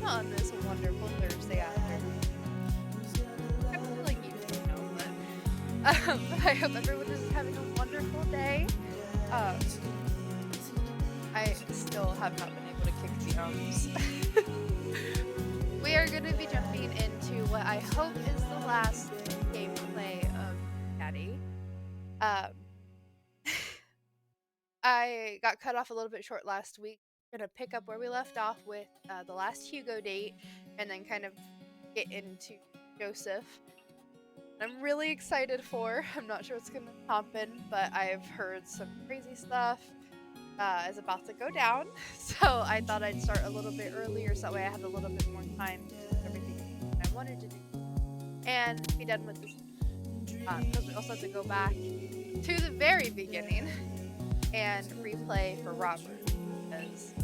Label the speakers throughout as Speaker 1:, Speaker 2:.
Speaker 1: on this wonderful Thursday afternoon. I feel like you don't know, but I hope everyone is having a wonderful day. Um, I still have not been able to kick the ums. We are going to be jumping into what I hope is the last gameplay of Daddy. Um, I got cut off a little bit short last week. Gonna pick up where we left off with the last Hugo date, and then kind of get into Joseph. I'm really excited for. I'm not sure what's gonna happen, but I've heard some crazy stuff is about to go down. So I thought I'd start a little bit earlier, so that way I had a little bit more time to do everything I wanted to do and be done with this. Because we also have to go back to the very beginning and replay for Robert because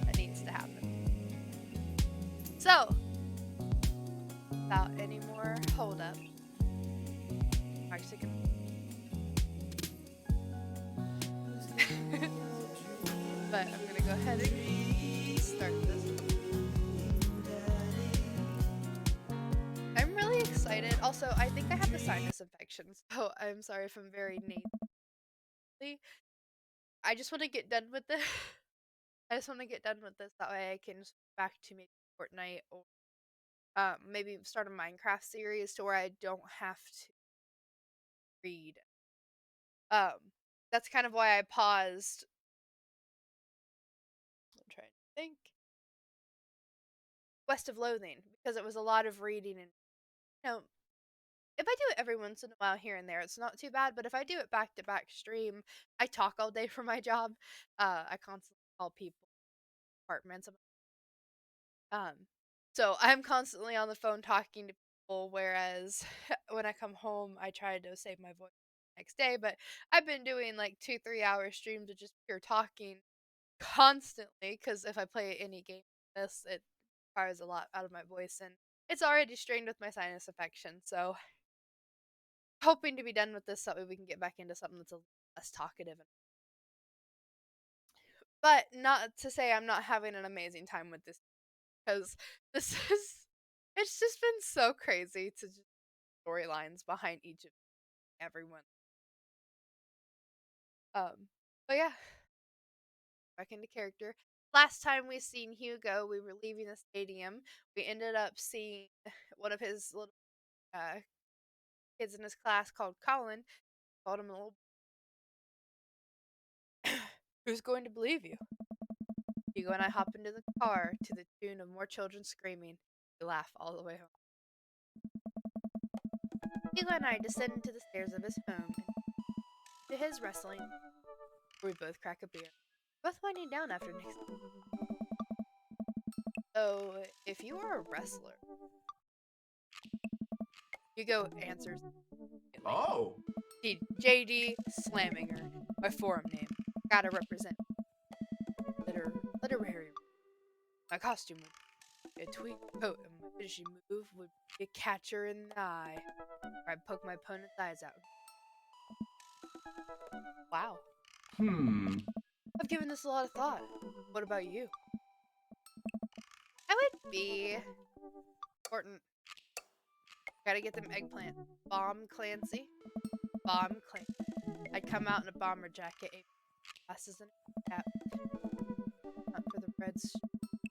Speaker 1: that needs to happen. So, without any more hold up, I'm actually gonna but I'm gonna go ahead and start this. I'm really excited. Also, I think I have the sinus infection, so I'm sorry if I'm very nasally. I just want to get done with this. I just want to get done with this. That way I can switch back to maybe Fortnite or maybe start a Minecraft series to where I don't have to read. Um, that's kind of why I paused. I'm trying to think. West of Loathing, because it was a lot of reading and you know, if I do it every once in a while here and there, it's not too bad. But if I do it back to back stream, I talk all day for my job. I constantly call people apartments. Um, so I'm constantly on the phone talking to people. Whereas when I come home, I try to save my voice the next day. But I've been doing like 2-3 hour streams of just pure talking constantly. Because if I play any game like this, it requires a lot out of my voice, and it's already strained with my sinus infection. So hoping to be done with this so that way we can get back into something that's a little less talkative. But not to say I'm not having an amazing time with this because this is it's just been so crazy to just storylines behind each of everyone. But yeah, back into character. Last time we seen Hugo, we were leaving the stadium. We ended up seeing one of his little uh, kids in his class called Colin. Called him a little. Who's going to believe you? Hugo and I hop into the car to the tune of more children screaming. We laugh all the way home. Hugo and I descend into the stairs of his home and to his wrestling, where we both crack a beer. Both winding down after next. So, if you are a wrestler, Hugo answers immediately.
Speaker 2: Oh.
Speaker 1: JD Slaminger, my forum name. Gotta represent literary. My costume would be a tweed coat, and my finishing move would be a catcher in the eye, where I'd poke my opponent's eyes out. Wow. I've given this a lot of thought. What about you? I would be important. Gotta get them eggplant. Bomb Clancy. Bomb Clancy. I'd come out in a bomber jacket, a glasses and a cap. Hunt for the Red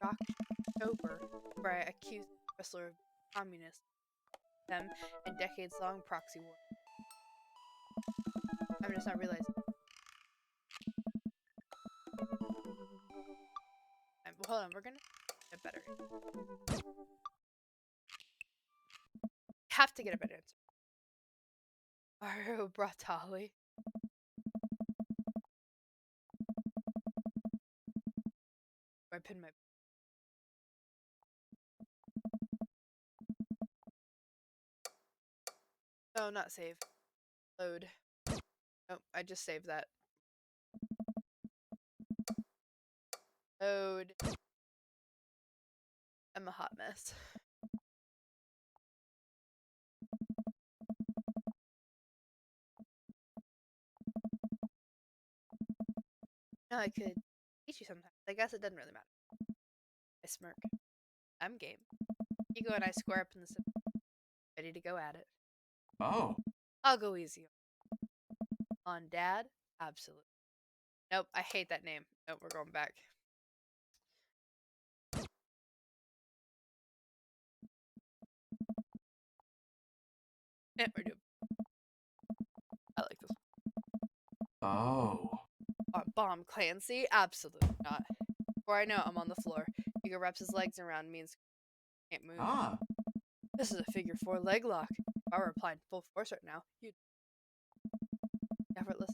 Speaker 1: Shocktober, where I accuse the wrestler of communist them in decades-long proxy war. I'm just not realizing. Hold on, we're gonna get better. Have to get a better answer. Mario Bratali. Where I pin my. No, not save. Load. Nope, I just saved that. Load. I'm a hot mess. No, I could teach you sometimes. I guess it doesn't really matter. I smirk. I'm game. Hugo and I square up in the center, ready to go at it.
Speaker 2: Oh.
Speaker 1: I'll go easy on Dad. Absolutely. Nope, I hate that name. Nope, we're going back. Yeah, we're doing. I like this.
Speaker 2: Oh.
Speaker 1: Bomb Clancy? Absolutely not. Before I know it, I'm on the floor. Hugo wraps his legs around me and can't move.
Speaker 2: Ah.
Speaker 1: This is a figure 4 leg lock. If I were applying full force right now, you'd effortless.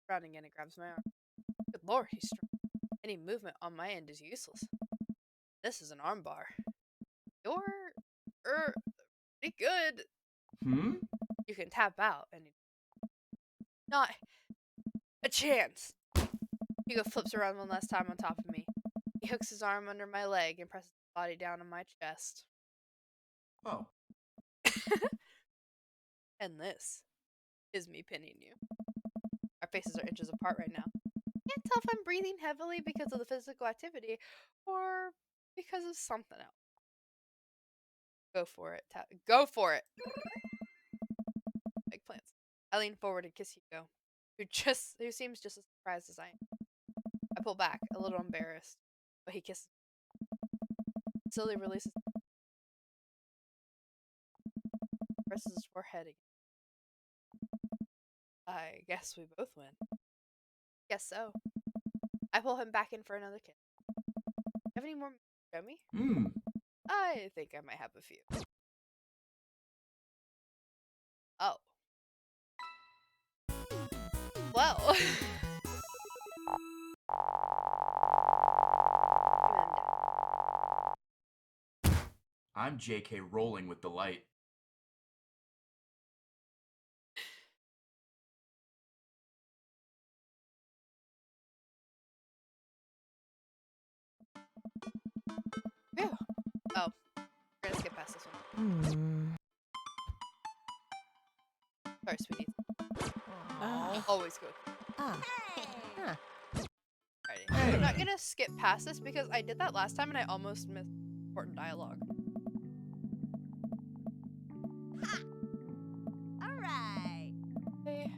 Speaker 1: Rounding in, it grabs my arm. Good lord, he's strong. Any movement on my end is useless. This is an armbar. You're pretty good.
Speaker 2: Hmm?
Speaker 1: You can tap out and not a chance. Hugo flips around one last time on top of me. He hooks his arm under my leg and presses his body down on my chest.
Speaker 2: Oh.
Speaker 1: And this is me pinning you. Our faces are inches apart right now. Can't tell if I'm breathing heavily because of the physical activity or because of something else. Go for it. Go for it. Eggplants. I lean forward and kiss Hugo, who seems just as surprised as I am. I pull back, a little embarrassed, but he kisses me. Slowly releases, presses his forehead again. I guess we both win. Guess so. I pull him back in for another kiss. Have any more, Jeremy?
Speaker 2: Hmm.
Speaker 1: I think I might have a few. Oh. Well.
Speaker 2: I'm JK rolling with delight.
Speaker 1: Phew. Oh. We're gonna skip past this one. Sorry, sweeties. Always go. Alrighty. I'm not gonna skip past this because I did that last time and I almost missed important dialogue.
Speaker 3: Alright.
Speaker 1: Okay.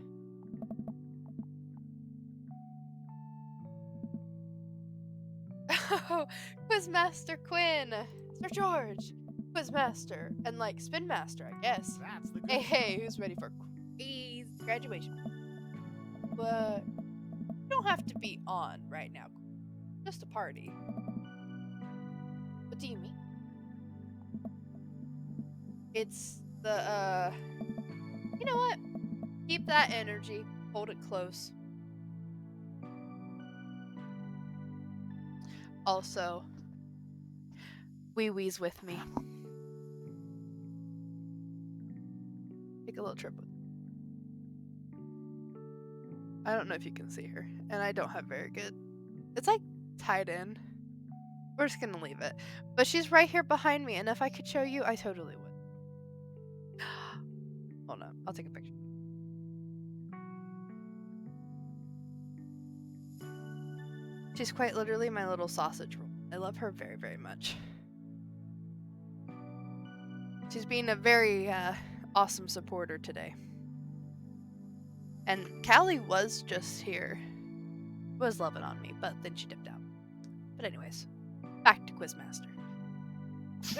Speaker 1: Oh, Quizmaster Quinn! Sir George! Quizmaster. And like Spin Master, I guess.
Speaker 3: That's the good
Speaker 1: Hey, who's ready for quiz graduation? But you don't have to be on right now. Just a party. What do you mean? It's the, you know what? Keep that energy. Hold it close. Also, Wee Wee's with me. Take a little trip with me. I don't know if you can see her, and I don't have very good. It's like tied in. We're just gonna leave it. But she's right here behind me, and if I could show you, I totally would. Hold on, I'll take a picture. She's quite literally my little sausage roll. I love her very, very much. She's being a very awesome supporter today. And Callie was just here. Was loving on me, but then she dipped out. But anyways, back to Quizmaster.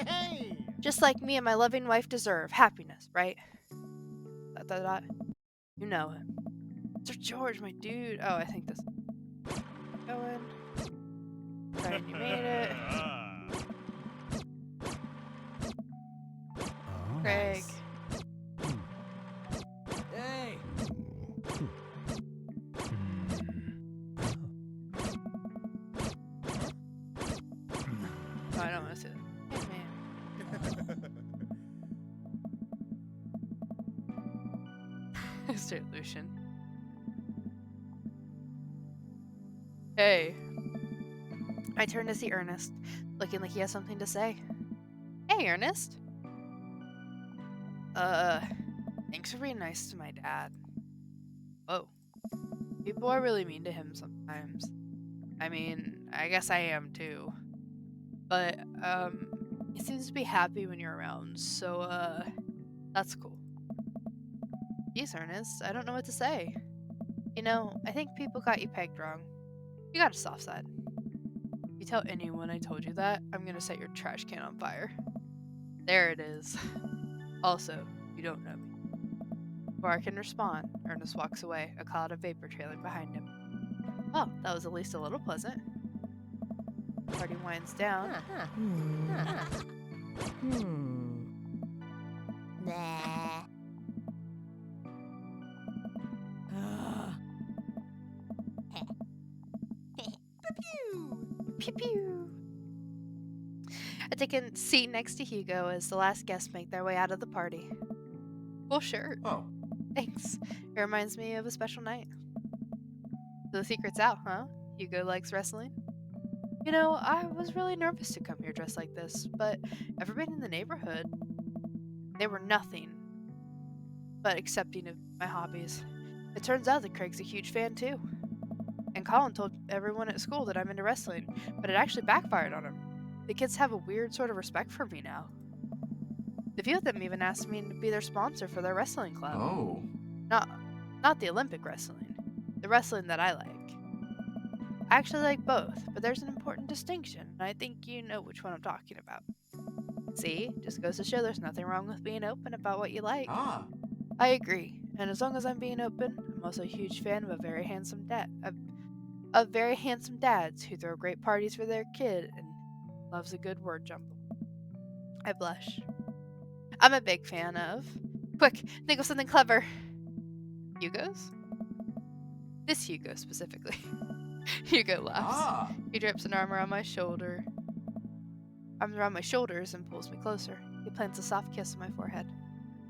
Speaker 3: Hey!
Speaker 1: Just like me and my loving wife deserve happiness, right? You know it. Sir George, my dude. Oh, I think this. Going. Right, you made it. Craig.
Speaker 3: Hey!
Speaker 1: Oh, I don't want to say that. Hey, man. Sir Lucian. Hey. I turn to see Ernest, looking like he has something to say. Hey, Ernest. Thanks for being nice to my dad. Whoa. People are really mean to him sometimes. I mean, I guess I am too. But, He seems to be happy when you're around, so, that's cool. Jeez, Ernest, I don't know what to say. You know, I think people got you pegged wrong. You got a soft side. If you tell anyone I told you that, I'm gonna set your trash can on fire. There it is. Also, you don't know me. Before I can respond, Ernest walks away, a cloud of vapor trailing behind him. Well, that was at least a little pleasant. Party winds down.
Speaker 3: Nah.
Speaker 1: Pew pew. I take a seat next to Hugo as the last guests make their way out of the party. Cool shirt.
Speaker 2: Oh,
Speaker 1: Thanks. It reminds me of a special night. So the secret's out, huh? Hugo likes wrestling? You know, I was really nervous to come here dressed like this, but everybody in the neighborhood, they were nothing but accepting of my hobbies. It turns out that Craig's a huge fan too. And Colin told everyone at school that I'm into wrestling, but it actually backfired on him. The kids have a weird sort of respect for me now. A few of them even asked me to be their sponsor for their wrestling club.
Speaker 2: oh.
Speaker 1: Not the Olympic wrestling. The wrestling that I like. I actually like both, but there's an important distinction, and I think you know which one I'm talking about. See? Just goes to show there's nothing wrong with being open about what you like.
Speaker 2: Ah,
Speaker 1: I agree, and as long as I'm being open, I'm also a huge fan of a very handsome of very handsome dads who throw great parties for their kid and loves a good word jumble. I blush. I'm a big fan of... Quick, think of something clever. Hugo's? This Hugo specifically. Hugo laughs.
Speaker 2: ah.
Speaker 1: He drapes an arm around my shoulder. Arms around my shoulders and pulls me closer. He plants a soft kiss on my forehead.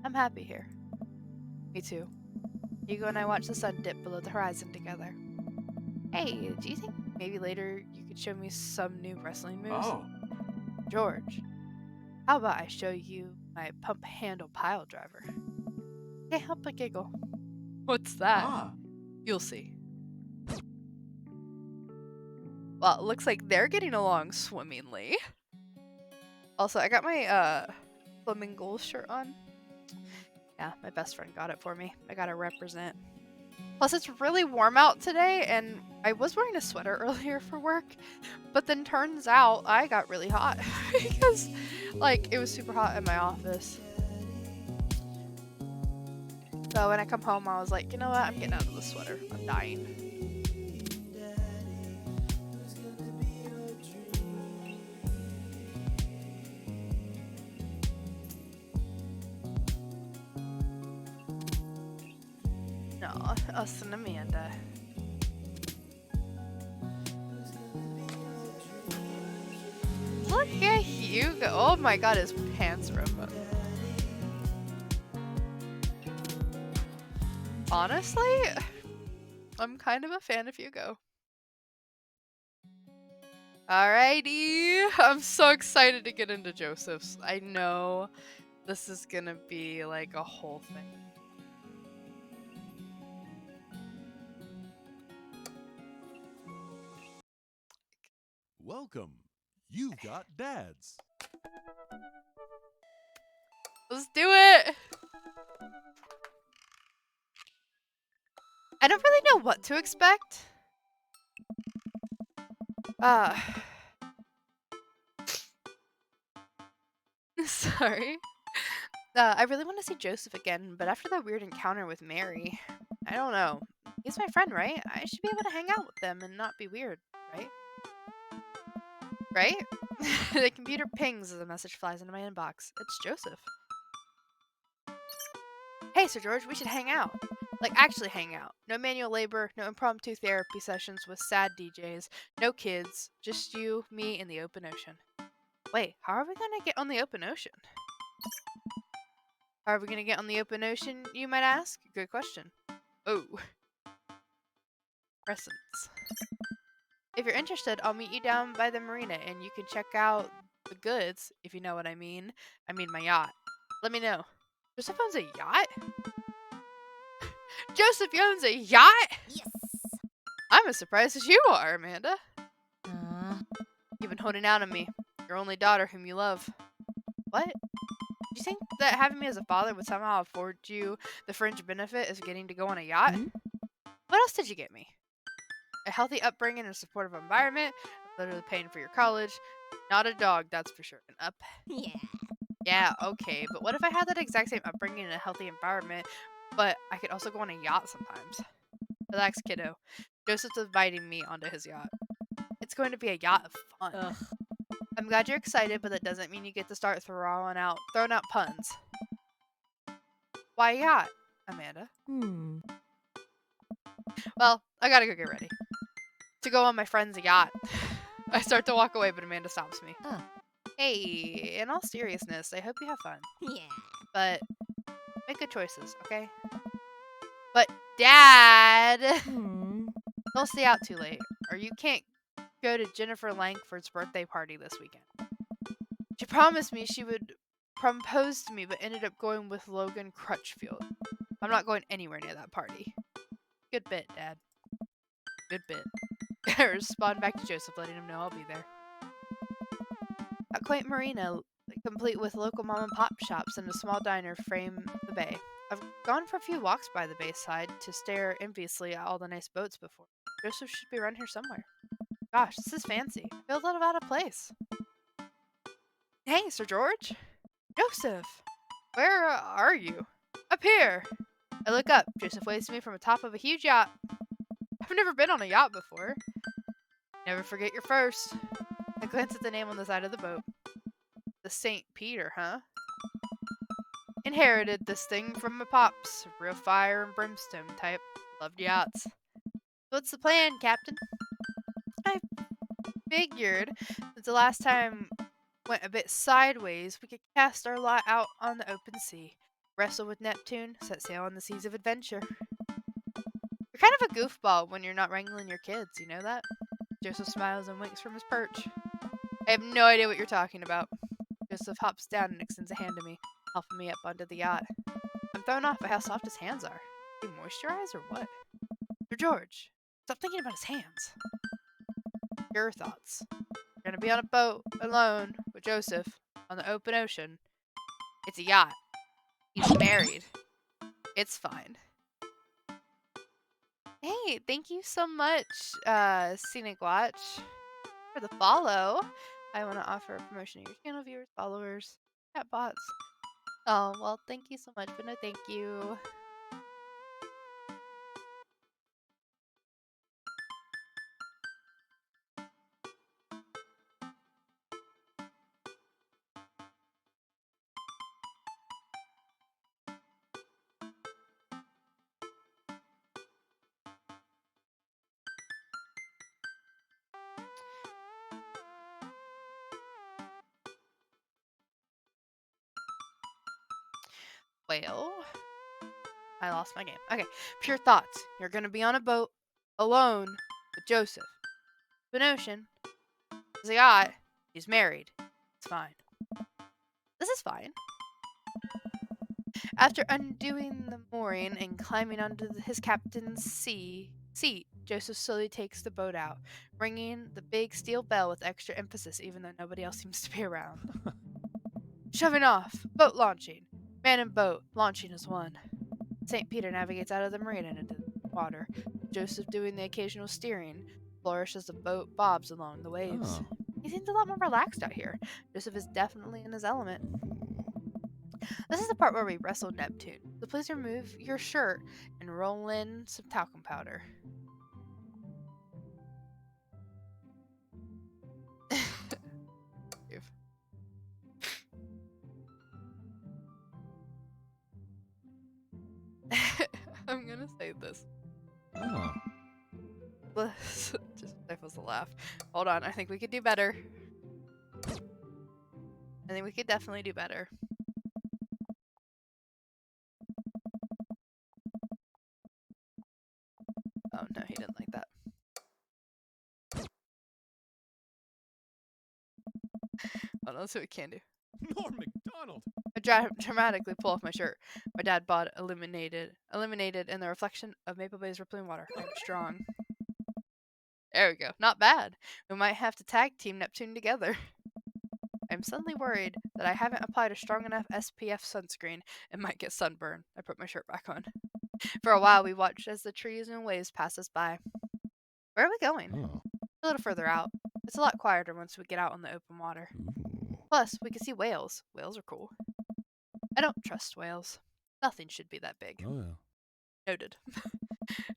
Speaker 1: I'm happy here. Me too. Hugo and I watch the sun dip below the horizon together. Hey, do you think maybe later you could show me some new wrestling moves?
Speaker 2: Oh,
Speaker 1: George, how about I show you my pump handle pile driver? Can't help but giggle. What's that?
Speaker 2: ah.
Speaker 1: You'll see. Well, it looks like they're getting along swimmingly. Also, I got my flamingo shirt on. Yeah, my best friend got it for me. I gotta represent. Plus, it's really warm out today, and I was wearing a sweater earlier for work, but then turns out I got really hot because, like, it was super hot in my office. So when I come home, I was like, you know what? I'm getting out of the sweater. I'm dying. No, us and Amanda. Look at Hugo. Oh my god, his pants are open. Honestly, I'm kind of a fan of Hugo. Alrighty. I'm so excited to get into Joseph's. I know this is gonna be like a whole thing.
Speaker 4: Welcome. You've got dads.
Speaker 1: Let's do it! I don't really know what to expect. Sorry. I really want to see Joseph again, but after that weird encounter with Mary, I don't know. He's my friend, right? I should be able to hang out with them and not be weird, right? Right? The computer pings as a message flies into my inbox. It's Joseph. Hey, Sir George, we should hang out. Like, actually hang out. No manual labor, no impromptu therapy sessions with sad DJs, no kids, just you, me, and the open ocean. Wait, how are we gonna get on the open ocean? How are we gonna get on the open ocean, you might ask? Good question. Oh. Presents. If you're interested, I'll meet you down by the marina and you can check out the goods, if you know what I mean. I mean my yacht. Let me know. Joseph owns a yacht? Joseph owns a yacht?
Speaker 3: Yes.
Speaker 1: I'm as surprised as you are, Amanda. You've been holding out on me. Your only daughter whom you love. What? Do you think that having me as a father would somehow afford you the fringe benefit of getting to go on a yacht? What else did you get me? A healthy upbringing and a supportive environment, literally paying for your college. Not a dog, that's for sure. An up.
Speaker 3: Yeah.
Speaker 1: Yeah, okay, but what if I had that exact same upbringing and a healthy environment, but I could also go on a yacht sometimes? Relax, kiddo. Joseph's inviting me onto his yacht. It's going to be a yacht of fun.
Speaker 3: Ugh.
Speaker 1: I'm glad you're excited, but that doesn't mean you get to start throwing out puns. Why a yacht, Amanda? Well, I gotta go get ready. To go on my friend's yacht. I start to walk away, but Amanda stops me.
Speaker 3: Oh.
Speaker 1: Hey, in all seriousness, I hope you have fun.
Speaker 3: Yeah.
Speaker 1: But make good choices, okay? But Dad, don't stay out too late, or you can't go to Jennifer Langford's birthday party this weekend. She promised me she would propose to me, but ended up going with Logan Crutchfield. I'm not going anywhere near that party. Good bit, Dad. Good bit. I respond back to Joseph, letting him know I'll be there. A quaint marina, complete with local mom and pop shops and a small diner, frame the bay. I've gone for a few walks by the bayside to stare enviously at all the nice boats before. Joseph should be around here somewhere. Gosh, this is fancy. I feel a little out of place. Hey, Sir George? Joseph! Where are you? Up here! I look up. Joseph waves to me from the top of a huge yacht. I've never been on a yacht before. Never forget your first. I glance at the name on the side of the boat. The St. Peter, huh? Inherited this thing from my pops. Real fire and brimstone type. Loved yachts. What's the plan, Captain? I figured that the last time went a bit sideways, we could cast our lot out on the open sea, wrestle with Neptune, set sail on the seas of adventure. You're kind of a goofball when you're not wrangling your kids, you know that? Joseph smiles and winks from his perch. I have no idea what you're talking about. Joseph hops down and extends a hand to me, helping me up onto the yacht. I'm thrown off by how soft his hands are. Do you moisturize or what? Sir George, stop thinking about his hands. Your thoughts. You're gonna be on a boat, alone, with Joseph, on the open ocean. It's a yacht. He's married. It's fine. Hey, thank you so much, Scenic Watch, for the follow. I want to offer a promotion to your channel viewers, followers, chatbots. Oh, well, thank you so much, but no thank you. Well, I lost my game. Okay, pure thoughts. You're gonna be on a boat, alone, with Joseph. Open ocean. There's a yacht. He's married. It's fine. This is fine. After undoing the mooring and climbing onto his captain's seat, Joseph slowly takes the boat out, ringing the big steel bell with extra emphasis even though nobody else seems to be around. Shoving off. Boat launching. Man and boat. Launching as one. St. Peter navigates out of the marina and into the water, Joseph doing the occasional steering, flourish as the boat bobs along the waves.
Speaker 4: Oh.
Speaker 1: He seems a lot more relaxed out here. Joseph is definitely in his element. This is the part where we wrestle Neptune, so please remove your shirt and roll in some talcum powder. I'm gonna save this.
Speaker 4: Oh.
Speaker 1: Just stifles a laugh. Hold on, I think we could do better. I think we could definitely do better. Oh no, he didn't like that. Hold on, let's see what we can do.
Speaker 4: Norm MacDonald.
Speaker 1: I dramatically pull off my shirt. My dad bought eliminated in the reflection of Maple Bay's rippling water. I'm strong. There we go. Not bad. We might have to tag team Neptune together. I'm suddenly worried that I haven't applied a strong enough SPF sunscreen and might get sunburn. I put my shirt back on. For a while, we watched as the trees and waves pass us by. Where are we going?
Speaker 4: Oh.
Speaker 1: A little further out. It's a lot quieter once we get out on the open water.
Speaker 4: Ooh.
Speaker 1: Plus, we can see whales. Whales are cool. I don't trust whales. Nothing should be that big.
Speaker 4: Oh, yeah.
Speaker 1: Noted.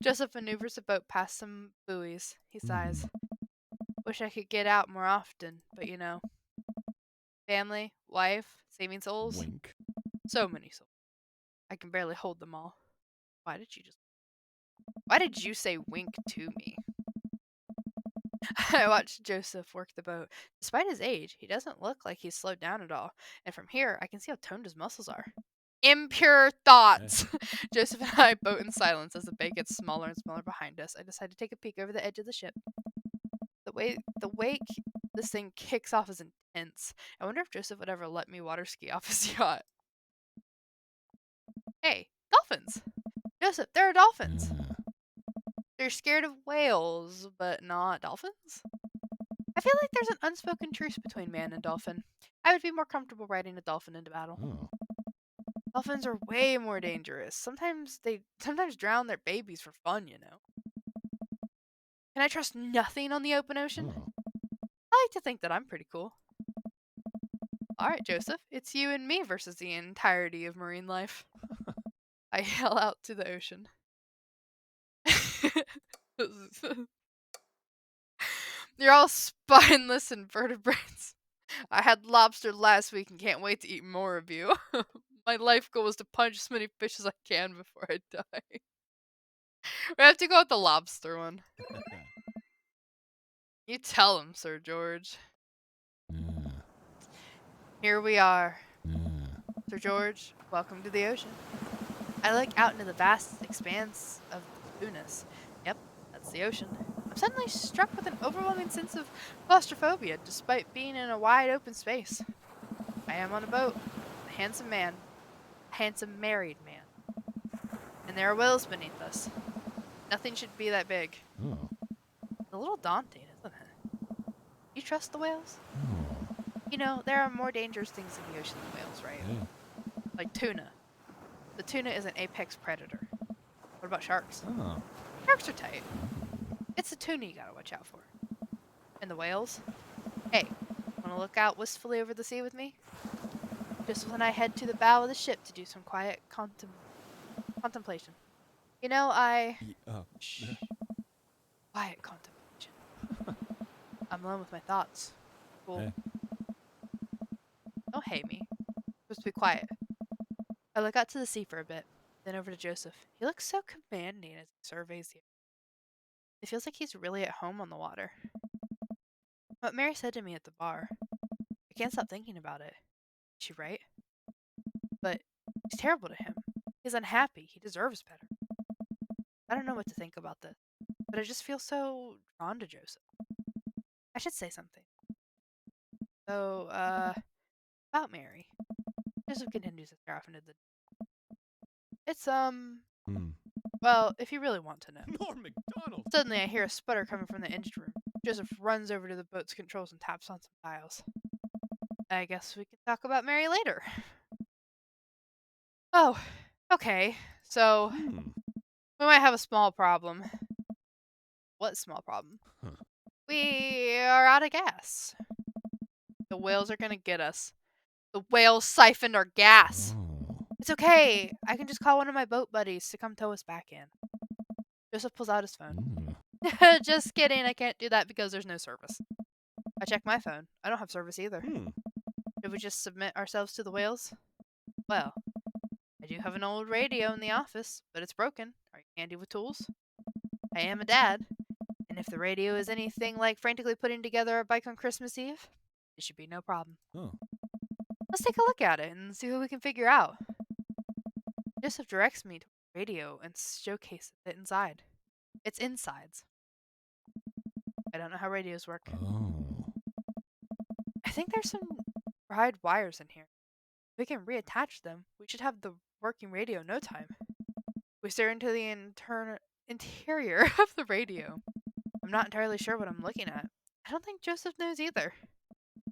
Speaker 1: Joseph maneuvers the boat past some buoys. He sighs. Wish I could get out more often, but you know. Family, wife, saving souls.
Speaker 4: Wink.
Speaker 1: So many souls. I can barely hold them all. Why did you say wink to me? I watched Joseph work the boat. Despite his age, he doesn't look like he's slowed down at all. And from here, I can see how toned his muscles are. Impure thoughts! Joseph and I boat in silence as the bay gets smaller and smaller behind us. I decide to take a peek over the edge of the ship. The wake this thing kicks off is intense. I wonder if Joseph would ever let me water ski off his yacht. Hey, dolphins! Joseph, there are dolphins!
Speaker 4: Yeah.
Speaker 1: They're scared of whales, but not dolphins? I feel like there's an unspoken truce between man and dolphin. I would be more comfortable riding a dolphin into battle.
Speaker 4: Oh.
Speaker 1: Dolphins are way more dangerous. Sometimes they drown their babies for fun, you know. Can I trust nothing on the open ocean?
Speaker 4: Oh.
Speaker 1: I like to think that I'm pretty cool. Alright, Joseph, it's you and me versus the entirety of marine life. I yell out to the ocean. You're all spineless invertebrates. I had lobster last week and can't wait to eat more of you. My life goal is to punch as many fish as I can before I die. We have to go with the lobster one. You tell him, Sir George.
Speaker 4: Yeah.
Speaker 1: Here we are.
Speaker 4: Yeah.
Speaker 1: Sir George, welcome to the ocean. I look out into the vast expanse of blueness. Yep, that's the ocean. I'm suddenly struck with an overwhelming sense of claustrophobia, despite being in a wide open space. I am on a boat, a handsome man, a handsome married man. And there are whales beneath us. Nothing should be that big.
Speaker 4: Oh.
Speaker 1: It's a little daunting, isn't it? You trust the whales?
Speaker 4: Oh.
Speaker 1: You know, there are more dangerous things in the ocean than whales, right?
Speaker 4: Yeah.
Speaker 1: Like tuna. The tuna is an apex predator. What about sharks?
Speaker 4: Oh.
Speaker 1: Sharks are tight. It's the tuna you gotta watch out for. And the whales? Hey, wanna look out wistfully over the sea with me? Just when I head to the bow of the ship to do some quiet contemplation. You know, Shh. Quiet contemplation. I'm alone with my thoughts. Cool.
Speaker 4: Hey.
Speaker 1: Don't hate me. Supposed to be quiet. I look out to the sea for a bit, then over to Joseph. He looks so commanding as he surveys the. It feels like he's really at home on the water. What Mary said to me at the bar, I can't stop thinking about it. Is she right? But she's terrible to him. He's unhappy. He deserves better. I don't know what to think about this, but I just feel so drawn to Joseph. I should say something. So, about Mary. Joseph continues to stare off into the. It's, well, if you really want to know.
Speaker 4: Norm McDonald.
Speaker 1: Suddenly, I hear a sputter coming from the engine room. Joseph runs over to the boat's controls and taps on some dials. I guess we can talk about Mary later. Oh, okay. So, we might have a small problem. What small problem?
Speaker 4: Huh.
Speaker 1: We are out of gas. The whales are gonna get us. The whales siphoned our gas.
Speaker 4: Oh.
Speaker 1: It's okay. I can just call one of my boat buddies to come tow us back in. Joseph pulls out his phone. Just kidding. I can't do that because there's no service. I check my phone. I don't have service either. Should we just submit ourselves to the whales? Well, I do have an old radio in the office, but it's broken. Are you handy with tools? I am a dad, and if the radio is anything like frantically putting together a bike on Christmas Eve, it should be no problem.
Speaker 4: Oh.
Speaker 1: Let's take a look at it and see what we can figure out. Joseph directs me to the radio and showcases it inside. It's insides. I don't know how radios work.
Speaker 4: Oh.
Speaker 1: I think there's some fried wires in here. If we can reattach them, we should have the working radio in no time. We stare into the interior of the radio. I'm not entirely sure what I'm looking at. I don't think Joseph knows either.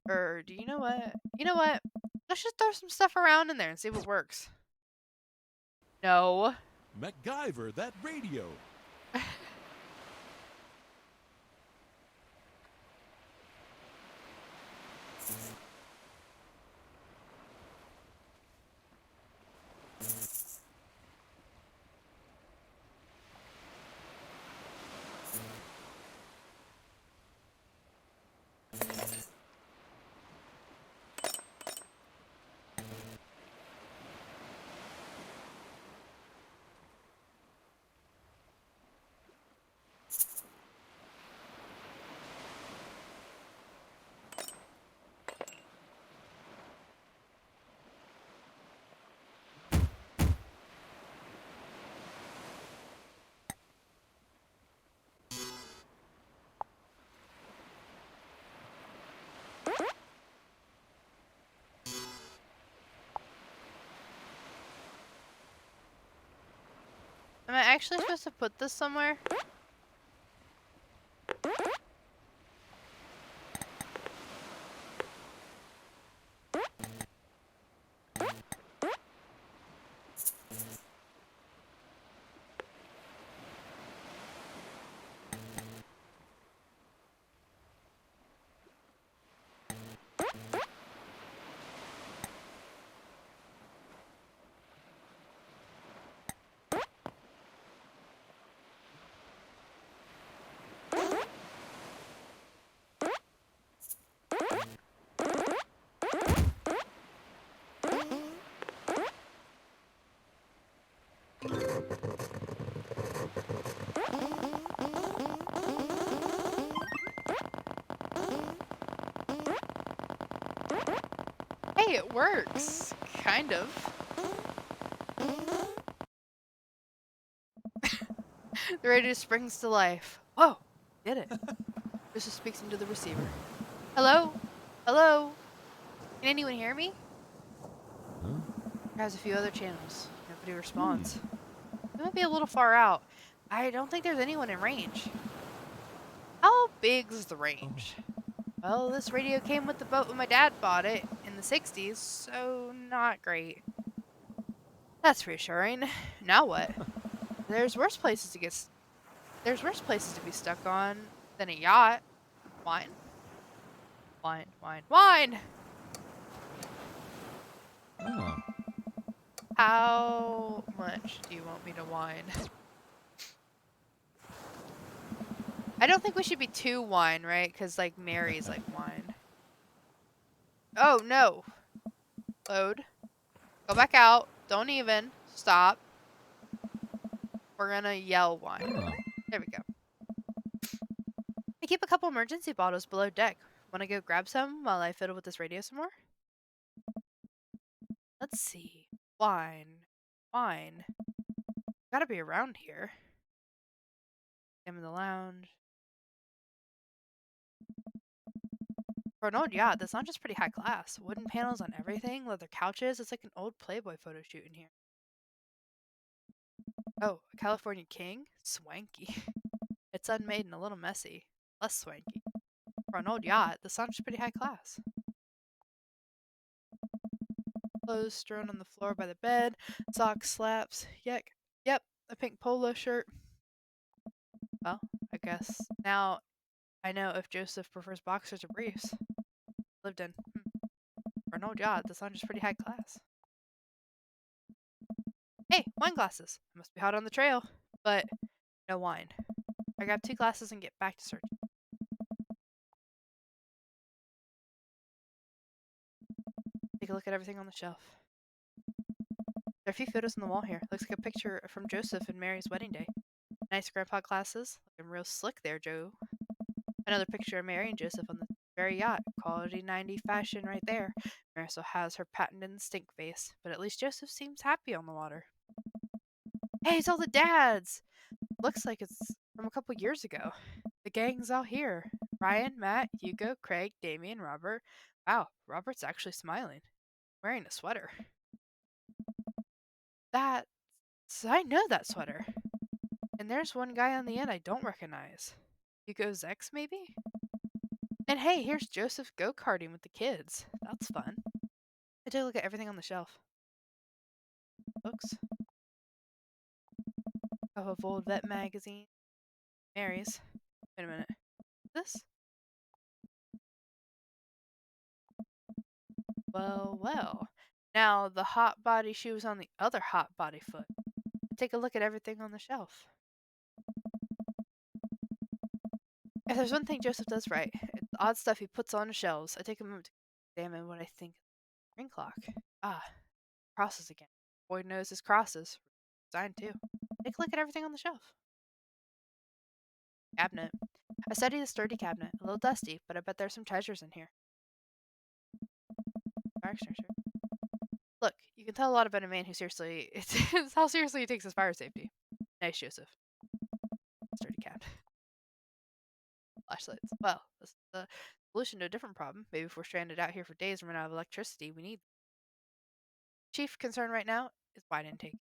Speaker 1: Or do you know what? You know what? Let's just throw some stuff around in there and see what works. No.
Speaker 4: MacGyver, that radio.
Speaker 1: Am I actually supposed to put this somewhere? Hey, it works. Kind of. The radio springs to life. Whoa, did it. This just speaks into the receiver. Hello? Hello? Can anyone hear me?
Speaker 4: Huh?
Speaker 1: Has a few other channels. Nobody responds. It might be a little far out. I don't think there's anyone in range. How big's the range? Well, this radio came with the boat when my dad bought it in the 60s, so not great. That's reassuring. Now what? There's worse places to be stuck on than a yacht. Wine? Wine, wine, wine!
Speaker 4: Oh.
Speaker 1: How much do you want me to whine? I don't think we should be too wine, right? Because, like, Mary's like wine. Oh, no. Load. Go back out. Don't even. Stop. We're gonna yell wine.
Speaker 4: Oh.
Speaker 1: There we go. I keep a couple emergency bottles below deck. Wanna go grab some while I fiddle with this radio some more? Let's see. Wine. Wine. Gotta be around here. I'm in the lounge. For an old yacht, this lounge is pretty high class. Wooden panels on everything, leather couches. It's like an old Playboy photo shoot in here. Oh, a California King? Swanky. It's unmade and a little messy. Less swanky. For an old yacht, this lounge is pretty high class. Clothes strewn on the floor by the bed. Socks, slaps. Yep, a pink polo shirt. Well, I guess now I know if Joseph prefers boxers or briefs. Lived in. For an old yacht, this lounge is pretty high class. Hey, wine glasses. I must be hot on the trail. But no wine. I grab 2 glasses and get back to searching. Take a look at everything on the shelf. There are a few photos on the wall here. Looks like a picture from Joseph and Mary's wedding day. Nice grandpa glasses. Looking real slick there, Joe. Another picture of Mary and Joseph on the very yacht. Quality 90 fashion right there. Mary also has her patented stink face, but at least Joseph seems happy on the water. Hey, it's all the dads! Looks like it's from a couple years ago. The gang's all here. Ryan, Matt, Hugo, Craig, Damien, Robert. Wow, Robert's actually smiling. Wearing a sweater. I know that sweater. And there's one guy on the end I don't recognize. Hugo's ex, maybe? And hey, here's Joseph go-karting with the kids. That's fun. I take a look at everything on the shelf. Books. Of old vet magazine. Mary's. Wait a minute. This? Well, well. Now, the hot body shoes on the other hot body foot. Take a look at everything on the shelf. If there's one thing Joseph does right, it's the odd stuff he puts on the shelves. I take a moment to examine what I think. Ring clock. Ah, crosses again. Boyd knows his crosses. Designed too. Take a look at everything on the shelf. Cabinet. I study the sturdy cabinet. A little dusty, but I bet there's some treasures in here. Fire extinguisher. Look, you can tell a lot about a man who seriously, it's how seriously he takes his fire safety. Nice, Joseph. Sturdy cabinet. Flashlights. Well, this is the solution to a different problem. Maybe if we're stranded out here for days and run out of electricity, we need. Chief concern right now is wine intake.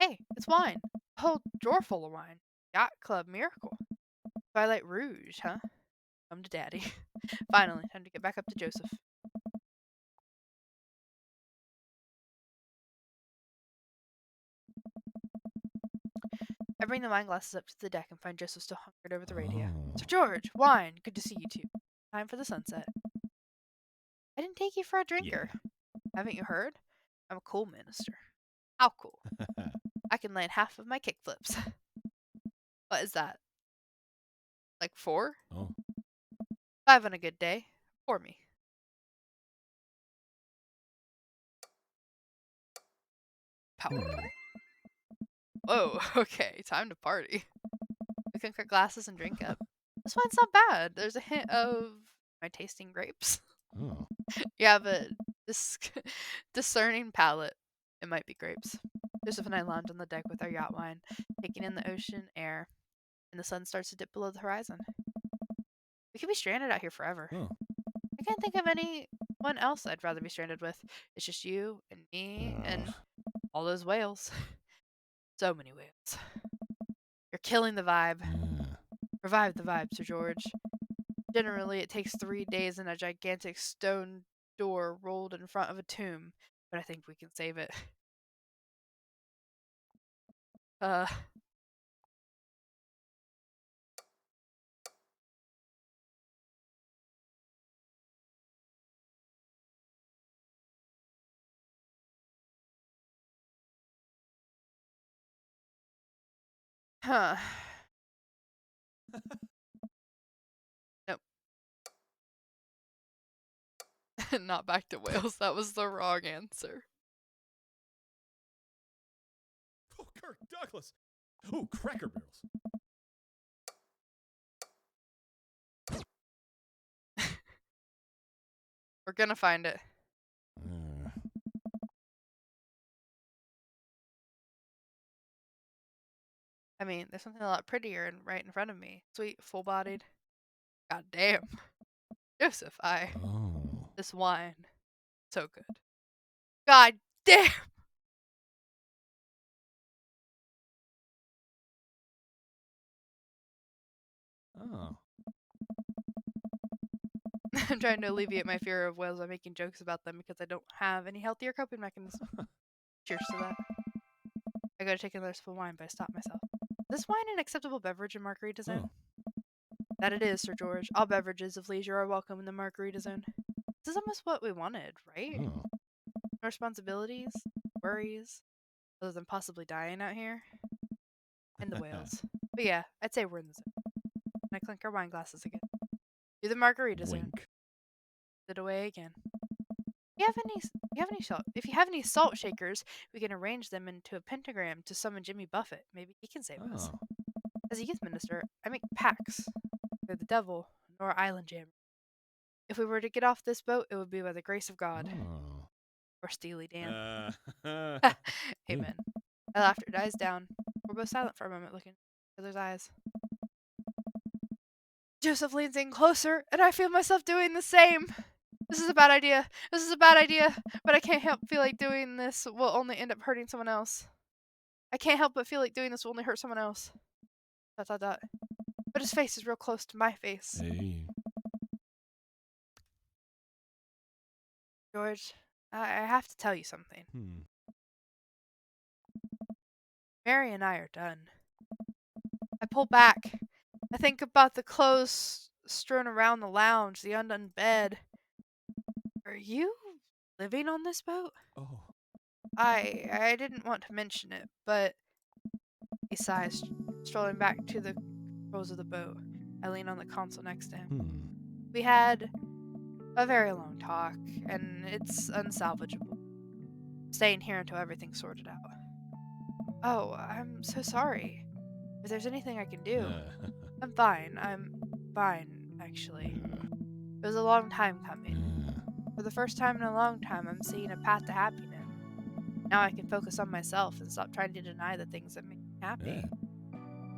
Speaker 1: Hey, it's wine. A whole drawer full of wine. Yacht Club Miracle. Twilight Rouge, huh? Come to Daddy. Finally, time to get back up to Joseph. I bring the wine glasses up to the deck and find Joseph still hunkered over the radio.
Speaker 4: Oh.
Speaker 1: Sir George, wine. Good to see you two. Time for the sunset. I didn't take you for a drinker. Haven't you heard? I'm a cool minister. How cool? I can land half of my kickflips. What is that? Like 4?
Speaker 4: Oh.
Speaker 1: 5 on a good day. For me. Power play. Whoa, okay, time to party. We clink our glasses and drink up. This wine's not bad. There's a hint of... Am I tasting grapes?
Speaker 4: Oh.
Speaker 1: You have a discerning palate. It might be grapes. Joseph and I lounge on the deck with our yacht wine, taking in the ocean air, and the sun starts to dip below the horizon. We could be stranded out here forever.
Speaker 4: Oh.
Speaker 1: I can't think of anyone else I'd rather be stranded with. It's just you and me and all those whales. So many whales. You're killing the vibe. Revive the vibe, Sir George. Generally, it takes 3 days and a gigantic stone door rolled in front of a tomb, but I think we can save it. Huh. Nope. Not back to Wales. That was the wrong answer.
Speaker 4: Oh, Kirk Douglas. Oh, Cracker Barrels.
Speaker 1: We're gonna find it. I mean, there's something a lot prettier and right in front of me. Sweet, full-bodied. God damn. Joseph,
Speaker 4: Oh.
Speaker 1: this wine. So good. God damn!
Speaker 4: Oh.
Speaker 1: I'm trying to alleviate my fear of whales by making jokes about them because I don't have any healthier coping mechanism. Cheers to that. I gotta take another sip of wine, but I stop myself. Is this wine an acceptable beverage in Margarita Zone? That it is, Sir George. All beverages of leisure are welcome in the Margarita Zone. This is almost what we wanted, right?
Speaker 4: Oh.
Speaker 1: No responsibilities, worries, other than possibly dying out here. And the whales. But yeah, I'd say we're in the zone. And I clink our wine glasses again. Do the Margarita Zone.
Speaker 4: Wink.
Speaker 1: It away again. If you have any salt shakers, we can arrange them into a pentagram to summon Jimmy Buffett. Maybe he can save us.
Speaker 4: Oh.
Speaker 1: As a youth minister, I make pacts with the devil nor Island Jammer. If we were to get off this boat, it would be by the grace of God.
Speaker 4: Oh.
Speaker 1: Or Steely Dan.
Speaker 4: Uh,
Speaker 1: Amen. My laughter dies down. We're both silent for a moment, looking at each other's eyes. Joseph leans in closer, and I feel myself doing the same. This is a bad idea. This is a bad idea. But I can't help feel like doing this will only end up hurting someone else. I can't help but feel like doing this will only hurt someone else. ... but his face is real close to my face.
Speaker 4: Hey.
Speaker 1: George, I have to tell you something.
Speaker 4: Hmm.
Speaker 1: Mary and I are done. I pull back. I think about the clothes strewn around the lounge, the undone bed. Are you living on this boat?
Speaker 4: Oh.
Speaker 1: I didn't want to mention it, but he sighs, strolling back to the controls of the boat. I lean on the console next to him.
Speaker 4: Hmm.
Speaker 1: We had a very long talk, and it's unsalvageable. Staying here until everything's sorted out. Oh, I'm so sorry. If there's anything I can do, I'm fine. I'm fine, actually. It was a long time coming. For the first time in a long time, I'm seeing a path to happiness. Now I can focus on myself and stop trying to deny the things that make me happy.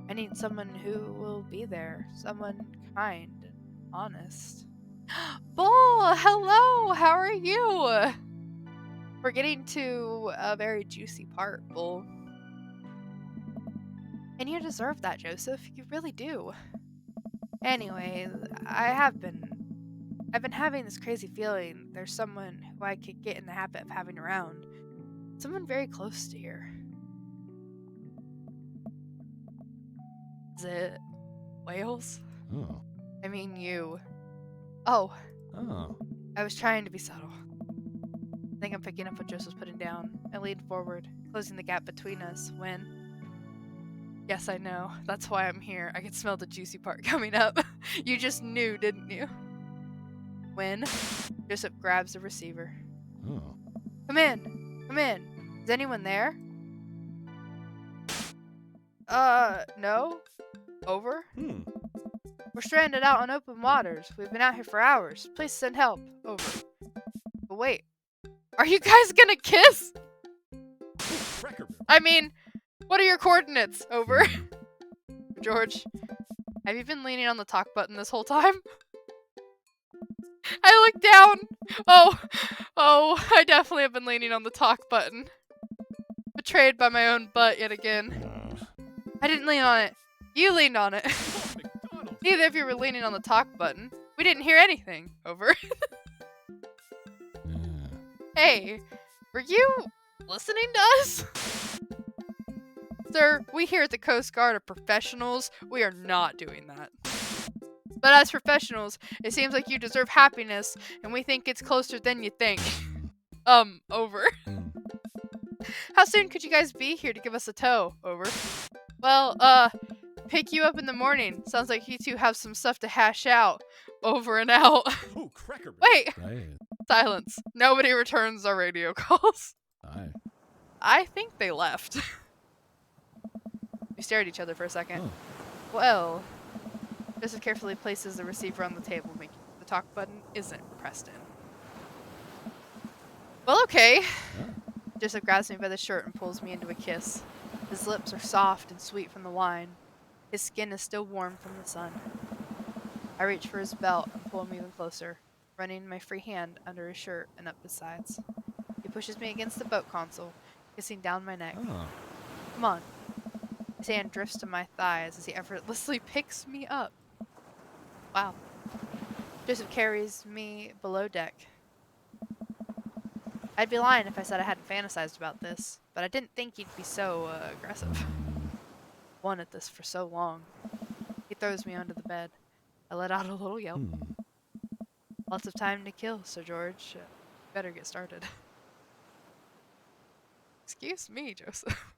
Speaker 1: I need someone who will be there, someone kind and honest. Bull, hello, how are you? We're getting to a very juicy part, Bull. And you deserve that, Joseph. You really do. Anyway, I've been having this crazy feeling there's someone who I could get in the habit of having around. Someone very close to here. Is it Wales?
Speaker 4: Oh.
Speaker 1: I mean you. Oh,
Speaker 4: Oh.
Speaker 1: I was trying to be subtle. I think I'm picking up what Joseph's putting down. I leaned forward, closing the gap between us, when... Yes, I know. That's why I'm here. I could smell the juicy part coming up. You just knew, didn't you? When Joseph grabs the receiver.
Speaker 4: Oh.
Speaker 1: Come in. Come in. Is anyone there? No. Over.
Speaker 4: Hmm.
Speaker 1: We're stranded out on open waters. We've been out here for hours. Please send help. Over. But wait. Are you guys gonna kiss?
Speaker 4: Cracker Barrel.
Speaker 1: I mean, what are your coordinates? Over. George, have you been leaning on the talk button this whole time? I look down. Oh, I definitely have been leaning on the talk button. Betrayed by my own butt yet again. I didn't lean on it. You leaned on it.
Speaker 4: McDonald's.
Speaker 1: Neither of you were leaning on the talk button. We didn't hear anything. Over. Hey, were you listening to us? Sir, we here at the Coast Guard are professionals. We are not doing that. But as professionals, it seems like you deserve happiness, and we think it's closer than you think. Over. How soon could you guys be here to give us a tow? Over. Well, pick you up in the morning. Sounds like you two have some stuff to hash out. Over and out.
Speaker 4: Oh, Cracker Barrel.
Speaker 1: Wait!
Speaker 4: Right.
Speaker 1: Silence. Nobody returns our radio calls.
Speaker 4: Aye.
Speaker 1: I think they left. We stare at each other for a second.
Speaker 4: Oh.
Speaker 1: Well, Joseph carefully places the receiver on the table, making sure the talk button isn't pressed in. Well, okay.
Speaker 4: Yeah.
Speaker 1: Joseph grabs me by the shirt and pulls me into a kiss. His lips are soft and sweet from the wine. His skin is still warm from the sun. I reach for his belt and pull him even closer, running my free hand under his shirt and up his sides. He pushes me against the boat console, kissing down my neck.
Speaker 4: Oh.
Speaker 1: Come on. His hand drifts to my thighs as he effortlessly picks me up. Wow. Joseph carries me below deck. I'd be lying if I said I hadn't fantasized about this, but I didn't think he'd be so aggressive. Wanted this for so long. He throws me onto the bed. I let out a little yelp. Lots of time to kill, Sir George. Better get started. Excuse me, Joseph.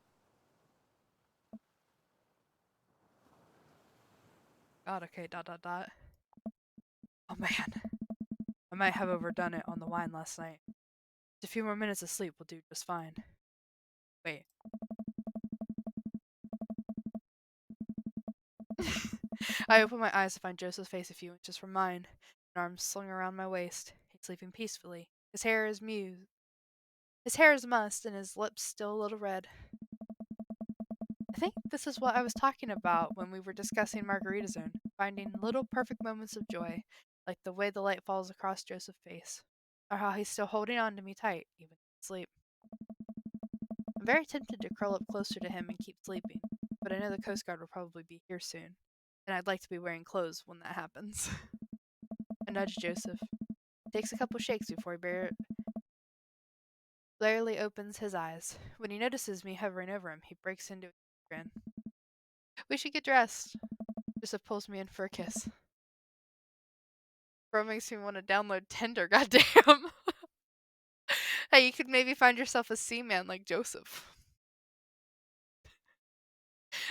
Speaker 1: God, okay, ... Oh man. I might have overdone it on the wine last night. Just a few more minutes of sleep will do just fine. Wait. I open my eyes to find Joseph's face a few inches from mine, an arm slung around my waist. He's sleeping peacefully. His hair is mussed, and his lips still a little red. I think this is what I was talking about when we were discussing Margarita Zone, finding little perfect moments of joy, like the way the light falls across Joseph's face, or how he's still holding on to me tight, even in sleep. I'm very tempted to curl up closer to him and keep sleeping, but I know the Coast Guard will probably be here soon. and I'd like to be wearing clothes when that happens. I nudge Joseph. He takes a couple shakes before he barely opens his eyes. When he notices me hovering over him, he breaks into a grin. We should get dressed. Joseph pulls me in for a kiss. Bro makes me want to download Tinder, goddamn. Hey, you could maybe find yourself a seaman like Joseph.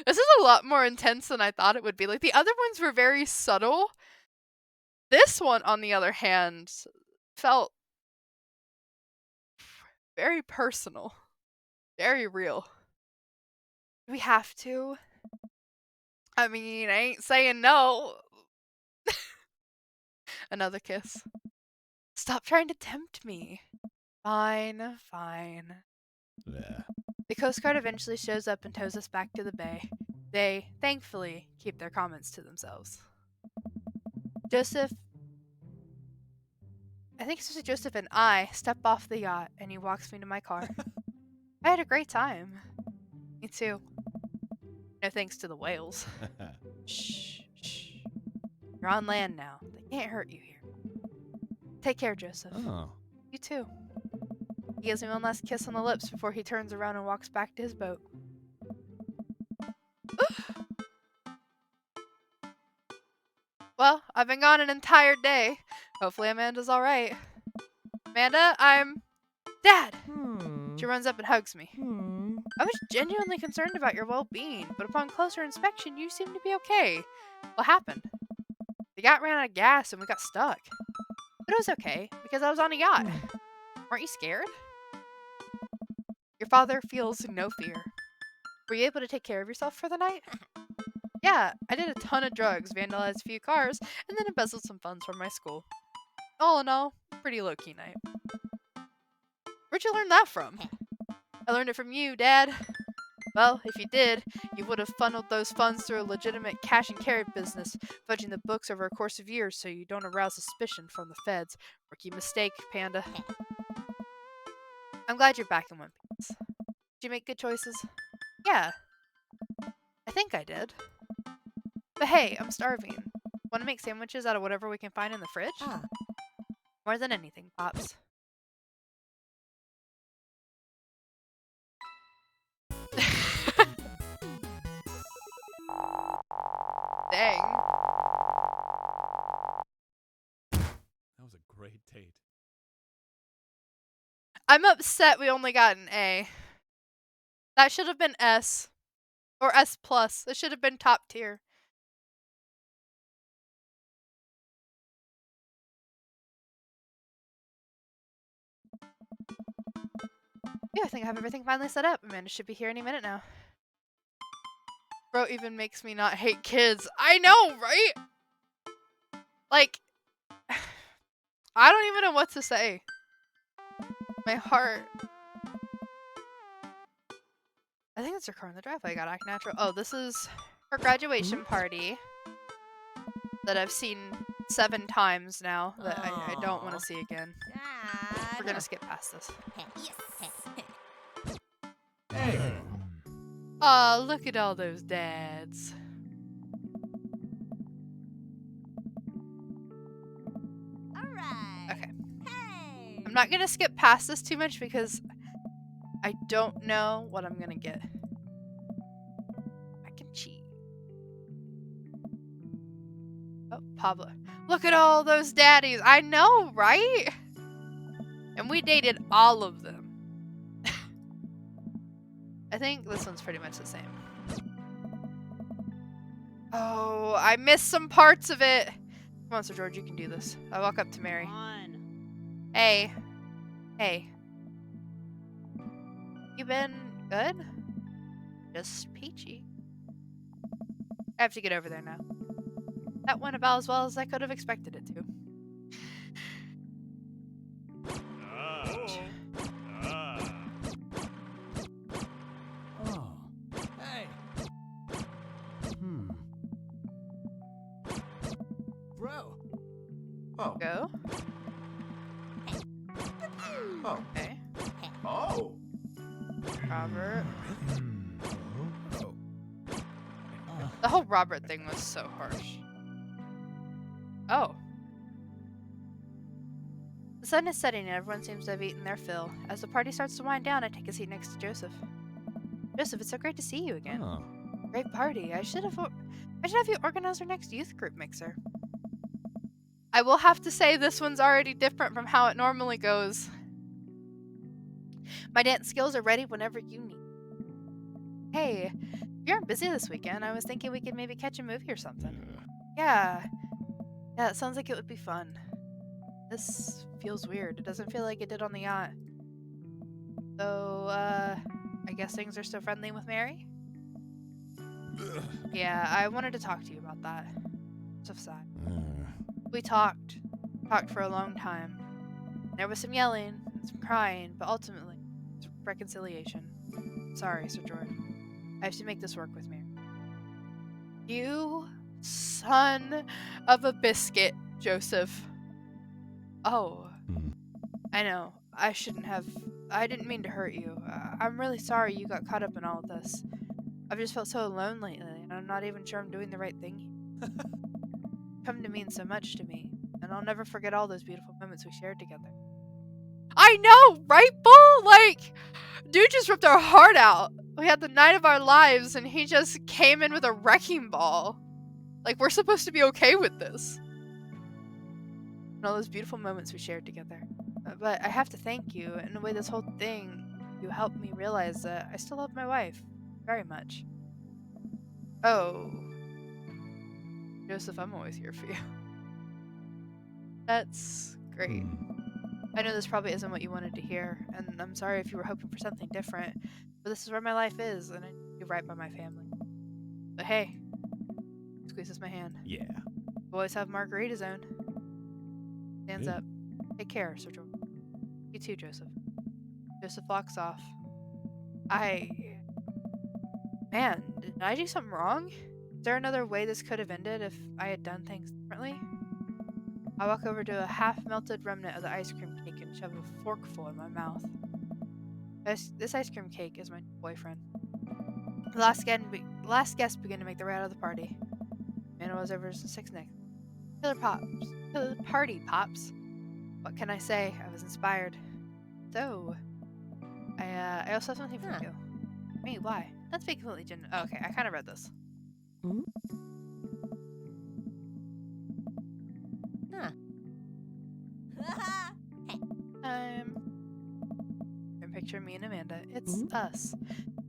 Speaker 1: This is a lot more intense than I thought it would be. Like, the other ones were very subtle. This one, on the other hand, felt very personal. Very real. Do we have to? I mean, I ain't saying no. Another kiss. Stop trying to tempt me. Fine, fine.
Speaker 4: Yeah.
Speaker 1: The Coast Guard eventually shows up and tows us back to the bay. They, thankfully, keep their comments to themselves. Joseph, I think it's just Joseph and I step off the yacht and he walks me to my car. I had a great time. Me too. No thanks to the whales. Shh, shh. You're on land now. They can't hurt you here. Take care, Joseph.
Speaker 4: Oh.
Speaker 1: You too. He gives me one last kiss on the lips before he turns around and walks back to his boat. Well, I've been gone an entire day. Hopefully Amanda's alright. Amanda, I'm... Dad! She runs up and hugs me. I was genuinely concerned about your well-being, but upon closer inspection, you seem to be okay. What happened? The yacht ran out of gas and we got stuck. But it was okay, because I was on a yacht. Weren't you scared? Your father feels no fear. Were you able to take care of yourself for the night? Yeah, I did a ton of drugs, vandalized a few cars, and then embezzled some funds from my school. All in all, pretty low-key night. Where'd you learn that from? I learned it from you, Dad. Well, if you did, you would have funneled those funds through a legitimate cash and carry business, fudging the books over a course of years so you don't arouse suspicion from the feds. Rookie mistake, Panda. I'm glad you're back in one piece. Did you make good choices? Yeah. I think I did. But hey, I'm starving. Want to make sandwiches out of whatever we can find in the fridge? More than anything, Pops. Dang.
Speaker 4: That was a great date.
Speaker 1: I'm upset we only got an A. That should have been S. Or S+. It should have been top tier. Yeah, I think I have everything finally set up. Amanda should be here any minute now. Bro even makes me not hate kids. I know, right? Like, I don't even know what to say. My heart. I think it's her car in the driveway. I gotta act natural. Oh, this is her graduation party that I've seen 7 times now that I don't want to see again. We're gonna skip past this.
Speaker 2: Hey,
Speaker 1: Oh, look at all those dads. Okay.
Speaker 3: Hey.
Speaker 1: I'm not gonna skip past this too much because I don't know what I'm gonna get. I can cheat. Oh, Pablo. Look at all those daddies. I know, right? And we dated all of them. I think this one's pretty much the same. Oh, I missed some parts of it. Come on, Sir George, you can do this. I walk up to Mary. Hey. Hey. You been good? Just peachy. I have to get over there now. That went about as well as I could have expected it to.
Speaker 3: Hey. Bro.
Speaker 2: oh,
Speaker 1: Go.
Speaker 2: oh,
Speaker 1: Okay.
Speaker 2: oh.
Speaker 1: Robert. The whole Robert thing was so harsh. Oh. The sun is setting and everyone seems to have eaten their fill. As the party starts to wind down, I take a seat next to Joseph. Joseph, it's so great to see you again.
Speaker 4: Oh.
Speaker 1: Great party. I should have you organize our next youth group mixer. I will have to say this one's already different from how it normally goes. My dance skills are ready whenever you need. Hey, if you aren't busy this weekend, I was thinking we could maybe catch a movie or something. Yeah. Yeah, it sounds like it would be fun. This feels weird. It doesn't feel like it did on the yacht. So, I guess things are still friendly with Mary? Yeah, I wanted to talk to you about that. Joseph sighed. We talked for a long time. There was some yelling and some crying, but ultimately, it's reconciliation. Sorry, Sir George. I have to make this work with Mary. You son of a biscuit, Joseph. Oh. I know. I didn't mean to hurt you. I'm really sorry you got caught up in all of this. I've just felt so alone lately, and I'm not even sure I'm doing the right thing. Come to mean so much to me, and I'll never forget all those beautiful moments we shared together. I know, right, Bull? Like, dude just ripped our heart out. We had the night of our lives, and he just came in with a wrecking ball. Like, we're supposed to be okay with this. And all those beautiful moments we shared together. But I have to thank you. In a way, this whole thing, you helped me realize that I still love my wife. Very much. Oh. Joseph, I'm always here for you. That's great. I know this probably isn't what you wanted to hear, and I'm sorry if you were hoping for something different, but this is where my life is, and I do right by my family. But hey, squeezes my hand.
Speaker 4: Yeah.
Speaker 1: Boys have margarita zone. Stands
Speaker 4: Yeah.
Speaker 1: up. Take care, Sir George. You too, Joseph. Joseph walks off. Man, did I do something wrong? Is there another way this could have ended if I had done things differently? I walk over to a half-melted remnant of the ice cream cake and shove a forkful in my mouth. This ice cream cake is my boyfriend. The last guest began to make their way out of the party. Man was over some six neck. Killer party pops. What can I say? I was inspired. So, I also have something for you. Me? Why? That's being completely genuine. Oh, okay, I kind of read this. And picture me and Amanda. It's us.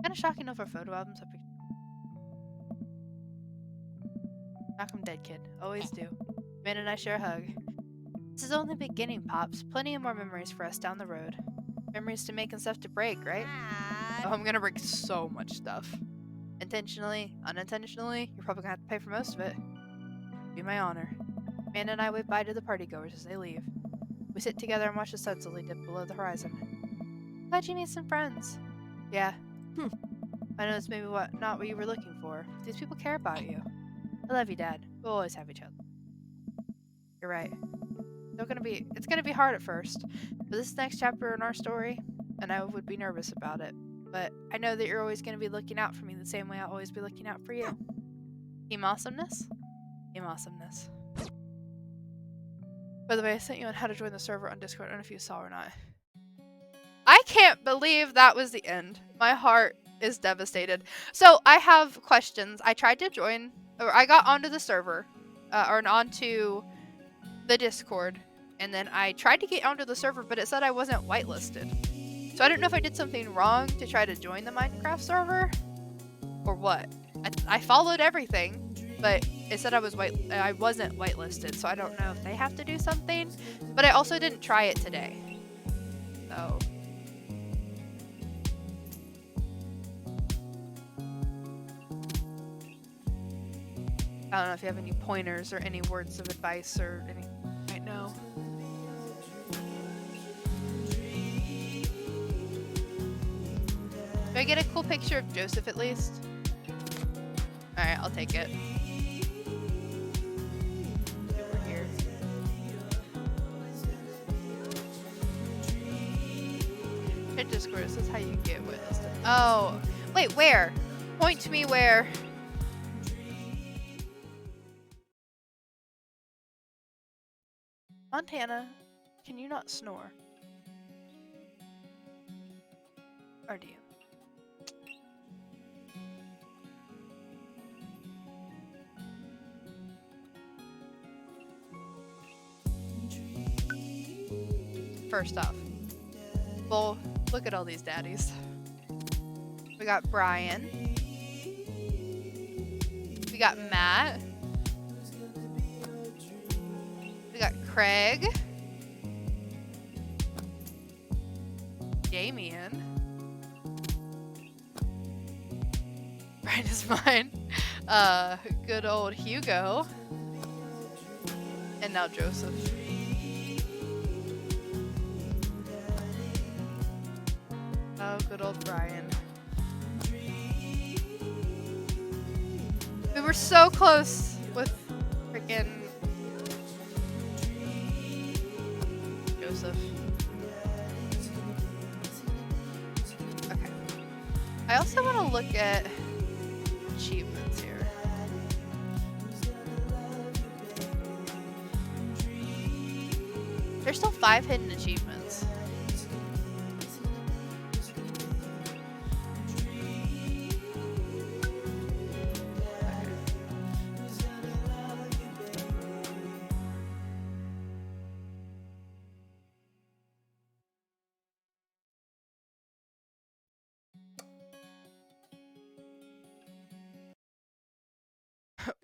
Speaker 1: Kind of shocking of our photo albums. Knock 'em dead, kid. Always do. Amanda and I share a hug. This is only the beginning, Pops. Plenty of more memories for us down the road. Memories to make and stuff to break, right? Oh, I'm gonna break so much stuff. Intentionally, unintentionally, you're probably gonna have to pay for most of it. Be my honor. Amanda and I wave bye to the partygoers as they leave. We sit together and watch the sun slowly dip below the horizon. Glad you made some friends. Yeah. I know it's maybe not what you were looking for. These people care about you. I love you, Dad. We'll always have each other. You're right. It's gonna be hard at first, but this next chapter in our story, and I would be nervous about it. But I know that you're always gonna be looking out for me the same way I'll always be looking out for you. Team awesomeness? Team awesomeness. By the way, I sent you on how to join the server on Discord. I don't know if you saw or not. I can't believe that was the end. My heart is devastated. So I have questions. I tried to join, or I got onto the server, or onto the Discord, and then I tried to get onto the server, but it said I wasn't whitelisted. So I don't know if I did something wrong to try to join the Minecraft server, or what. I followed everything, but it said I wasn't whitelisted, so I don't know if they have to do something. But I also didn't try it today, so. I don't know if you have any pointers or any words of advice or anything right now. Do I get a cool picture of Joseph at least? Alright, I'll take it. Over here. It just grows. That's how you get witnessed. Oh, wait, where? Point to me where. Montana, can you not snore? Or do you? First off, well, look at all these daddies. We got Brian. We got Matt. We got Craig. Damien. Brian is mine. Good old Hugo. And now Joseph. Oh, good old Brian. We were so close with freaking Joseph. Okay. I also want to look at achievements here. There's still 5 hidden achievements.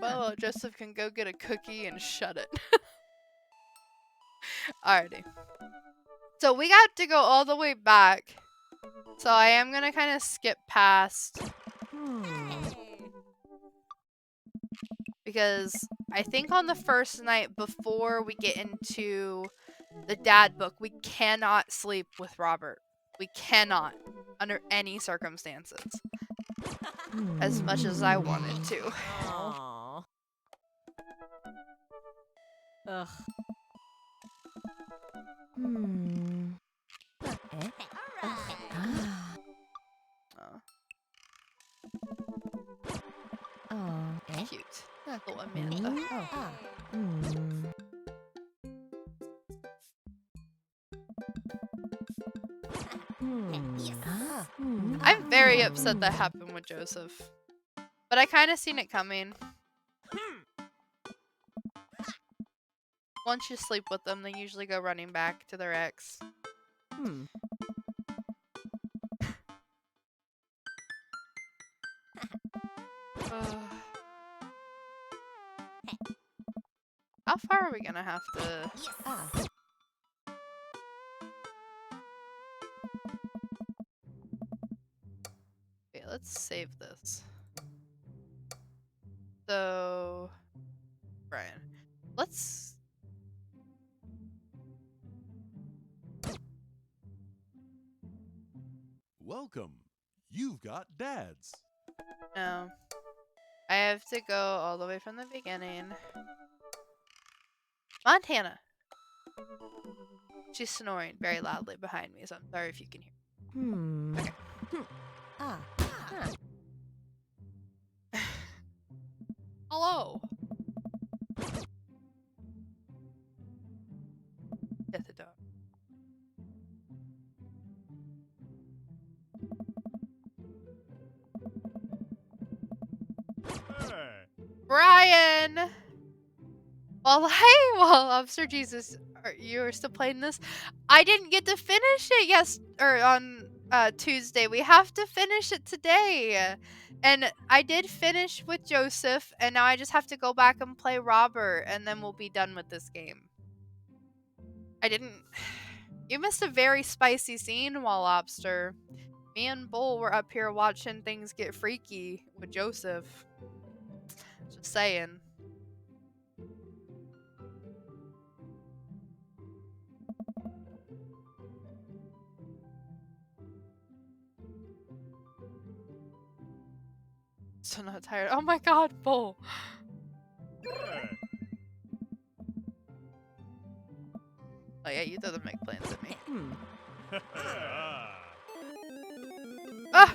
Speaker 1: Well, Joseph can go get a cookie and shut it. Alrighty. So we got to go all the way back. So I am gonna kind of skip past. Because I think on the first night before we get into the dad book, we cannot sleep with Robert. We cannot, under any circumstances. As much as I wanted to.
Speaker 3: Aww. Ugh.
Speaker 1: Cute. Little Amanda. I'm very upset that happened with Joseph. But I kind of seen it coming. Once you sleep with them, they usually go running back to their ex. How far are we gonna have to... Okay, let's save this. So... Brian. Let's...
Speaker 4: Welcome. You've got dads.
Speaker 1: No. I have to go all the way from the beginning. Montana! She's snoring very loudly behind me, so I'm sorry if you can hear. Okay. Hello! Get the dog. Brian! Well, hey, Lobster Jesus, you're still playing this? I didn't get to finish it on Tuesday. We have to finish it today. And I did finish with Joseph, and now I just have to go back and play Robert, and then we'll be done with this game. You missed a very spicy scene, Lobster. Me and Bull were up here watching things get freaky with Joseph. Just saying. So not tired. Oh my god, Bull. Oh yeah, you doesn't make plans at me. Ah!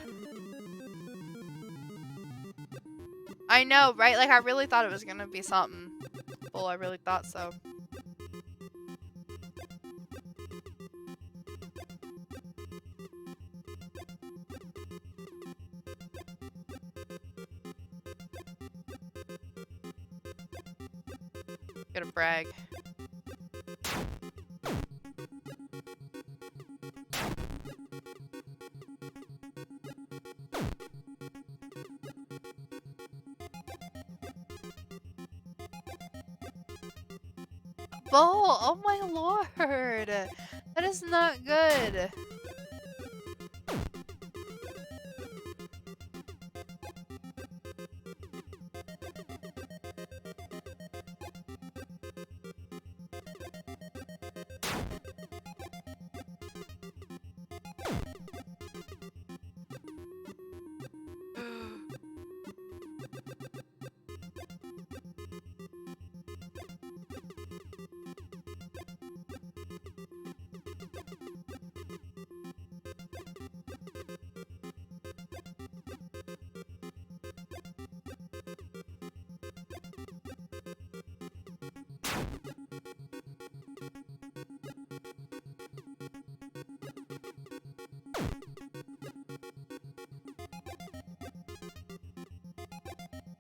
Speaker 1: I know, right? Like, I really thought it was gonna be something. Bull, I really thought so. Gotta brag. Bull! Oh my lord! That is not good.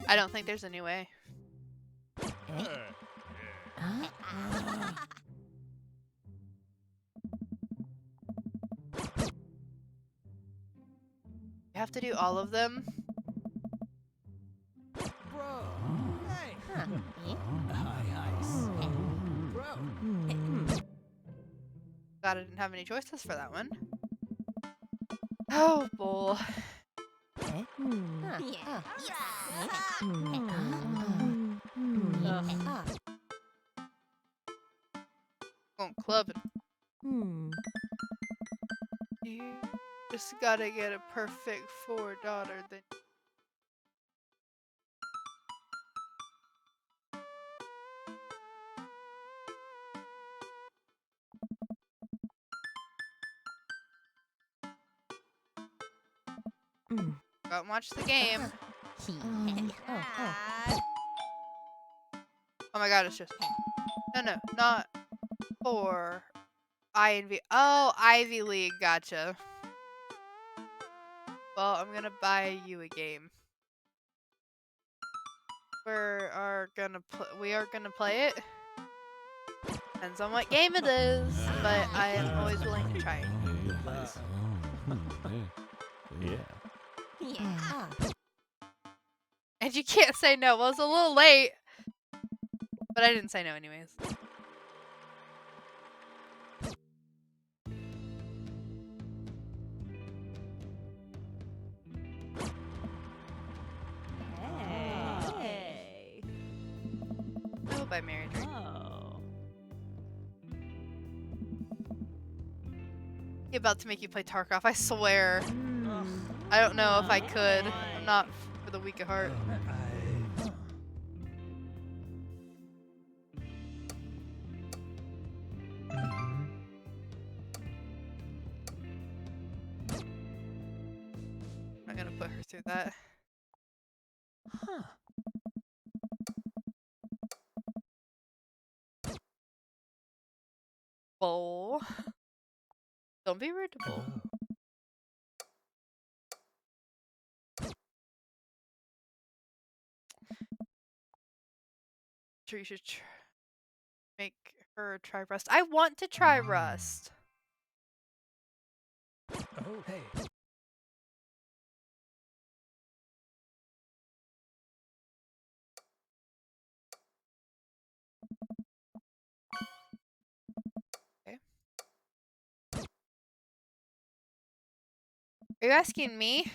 Speaker 1: I don't think there's any way. You have to do all of them?
Speaker 4: Bro. Hey.
Speaker 3: Hi, Ice.
Speaker 4: Bro.
Speaker 1: God, I didn't have any choices for that one. Oh, bull. Going clubbing. You just gotta get a perfect 4 daughter, then. Go out and watch the game. Oh my god, it's just. No, not for Ivy. Oh, Ivy League, gotcha. Well, I'm gonna buy you a game. We are gonna play it. Depends on what game it is, but I am always willing to try.
Speaker 4: Yeah.
Speaker 1: And you can't say no. Well, it's a little late, but I didn't say no anyways.
Speaker 3: Hey.
Speaker 1: I hope I married her.
Speaker 3: Oh.
Speaker 1: He's about to make you play Tarkov, I swear. I don't know if I could. I'm not for the weak of heart. I'm gonna put her through that.
Speaker 4: Huh.
Speaker 1: Bull. Don't be rude to Bull. Sure, you should make her try Rust. I want to try Rust.
Speaker 4: Oh, hey.
Speaker 1: Are you asking me?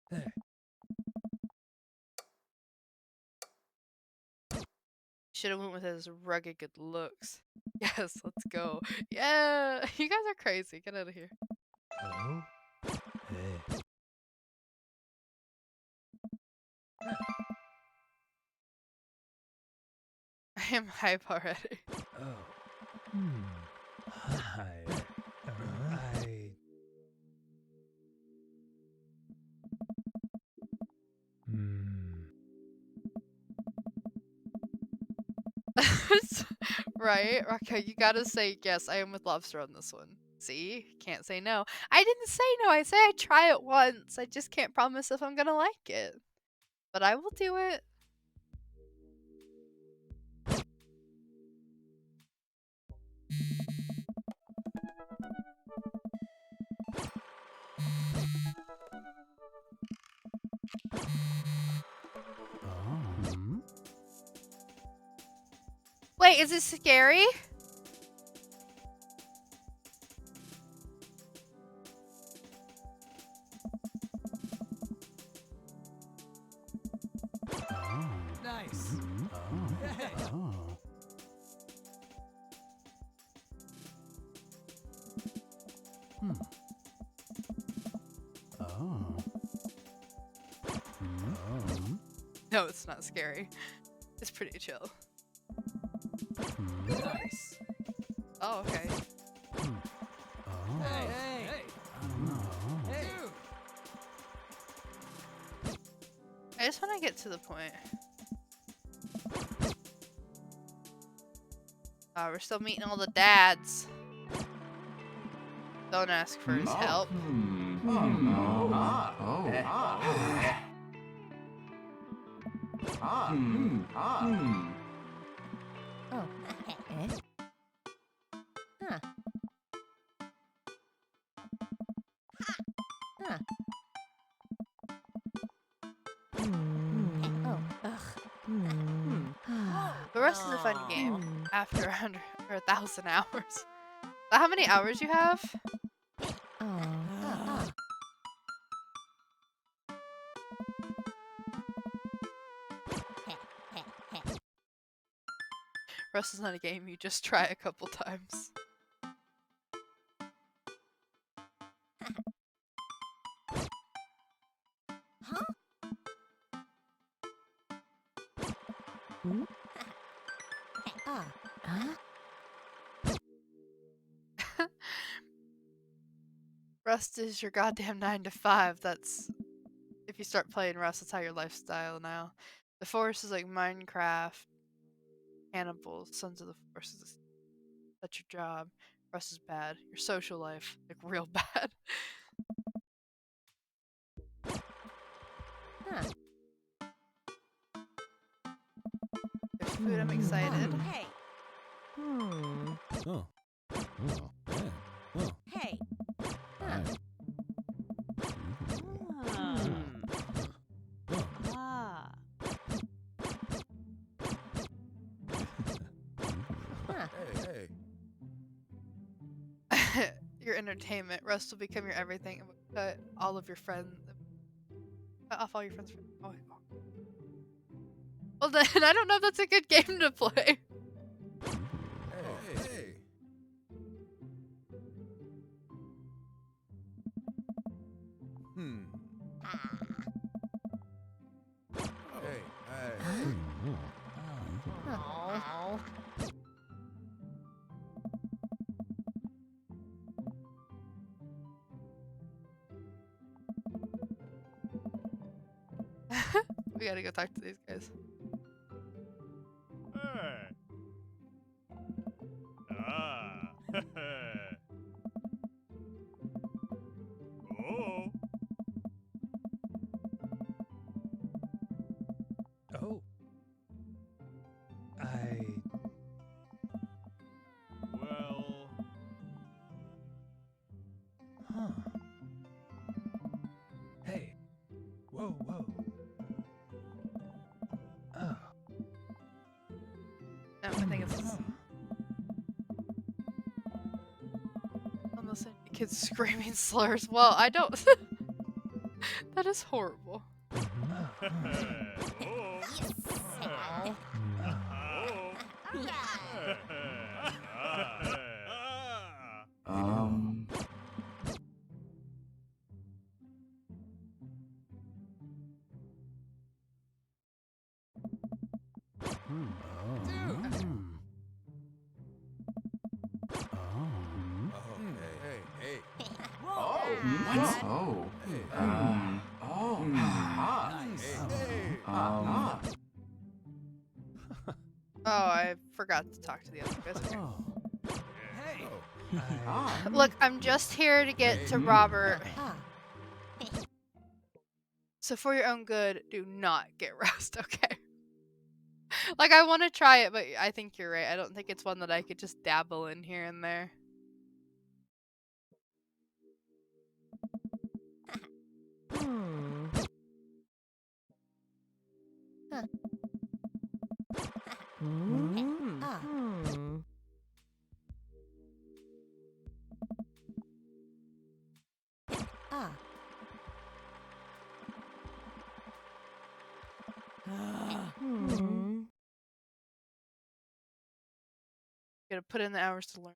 Speaker 4: Hey.
Speaker 1: Should have went with his rugged good looks. Yes, let's go. Yeah, you guys are crazy. Get out of here.
Speaker 4: Oh. Hey.
Speaker 1: I am hype already.
Speaker 4: Oh. Hi. I.
Speaker 1: Right? Okay, you gotta say yes, I am with Lobster on this one. See? Can't say no. I didn't say no, I say I'd try it once. I just can't promise if I'm gonna like it. But I will do it. Wait, is this scary?
Speaker 3: Nice. Hey.
Speaker 1: No, it's not scary. It's pretty chill.
Speaker 3: Nice.
Speaker 1: Oh, okay.
Speaker 3: Hey. Hey. Hey.
Speaker 1: I just want to get to the point. We're still meeting all the dads. Don't ask for his help.
Speaker 5: Oh. Eh? Huh. Huh. Oh. Ugh.
Speaker 1: The rest is a fun game after 100 or 1,000 hours. Is that how many hours you have? Rust is not a game you just try a couple times. Rust is your goddamn 9 to 5. That's if you start playing Rust, that's how your lifestyle now. The Forest is like Minecraft, Cannibals, Sons of the Forest. That's your job. Rust is bad. Your social life, like real bad. There's food. I'm excited.
Speaker 5: Hey.
Speaker 4: Oh. Oh. Yeah. Oh.
Speaker 5: Hey.
Speaker 4: Right.
Speaker 5: Ah.
Speaker 4: Hey.
Speaker 1: Your entertainment. Rust will become your everything and will cut all of your friends. Cut off all your friends. Oh, well then, I don't know if that's a good game to play.
Speaker 4: Hey. Hey.
Speaker 5: Oh.
Speaker 1: We gotta go talk to these guys.
Speaker 4: Hey. Ah. Oh. Oh. Well. Huh. Hey. Whoa. Oh.
Speaker 1: No, I think it's. I'm listening to kids screaming slurs. Well, I don't. That is horrible.
Speaker 4: Hey.
Speaker 2: What? Oh.
Speaker 3: Nice.
Speaker 1: Oh, I forgot to talk to the other visitor.
Speaker 3: Oh. Hey.
Speaker 2: Ah.
Speaker 1: Look, I'm just here to get to
Speaker 2: Hey.
Speaker 1: Robert.
Speaker 5: Ah.
Speaker 1: So for your own good, do not get Rust, okay? Like, I want to try it, but I think you're right. I don't think it's one that I could just dabble in here and there.
Speaker 5: Hmm. Huh.
Speaker 6: Hmm.
Speaker 5: Ah.
Speaker 6: Hmm.
Speaker 5: Ah.
Speaker 6: Hmm.
Speaker 1: Gotta put in the hours to learn.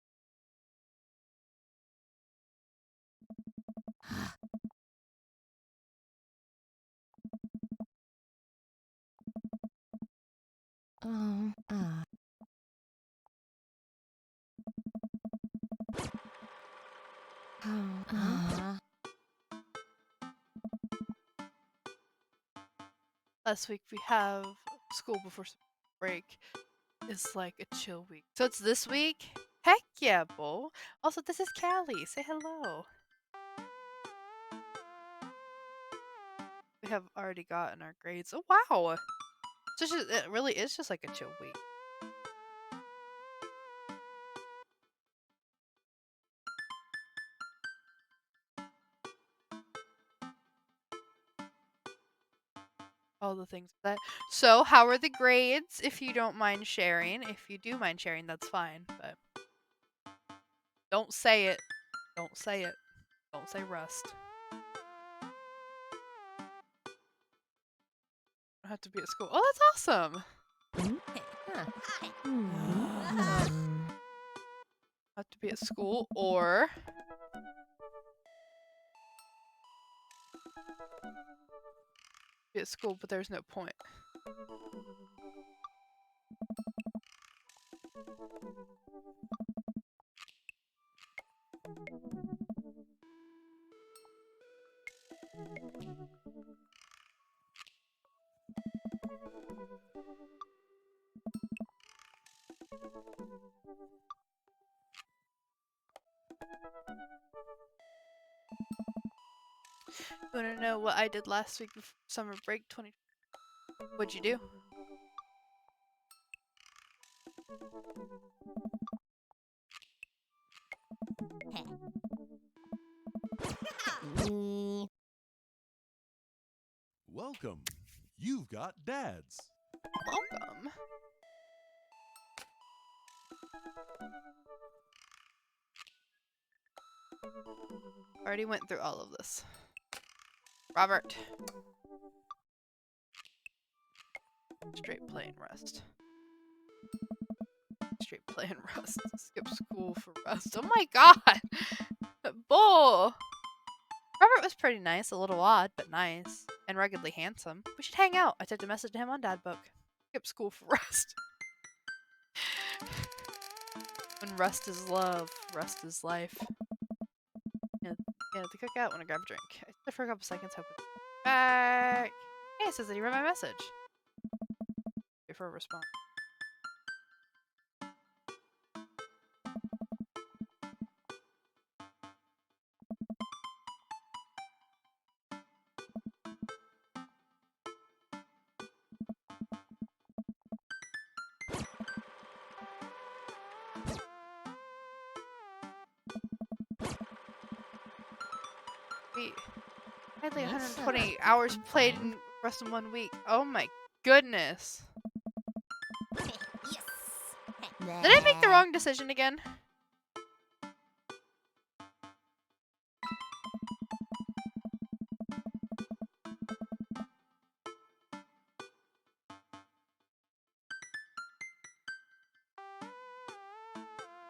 Speaker 5: Ah. Ah.
Speaker 1: Last week we have school before break. It's like a chill week. So it's this week? Heck yeah, Bo. Also, this is Callie. Say hello. We have already gotten our grades. Oh, wow. It really is just like a chill week. All the things that. So, how are the grades? If you don't mind sharing. If you do mind sharing, that's fine. But don't say it. Don't say it. Don't say Rust. I have to be at school. Oh, that's awesome.
Speaker 5: Huh.
Speaker 1: Have to be at school or be at school, but there's no point. You want to know what I did last week before summer break 20? What'd you do?
Speaker 5: Me.
Speaker 4: Welcome. You've got dads.
Speaker 1: Welcome. Already went through all of this. Robert. Straight playing Rust. Straight playing Rust. Skip school for Rust. Oh my god! Bull! Robert was pretty nice, a little odd, but nice. And ruggedly handsome. We should hang out. I typed a message to him on Dadbook. Skip school for Rust. When Rust is love, Rust is life. Yeah, the cookout, wanna grab a drink. I stood for a couple seconds, hoping back. Hey, it says that he read my message. Wait for a response. Wait, I had like 120 hours played in Rust in 1 week. Oh my goodness.
Speaker 5: Yes.
Speaker 1: Did I make the wrong decision again?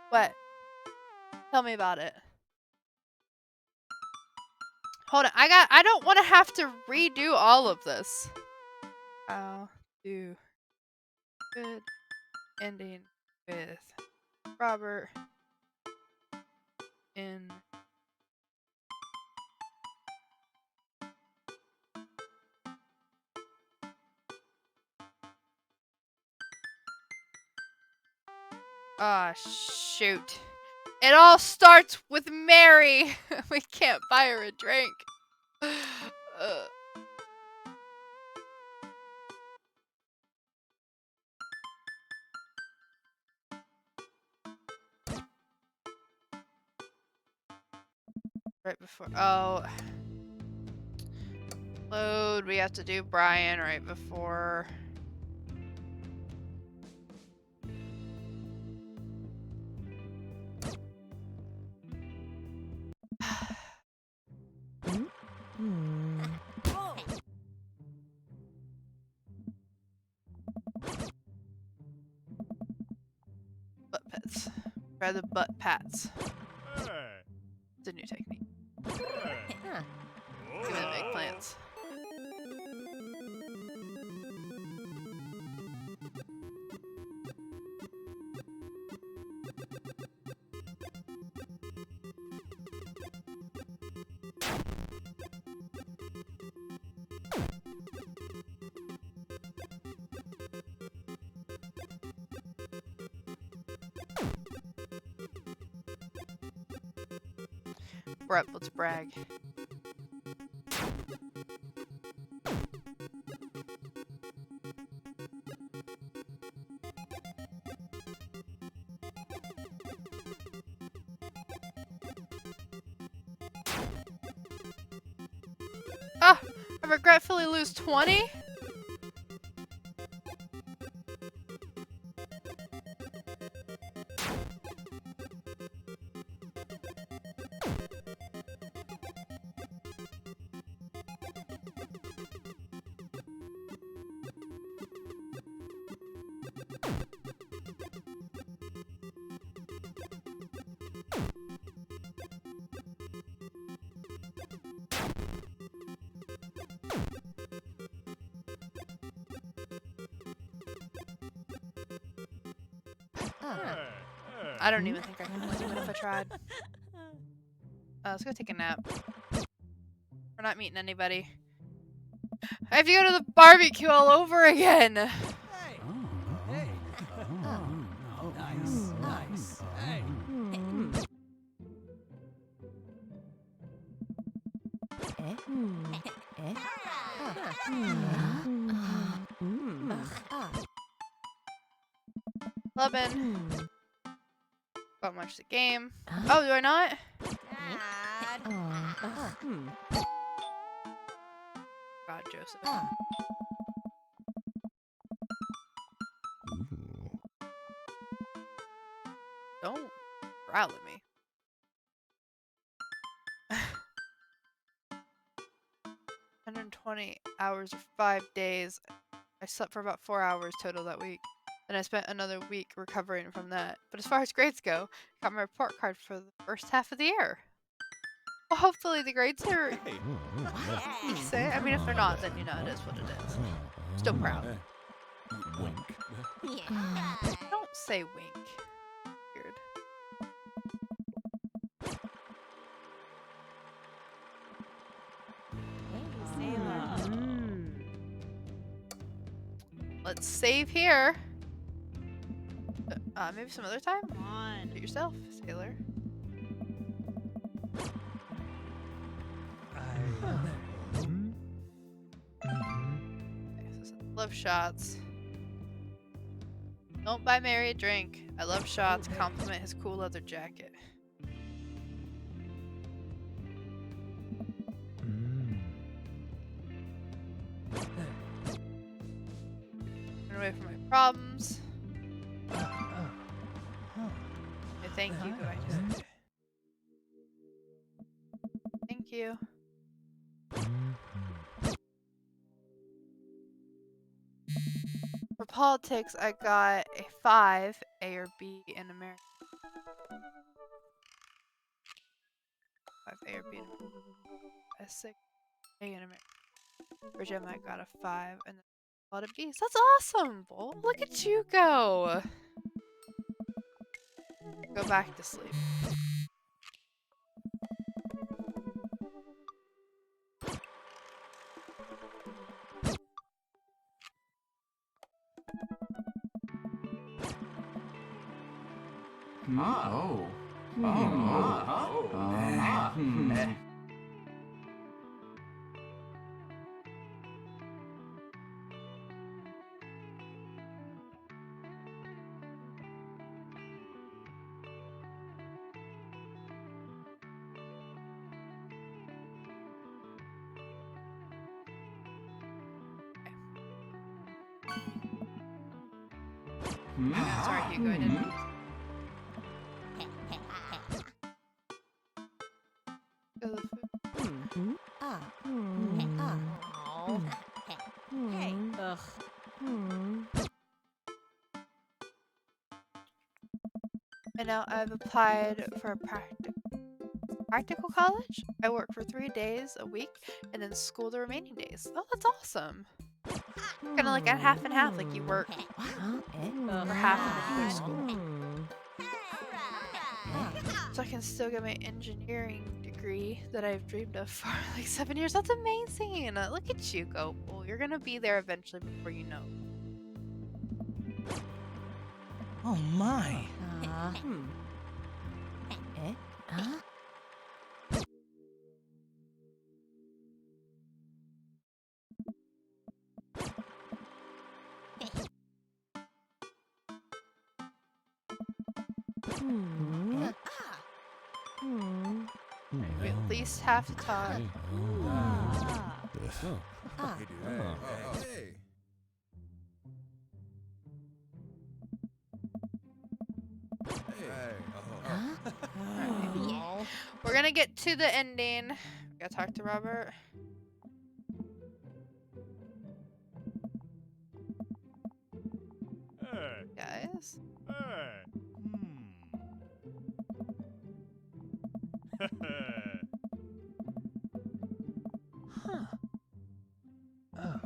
Speaker 1: What? Tell me about it. Hold on, I don't want to have to redo all of this. How do good ending with Robert in Ah, shoot. It all starts with Mary. We can't buy her a drink. Ugh. Right before. Oh. Load. We have to do Brian right before.
Speaker 6: Hmm.
Speaker 1: Butt pats. Try the butt pats.
Speaker 4: Hey.
Speaker 1: It's a new technique.
Speaker 4: Hey.
Speaker 5: Huh.
Speaker 1: Give me the eggplants. Rep, let's brag. Ah! I regretfully lose 20? I don't even think I can win even if I tried. Let's go take a nap. We're not meeting anybody. I have to go to the barbecue all over again.
Speaker 3: Hey. Hey. Oh, nice. Nice. Hey.
Speaker 6: Hmm.
Speaker 5: Eh?
Speaker 6: Eh?
Speaker 5: Ah.
Speaker 6: Hmm.
Speaker 5: Ah.
Speaker 1: 11.
Speaker 6: Hmm.
Speaker 1: Won't watch the game. Oh, do I not?
Speaker 6: Hmm.
Speaker 1: God, Joseph.
Speaker 5: Ah.
Speaker 1: Don't growl at me. 120 hours or 5 days. I slept for about 4 hours total that week. Then I spent another week recovering from that. But as far as grades go, I got my report card for the first half of the year. Well, hopefully the grades are
Speaker 4: Hey.
Speaker 1: decent. I mean, if they're not, then you know it is what it is. Still proud.
Speaker 4: Wink.
Speaker 1: Don't say wink. Weird. Let's save here. Maybe some other time? Come on. Do it yourself, Sailor. Okay, so love shots. Don't buy Mary a drink. I love shots. Compliment his cool leather jacket. Run away from my problems. Okay, thank you. I just... Thank you. For politics, I got a 5, A or B in America. 5 A or B in America. A 6, A in America. For gym, I got a 5, and then a lot of B's. That's awesome, Bull. Look at you go. Go back to sleep.
Speaker 2: Oh. Oh.
Speaker 1: Sorry, Hugo, I didn't. Go to the food.
Speaker 5: Ah.
Speaker 6: Oh.
Speaker 5: Hey.
Speaker 6: Ugh.
Speaker 1: And now I've applied for a practical college. I work for 3 days a week and then school the remaining days. Oh, that's awesome. Kind of like a half and half, like you work for half and then you go to school. So I can still get my engineering degree that I've dreamed of for like 7 years. That's amazing. Look at you go. Well, you're gonna be there eventually before you know.
Speaker 3: Oh my.
Speaker 1: We at least have to talk.
Speaker 4: Hey.
Speaker 1: Alright. We're gonna get to the ending. We gotta talk to Robert.
Speaker 4: Hey.
Speaker 1: Guys.
Speaker 4: Hey.
Speaker 3: Huh. Oh.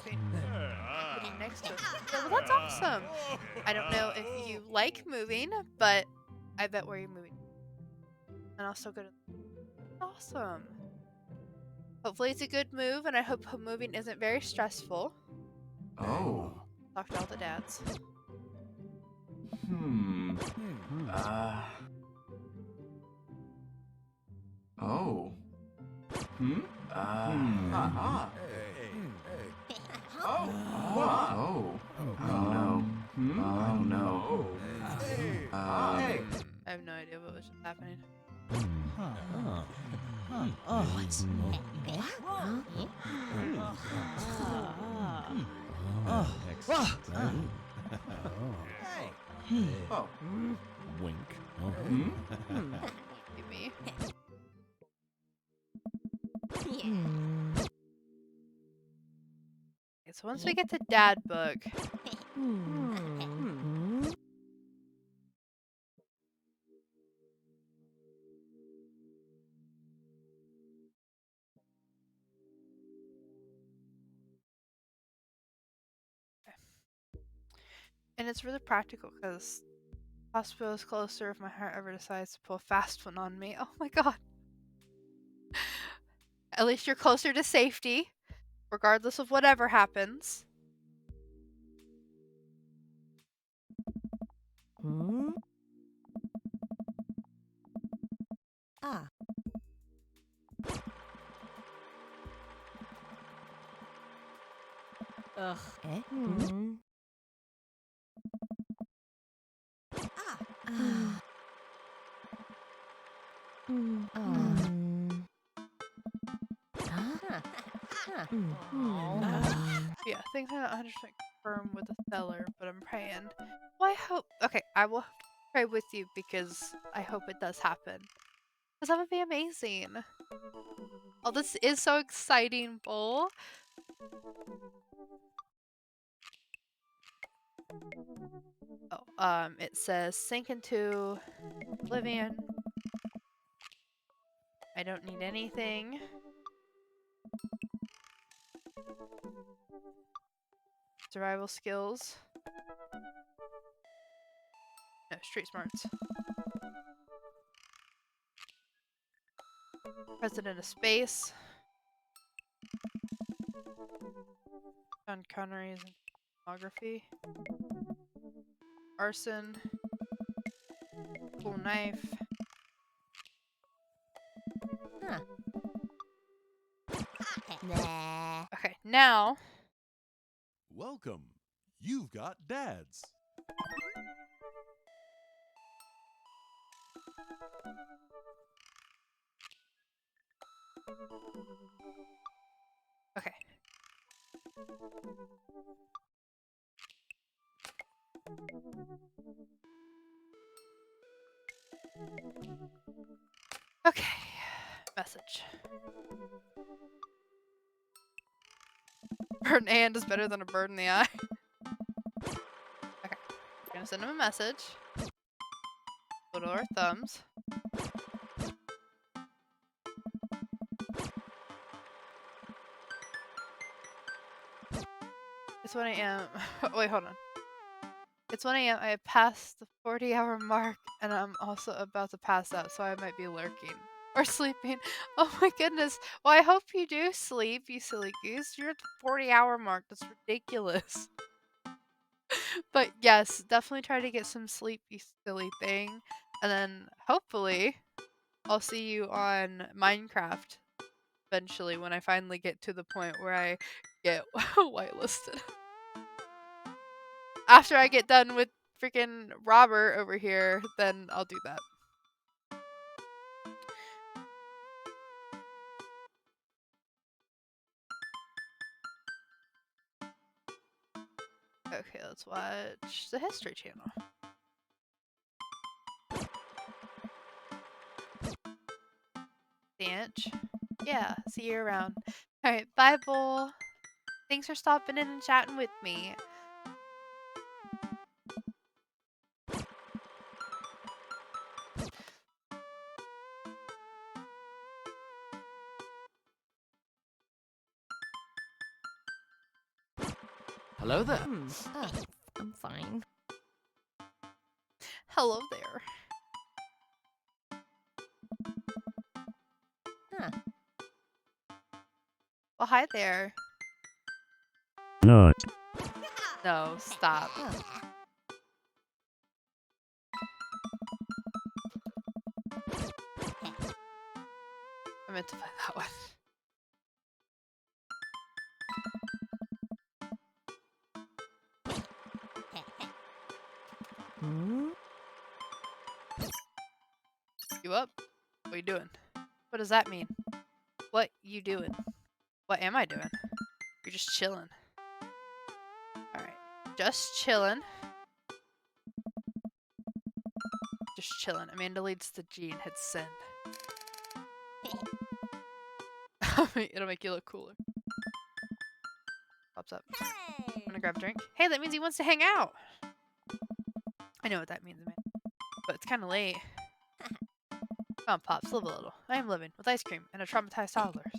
Speaker 1: Sitting next to us. Well, that's awesome. I don't know if you like moving, but I bet where you're moving. And I'll still go to. Awesome. Hopefully it's a good move, and I hope moving isn't very stressful.
Speaker 2: Oh.
Speaker 1: Talk to all the dads.
Speaker 2: Oh. Oh. Oh. Oh no. Oh no.
Speaker 4: Hey.
Speaker 1: I have no idea what was just happening.
Speaker 2: Oh.
Speaker 3: Wink.
Speaker 1: Give me. Okay, so once we get to dad book, and it's really practical because hospital is closer if my heart ever decides to pull a fast one on me. Oh my god. At least you're closer to safety, regardless of whatever happens.
Speaker 6: Ugh.
Speaker 1: Yeah, things are not 100% confirmed with the seller, but I'm praying. Well, I hope. Okay, I will pray with you because I hope it does happen. Because that would be amazing. Oh, this is so exciting, Bull. Oh, it says sink into oblivion. I don't need anything. Survival skills. No, street smarts. President of space. Sean Connery's filmography. Arson. Cool knife.
Speaker 5: Huh. Nah.
Speaker 1: Okay, now.
Speaker 4: Welcome. You've got dads.
Speaker 1: Okay. Okay. Message. Bird in the hand is better than a bird in the eye. Okay. We're gonna send him a message. Photo our thumbs. It's 1 a.m. Wait, hold on. It's 1 a.m. I have passed the 40-hour mark, and I'm also about to pass out, so I might be lurking. Or sleeping. Oh my goodness. Well, I hope you do sleep, you silly goose. You're at the 40-hour mark. That's ridiculous. But yes, definitely try to get some sleep, you silly thing. And then hopefully I'll see you on Minecraft eventually when I finally get to the point where I get whitelisted. After I get done with freaking Robert over here, then I'll do that. Okay, let's watch the History Channel. Stanch. Yeah, see you around. Alright, bye, Bull. Thanks for stopping in and chatting with me.
Speaker 3: Hello there.
Speaker 5: Oh, I'm fine.
Speaker 1: Hello there.
Speaker 5: Huh.
Speaker 1: Well, hi there.
Speaker 7: No.
Speaker 1: No, stop.
Speaker 5: Oh.
Speaker 1: I meant to play that one.
Speaker 5: Hmm?
Speaker 1: You up? What you doing? What does that mean? What you doing? What am I doing? You're just chilling. Alright. Just chilling. Just chilling. Amanda leads the G and hits send. It'll make you look cooler. Pops up. I'm
Speaker 5: Hey!
Speaker 1: gonna grab a drink. Hey, that means he wants to hang out! I know what that means, man. But it's kinda late. Come on, Pops, live a little. I am living with ice cream and a traumatized toddlers.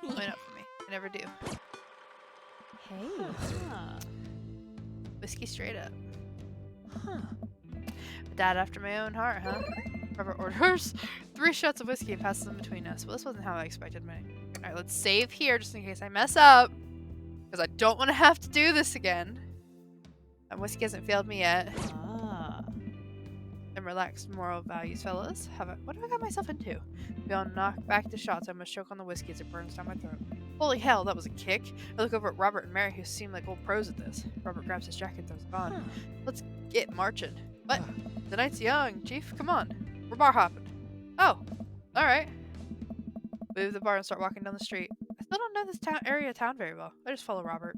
Speaker 1: Well, wait up for me. I never do.
Speaker 5: Hey!
Speaker 1: Whiskey straight up.
Speaker 3: Huh.
Speaker 1: Dad after my own heart, huh? Robert orders 3 shots of whiskey and passes them between us. Well, this wasn't how I expected my... Alright, let's save here just in case I mess up. Because I don't want to have to do this again. And whiskey hasn't failed me yet.
Speaker 6: Ah.
Speaker 1: And relaxed moral values, fellas. What have I got myself into? Beyond knock back the shots, I must choke on the whiskey as it burns down my throat. Holy hell, that was a kick. I look over at Robert and Mary, who seem like old pros at this. Robert grabs his jacket and throws it on. Let's get marching. What? The night's young, Chief. Come on. We're bar hopping. Oh, alright. We leave the bar and start walking down the street. I still don't know this area of town very well. I just follow Robert.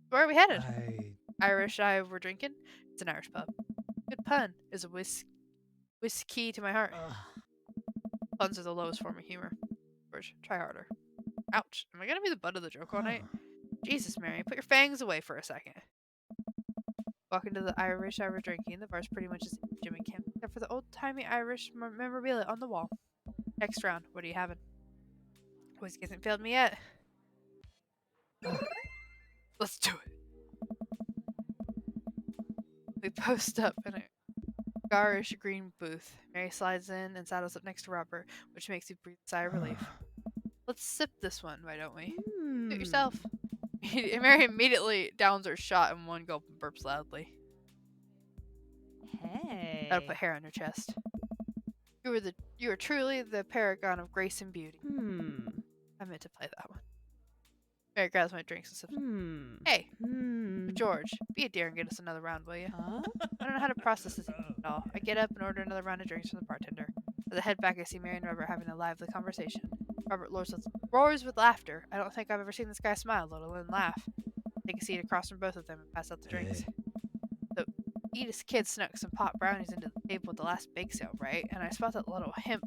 Speaker 1: Where are we headed? Irish Eye we're drinking? It's an Irish pub. Good pun is a whiskey to my heart. Puns are the lowest form of humor. George, try harder. Ouch. Am I gonna be the butt of the joke all night? Jesus, Mary, put your fangs away for a second. Walking to the Irish Eye we're drinking. The bar's pretty much as Jim and Kim, except for the old-timey Irish memorabilia on the wall. Next round, what are you having? Whiskey hasn't failed me yet. Let's do it. We post up and garish green booth. Mary slides in and saddles up next to Robert, which makes you breathe a sigh of relief. Let's sip this one, why don't we? Suit yourself. Mary immediately downs her shot in one gulp and burps loudly.
Speaker 6: Hey.
Speaker 1: That'll put hair on your chest. You are truly the paragon of grace and beauty. I meant to play that one. Mary grabs my drinks and sips. Hey, George, be a dear and get us another round, will you?
Speaker 6: Huh?
Speaker 1: I don't know how to process this at all. I get up and order another round of drinks from the bartender. As I head back, I see Mary and Robert having a lively conversation. Robert roars with laughter. I don't think I've ever seen this guy smile, let alone laugh. Take a seat across from both of them and pass out the drinks. So, Edith's kid snuck some pot brownies into the table at the last bake sale, right? And I spot that little himp,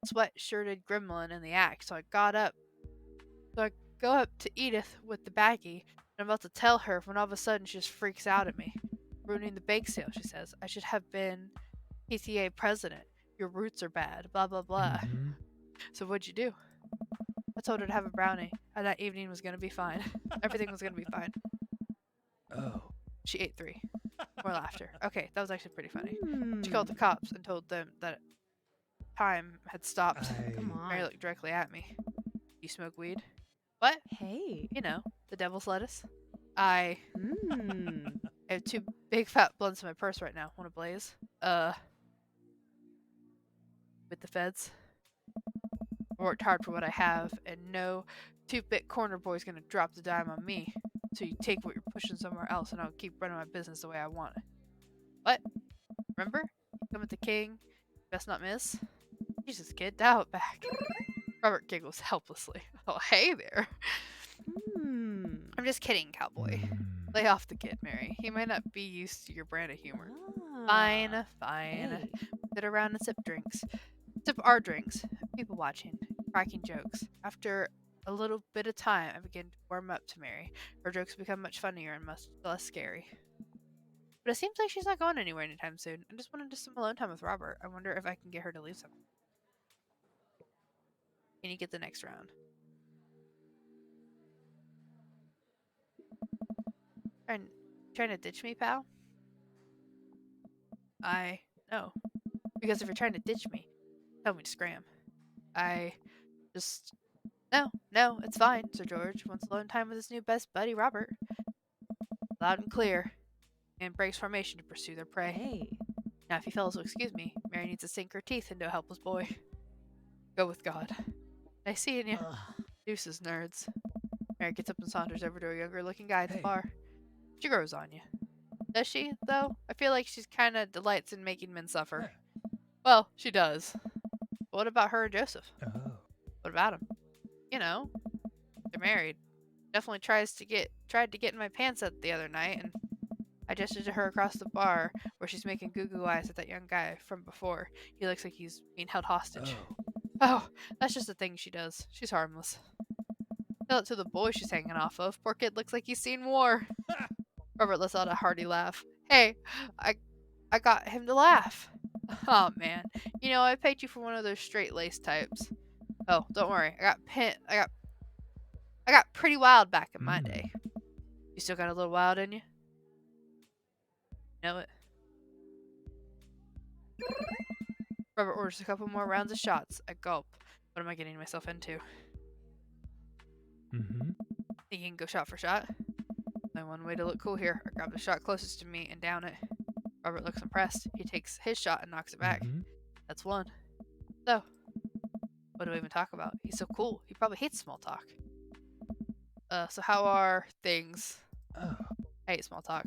Speaker 1: sweat-shirted gremlin in the act, so I go up to Edith with the baggie, and I'm about to tell her when all of a sudden she just freaks out at me. Ruining the bake sale, she says. I should have been PTA president. Your roots are bad, blah, blah, blah. So what'd you do? I told her to have a brownie, and that evening was going to be fine. Everything was going to be fine.
Speaker 4: Oh.
Speaker 1: She ate 3. More laughter. Okay, that was actually pretty funny. She called the cops and told them that time had stopped.
Speaker 6: Come on.
Speaker 1: Mary looked directly at me. You smoke weed? What?
Speaker 6: Hey.
Speaker 1: You know, the devil's lettuce. I
Speaker 6: Mm.
Speaker 1: have 2 big fat blunts in my purse right now. Want to blaze? With the feds. I worked hard for what I have, and no 2-bit corner boy's gonna drop the dime on me. So you take what you're pushing somewhere else, and I'll keep running my business the way I want it. What? Remember? Come at the king. Best not miss. Jesus, kid, dial it back. Robert giggles helplessly. Oh, hey there. I'm just kidding, cowboy. Lay off the kid, Mary. He might not be used to your brand of humor. Fine, fine.
Speaker 6: Hey.
Speaker 1: Sit around and sip drinks. Sip our drinks. People watching. Cracking jokes. After a little bit of time, I begin to warm up to Mary. Her jokes become much funnier and much less scary. But it seems like she's not going anywhere anytime soon. I just wanted some alone time with Robert. I wonder if I can get her to leave something. Can you get the next round? Trying to ditch me, pal? No. Because if you're trying to ditch me, tell me to scram. No, it's fine, Sir George wants alone time with his new best buddy, Robert. Loud and clear. And breaks formation to pursue their prey.
Speaker 6: Hey.
Speaker 1: Now, if you fellows will excuse me, Mary needs to sink her teeth into a helpless boy. Go with God. Nice seeing you. Deuces, nerds. Mary gets up and saunters over to a younger-looking guy at the bar. She grows on you. Does she, though? I feel like she's kind of delights in making men suffer. Well, she does. But what about her and Joseph? What about him? You know, they're married. Definitely tried to get in my pants the other night, and I gestured to her across the bar where she's making goo-goo eyes at that young guy from before. He looks like he's being held hostage. Oh, that's just a thing she does. She's harmless. Tell it to the boy she's hanging off of. Poor kid looks like he's seen war. Robert lets out a hearty laugh. Hey, I got him to laugh. Oh man, you know I paid you for one of those straight-laced types. Oh, don't worry. I got pretty wild back in my day. You still got a little wild in you? Know it. Robert orders a couple more rounds of shots. I gulp. What am I getting myself into? Think you can go shot for shot? Only one way to look cool here. I grab the shot closest to me and down it. Robert looks impressed. He takes his shot and knocks it back. That's one. So, what do we even talk about? He's so cool. He probably hates small talk. So how are things? I hate small talk.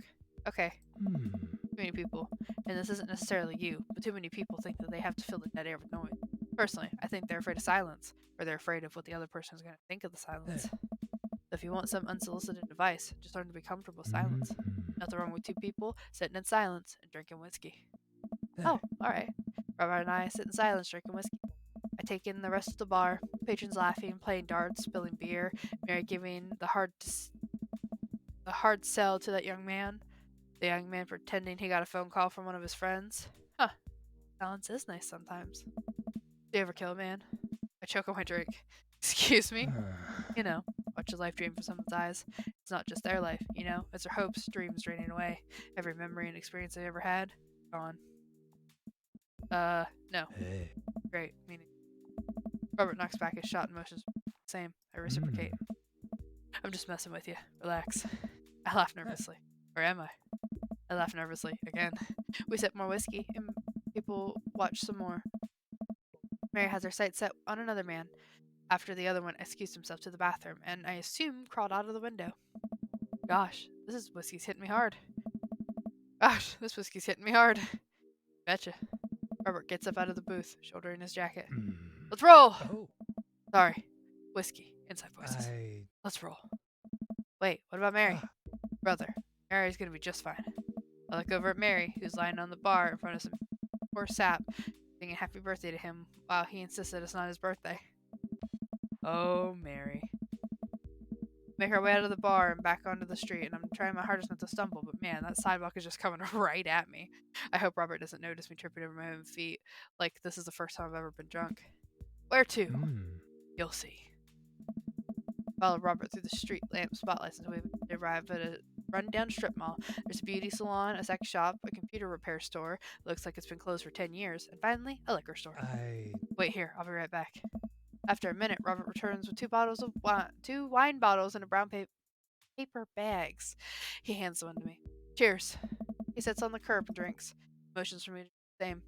Speaker 1: Okay. Too many people, and this isn't necessarily you, but too many people think that they have to fill the dead air with noise. Personally, I think they're afraid of silence, or they're afraid of what the other person is going to think of the silence. So if you want some unsolicited advice, just learn to be comfortable with silence. Nothing wrong with 2 people sitting in silence and drinking whiskey. Oh, alright. Robert and I sit in silence drinking whiskey. I take in the rest of the bar, patrons laughing, playing darts, spilling beer, Mary giving the hard sell to that young man. The young man pretending he got a phone call from one of his friends. Huh. Silence is nice sometimes. Do you ever kill a man? I choke on my drink. Excuse me? You know, watch a life dream from someone's eyes. It's not just their life, you know? It's their hopes, dreams draining away. Every memory and experience they ever had, gone. No.
Speaker 4: Hey.
Speaker 1: Great. Meaning. Robert knocks back his shot and motions. Same. I reciprocate. I'm just messing with you. Relax. I laugh nervously. Or am I? I laugh nervously. Again. We sip more whiskey, and people watch some more. Mary has her sights set on another man, after the other one excused himself to the bathroom, and I assume crawled out of the window. Gosh, this whiskey's hitting me hard. Gosh, this whiskey's hitting me hard. Betcha. Robert gets up out of the booth, shouldering his jacket. Let's roll!
Speaker 4: Oh.
Speaker 1: Sorry. Whiskey. Inside voices.
Speaker 4: I.
Speaker 1: Let's roll. Wait, what about Mary?
Speaker 4: Ah.
Speaker 1: Brother, Mary's gonna be just fine. I look over at Mary, who's lying on the bar in front of some poor sap, singing happy birthday to him while he insists that it's not his birthday. Oh, Mary. Make our way out of the bar and back onto the street, and I'm trying my hardest not to stumble, but man, that sidewalk is just coming right at me. I hope Robert doesn't notice me tripping over my own feet, like this is the first time I've ever been drunk. Where to? You'll see. Follow Robert through the street lamp spotlights until we arrive at a rundown strip mall. There's a beauty salon, a sex shop, a computer repair store, looks like it's been closed for 10 years, and finally, a liquor store. Wait here, I'll be right back. After a minute, Robert returns with two wine bottles and a brown paper bags. He hands one to me. Cheers. He sits on the curb and drinks. Motions for me to do the same.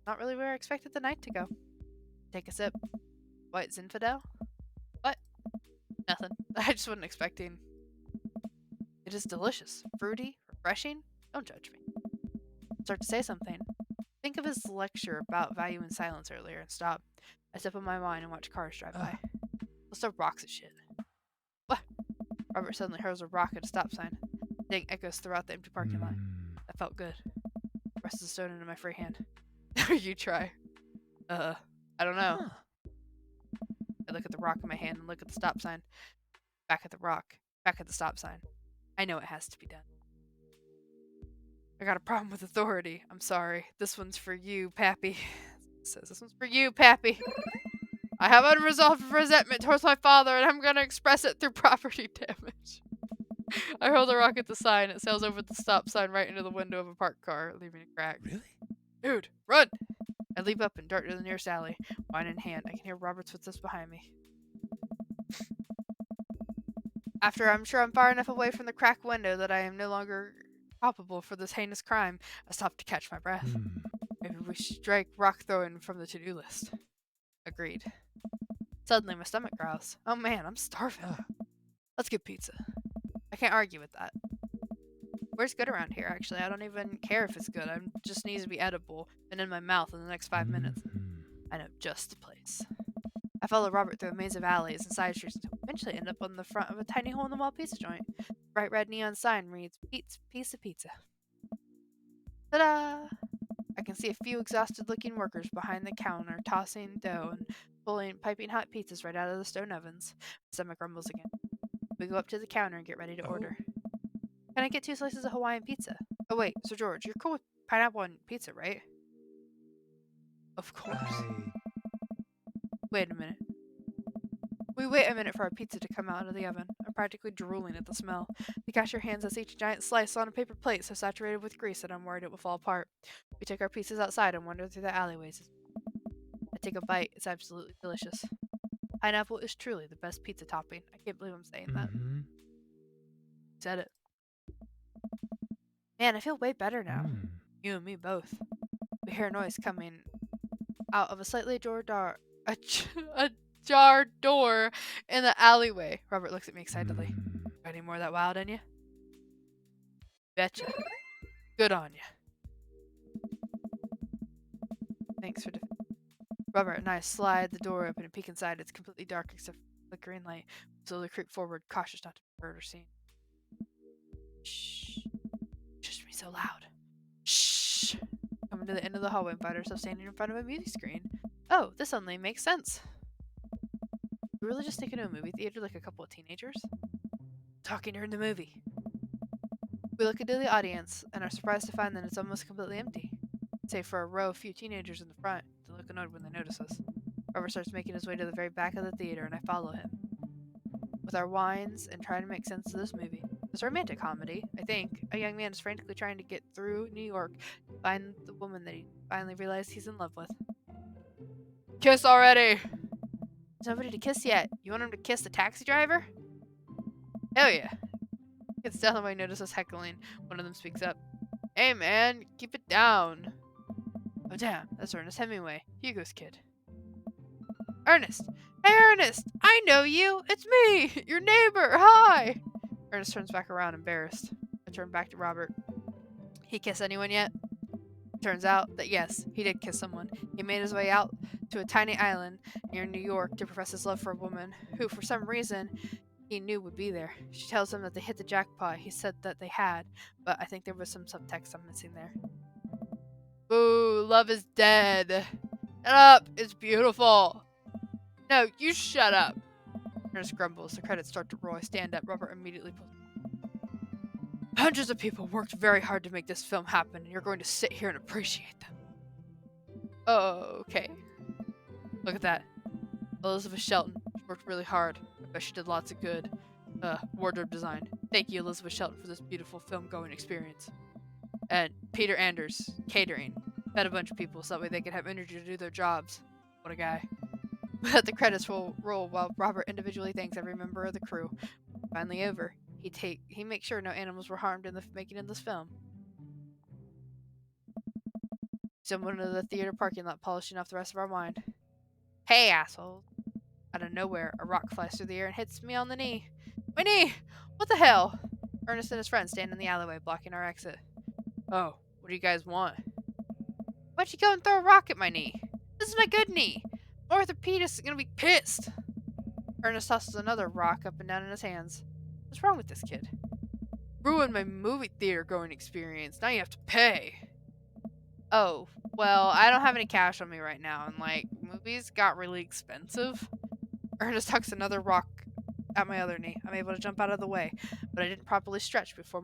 Speaker 1: Not really where I expected the night to go. Take a sip. What, Zinfandel? What? Nothing. I just wasn't expecting. It is delicious. Fruity. Refreshing. Don't judge me. Start to say something. Think of his lecture about value in silence earlier and stop. I sip on my wine and watch cars drive by. Let's throw rocks at shit. What? Robert suddenly hurls a rock at a stop sign. Ding echoes throughout the empty parking lot. That felt good. Presses a stone into my free hand. You try. I don't know. I look at the rock in my hand and look at the stop sign. Back at the rock. Back at the stop sign. I know it has to be done. I got a problem with authority. I'm sorry. This one's for you, Pappy. It says this one's for you, Pappy. I have unresolved resentment towards my father, and I'm gonna express it through property damage. I hurl the rock at the sign. It sails over the stop sign right into the window of a parked car, leaving a crack.
Speaker 4: Really?
Speaker 1: Dude, run! I leap up and dart to the nearest alley, wine in hand. I can hear Robert's footsteps behind me. After I'm sure I'm far enough away from the cracked window that I am no longer culpable for this heinous crime, I stop to catch my breath. Maybe we strike rock throwing from the to-do list. Agreed. Suddenly my stomach growls. Oh man, I'm starving. Let's get pizza. I can't argue with that. Where's good around here, actually? I don't even care if it's good. It just needs to be edible and in my mouth in the next 5 minutes. I know just the place. I follow Robert through a maze of alleys and side streets until we eventually end up on the front of a tiny hole-in-the-wall pizza joint. The bright red neon sign reads, Piece of Pizza. Ta-da! I can see a few exhausted-looking workers behind the counter tossing dough and pulling piping hot pizzas right out of the stone ovens. My stomach rumbles again. We go up to the counter and get ready to order. Can I get 2 slices of Hawaiian pizza? Oh wait, Sir George, you're cool with pineapple on pizza, right? Of course. Wait a minute. We wait a minute for our pizza to come out of the oven. I'm practically drooling at the smell. The cashier hands us each a giant slice on a paper plate so saturated with grease that I'm worried it will fall apart. We take our pizzas outside and wander through the alleyways. I take a bite. It's absolutely delicious. Pineapple is truly the best pizza topping. I can't believe I'm saying that. Said it. Man, I feel way better now. You and me both. We hear a noise coming out of a slightly ajar door in the alleyway. Robert looks at me excitedly. Got any more of that wild in you? Betcha. Good on you. Thanks for Robert and I slide the door open and peek inside. It's completely dark except for the flickering light. We slowly creep forward, cautious not to be heard or seen. Shh. Just me so loud. Shh. Coming to the end of the hallway and find ourselves standing in front of a movie screen. Oh, this suddenly makes sense. We really just sneak into a movie theater like a couple of teenagers? Talking during the movie. We look into the audience and are surprised to find that it's almost completely empty. Save for a row of few teenagers in the front to look annoyed when they notice us. Robert starts making his way to the very back of the theater and I follow him. With our wines and trying to make sense of this movie. It's a romantic comedy, I think. A young man is frantically trying to get through New York to find the woman that he finally realized he's in love with. Kiss already! There's nobody to kiss yet. You want him to kiss the taxi driver? Hell yeah. It's down the way notice us heckling. One of them speaks up. Hey man, keep it down. Oh damn, that's Ernest Hemingway, Hugo's kid. Ernest! Hey Ernest! I know you! It's me! Your neighbor! Hi! Ernest turns back around, embarrassed. I turn back to Robert. He kiss anyone yet? Turns out that yes, he did kiss someone. He made his way out to a tiny island near New York to profess his love for a woman who, for some reason, he knew would be there. She tells him that they hit the jackpot. He said that they had, but I think there was some subtext I'm missing there. Boo, love is dead. Shut up, it's beautiful. No, you shut up. Ernest grumbles. The credits start to roll. I stand up. Robert immediately pulls. Hundreds of people worked very hard to make this film happen, and you're going to sit here and appreciate them. Okay. Look at that. Elizabeth Shelton. She worked really hard. I bet she did lots of good wardrobe design. Thank you, Elizabeth Shelton, for this beautiful film-going experience. And Peter Anders, catering. Fed a bunch of people so that way they could have energy to do their jobs. What a guy. But the credits will roll while Robert individually thanks every member of the crew. Finally over. He makes sure no animals were harmed in the making of this film. Someone in the theater parking lot polishing off the rest of our wine. Hey, asshole. Out of nowhere, a rock flies through the air and hits me on the knee. My knee! What the hell? Ernest and his friends stand in the alleyway, blocking our exit. Oh, what do you guys want? Why'd you go and throw a rock at my knee? This is my good knee. Orthopedist is gonna be pissed. Ernest tosses another rock up and down in his hands. What's wrong with this kid? Ruined my movie theater going experience. Now you have to pay. Oh, well, I don't have any cash on me right now, and like, movies got really expensive. Ernest tucks another rock at my other knee. I'm able to jump out of the way, but I didn't properly stretch before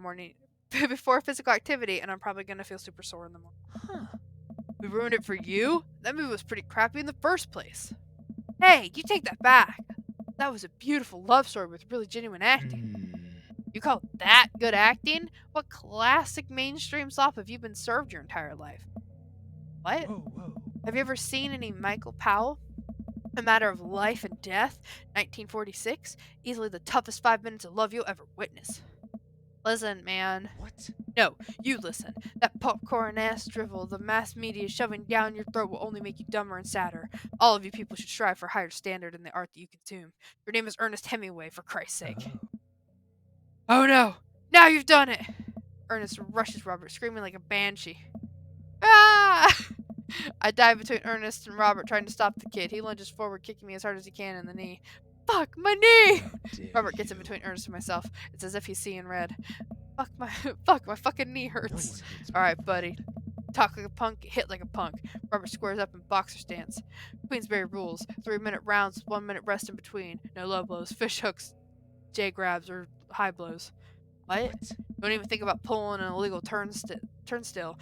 Speaker 1: before physical activity, and I'm probably gonna feel super sore in the morning.
Speaker 5: Huh.
Speaker 1: We ruined it for you? That movie was pretty crappy in the first place. Hey, you take that back. That was a beautiful love story with really genuine acting. You call that good acting? What classic mainstream slop have you been served your entire life? What?
Speaker 4: Whoa.
Speaker 1: Have you ever seen any Michael Powell? A Matter of Life and Death, 1946? Easily the toughest 5 minutes of love you'll ever witness. Listen, man.
Speaker 4: What?
Speaker 1: No, you listen. That popcorn-ass drivel the mass media shoving down your throat will only make you dumber and sadder. All of you people should strive for a higher standard in the art that you consume. Your name is Ernest Hemingway, for Christ's sake. Oh no! Now you've done it! Ernest rushes Robert, screaming like a banshee. Ah! I dive between Ernest and Robert, trying to stop the kid. He lunges forward, kicking me as hard as he can in the knee. Fuck, my knee! Robert gets in between Ernest and myself. It's as if he's seeing red. Fuck, my fucking knee hurts. Alright, buddy. Talk like a punk, hit like a punk. Robert squares up in boxer stance. Queensberry rules. 3-minute rounds, 1 minute rest in between. No low blows, fish hooks, J grabs, or high blows. What? Don't even think about pulling an illegal turnstile.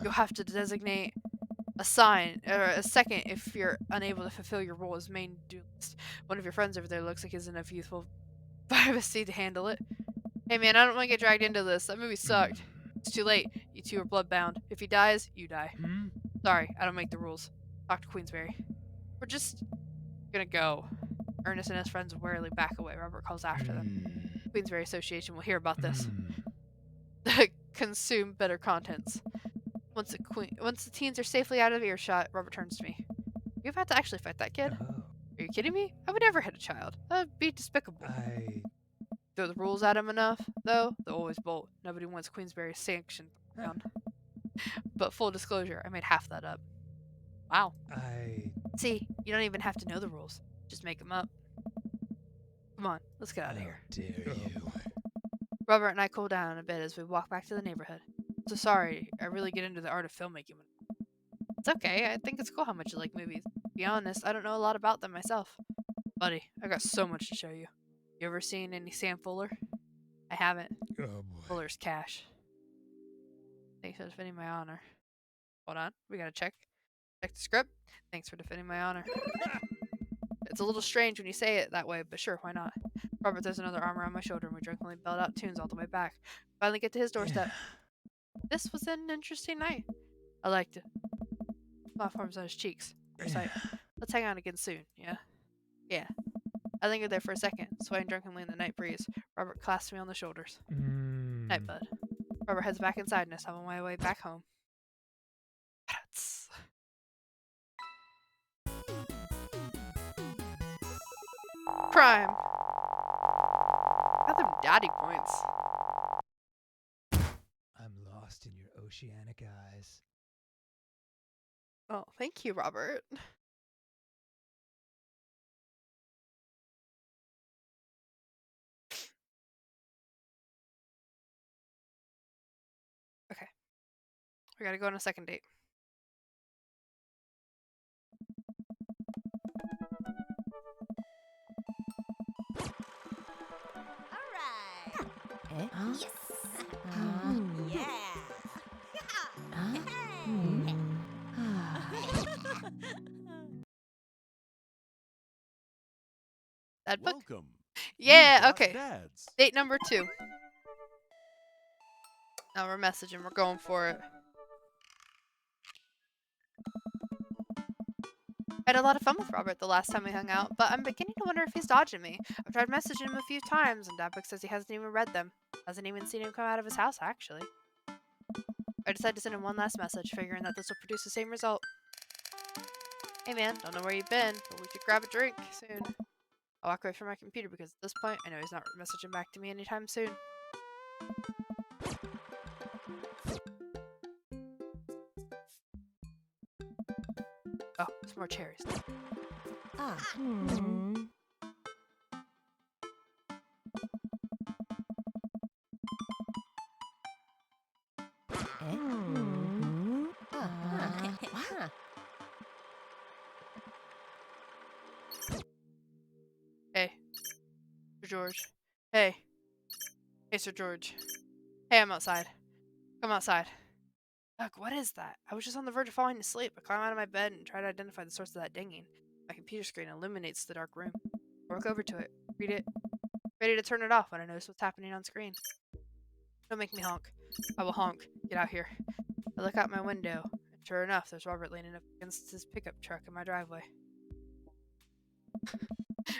Speaker 1: You'll have to designate a sign, or a second if you're unable to fulfill your role as main duelist. One of your friends over there looks like he's enough youthful privacy to handle it. Hey man, I don't want to get dragged into this. That movie sucked. It's too late. You two are bloodbound. If he dies, you die. Sorry, I don't make the rules. Talk to Queensberry. We're just gonna go. Ernest and his friends warily back away. Robert calls after them. Queensberry Association will hear about this. Consume better contents. Once the teens are safely out of earshot, Robert turns to me. You've had to actually fight that kid? Are you kidding me? I would never hit a child. That would be despicable. Throw the rules at him enough, though, they'll always bolt. Nobody wants Queensberry's sanction around. But full disclosure, I made half that up. Wow. See, you don't even have to know the rules. Just make them up. Come on, let's get out of here.
Speaker 4: Dare you?
Speaker 1: Robert and I cool down a bit as we walk back to the neighborhood. So sorry, I really get into the art of filmmaking. It's okay, I think it's cool how much you like movies. To be honest, I don't know a lot about them myself. Buddy, I got so much to show you. You ever seen any Sam Fuller? I haven't.
Speaker 4: Oh boy.
Speaker 1: Fuller's cash. Thanks for defending my honor. Hold on, we gotta check. Check the script. Thanks for defending my honor. It's a little strange when you say it that way, but sure, why not? Robert throws another arm around my shoulder and we drunkenly belt out tunes all the way back. Finally get to his doorstep. This was an interesting night. I liked it. Platforms on his cheeks. First sight. Let's hang out again soon, yeah? Yeah. I lingered there for a second, swaying drunkenly in the night breeze. Robert clasped me on the shoulders. Night, bud. Robert heads back inside and I stop on my way back home. Prime. Got them daddy points.
Speaker 8: I'm lost in your oceanic eyes.
Speaker 1: Oh, thank you, Robert. Okay. We gotta go on a second date.
Speaker 5: Eh?
Speaker 6: Yes.
Speaker 5: Yeah.
Speaker 1: That book?
Speaker 4: Welcome.
Speaker 1: Yeah,
Speaker 4: Got
Speaker 1: okay.
Speaker 4: Dads.
Speaker 1: Date number 2. Now we're messaging, we're going for it. I had a lot of fun with Robert the last time we hung out, but I'm beginning to wonder if he's dodging me. I've tried messaging him a few times, and Dadbook says he hasn't even read them. Hasn't even seen him come out of his house, actually. I decided to send him one last message, figuring that this will produce the same result. Hey man, don't know where you've been, but we should grab a drink soon. I'll walk away from my computer because at this point, I know he's not messaging back to me anytime soon. Oh, there's more cherries. Hey, Sir George. Hey. Hey, Sir George. Hey, I'm outside. Come outside. Ugh, what is that? I was just on the verge of falling asleep. I climb out of my bed and try to identify the source of that dinging. My computer screen illuminates the dark room. I walk over to it, read it, ready to turn it off when I notice what's happening on screen. Don't make me honk. I will honk. Get out here. I look out my window, and sure enough, there's Robert leaning up against his pickup truck in my driveway.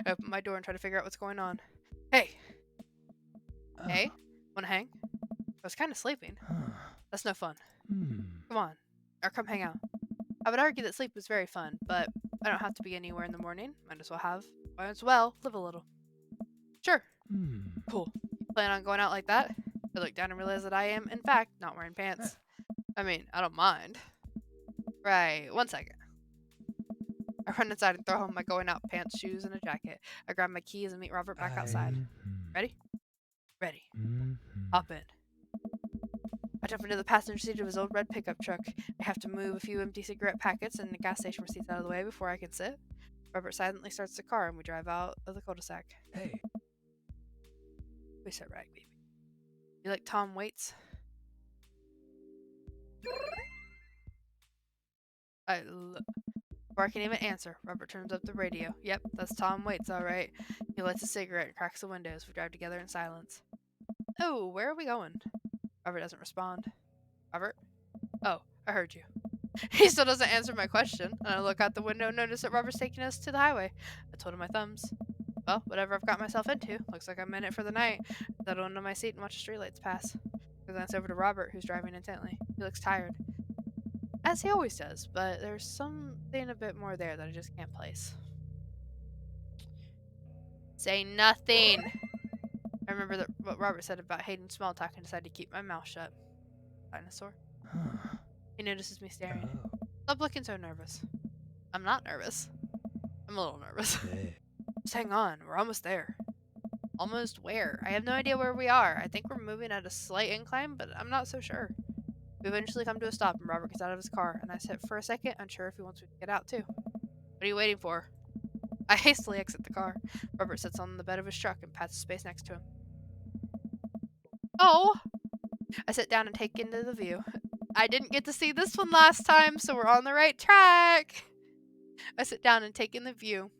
Speaker 1: I open my door and try to figure out what's going on. Hey! Hey? Wanna hang? I was kinda sleeping. That's no fun. Come on. Or come hang out. I would argue that sleep was very fun, but I don't have to be anywhere in the morning. Might as well live a little. Sure. Cool. You plan on going out like that? I look down and realize that I am, in fact, not wearing pants. I mean, I don't mind. Right, 1 second. I run inside and throw home my going out pants, shoes, and a jacket. I grab my keys and meet Robert back outside. Ready? Ready. Hop in. I jump into the passenger seat of his old red pickup truck. I have to move a few empty cigarette packets and gas station receipts out of the way before I can sit. Robert silently starts the car and we drive out of the cul-de-sac.
Speaker 8: Hey.
Speaker 1: We sit right, baby. You like Tom Waits? Before I can even answer, Robert turns up the radio. Yep, that's Tom Waits, alright. He lights a cigarette and cracks the windows. We drive together in silence. Oh, where are we going? Robert doesn't respond. Robert? Oh, I heard you. He still doesn't answer my question, and I look out the window and notice that Robert's taking us to the highway. I told him my thumbs. Well, whatever I've got myself into. Looks like I'm in it for the night. I settle into my seat and watch the streetlights pass. I glance over to Robert, who's driving intently. He looks tired. As he always does, but there's something a bit more there that I just can't place. Say nothing! I remember that what Robert said about hating small talk and decided to keep my mouth shut. Dinosaur. He notices me staring. Stop looking so nervous. I'm not nervous. I'm a little nervous.
Speaker 8: Hey.
Speaker 1: Just hang on, we're almost there. Almost where? I have no idea where we are. I think we're moving at a slight incline, but I'm not so sure. We eventually come to a stop and Robert gets out of his car, and I sit for a second, unsure if he wants me to get out too. What are you waiting for? I hastily exit the car. Robert sits on the bed of his truck and pats the space next to him. Oh! I sit down and take into the view. I didn't get to see this one last time, so we're on the right track. I sit down and take in the view.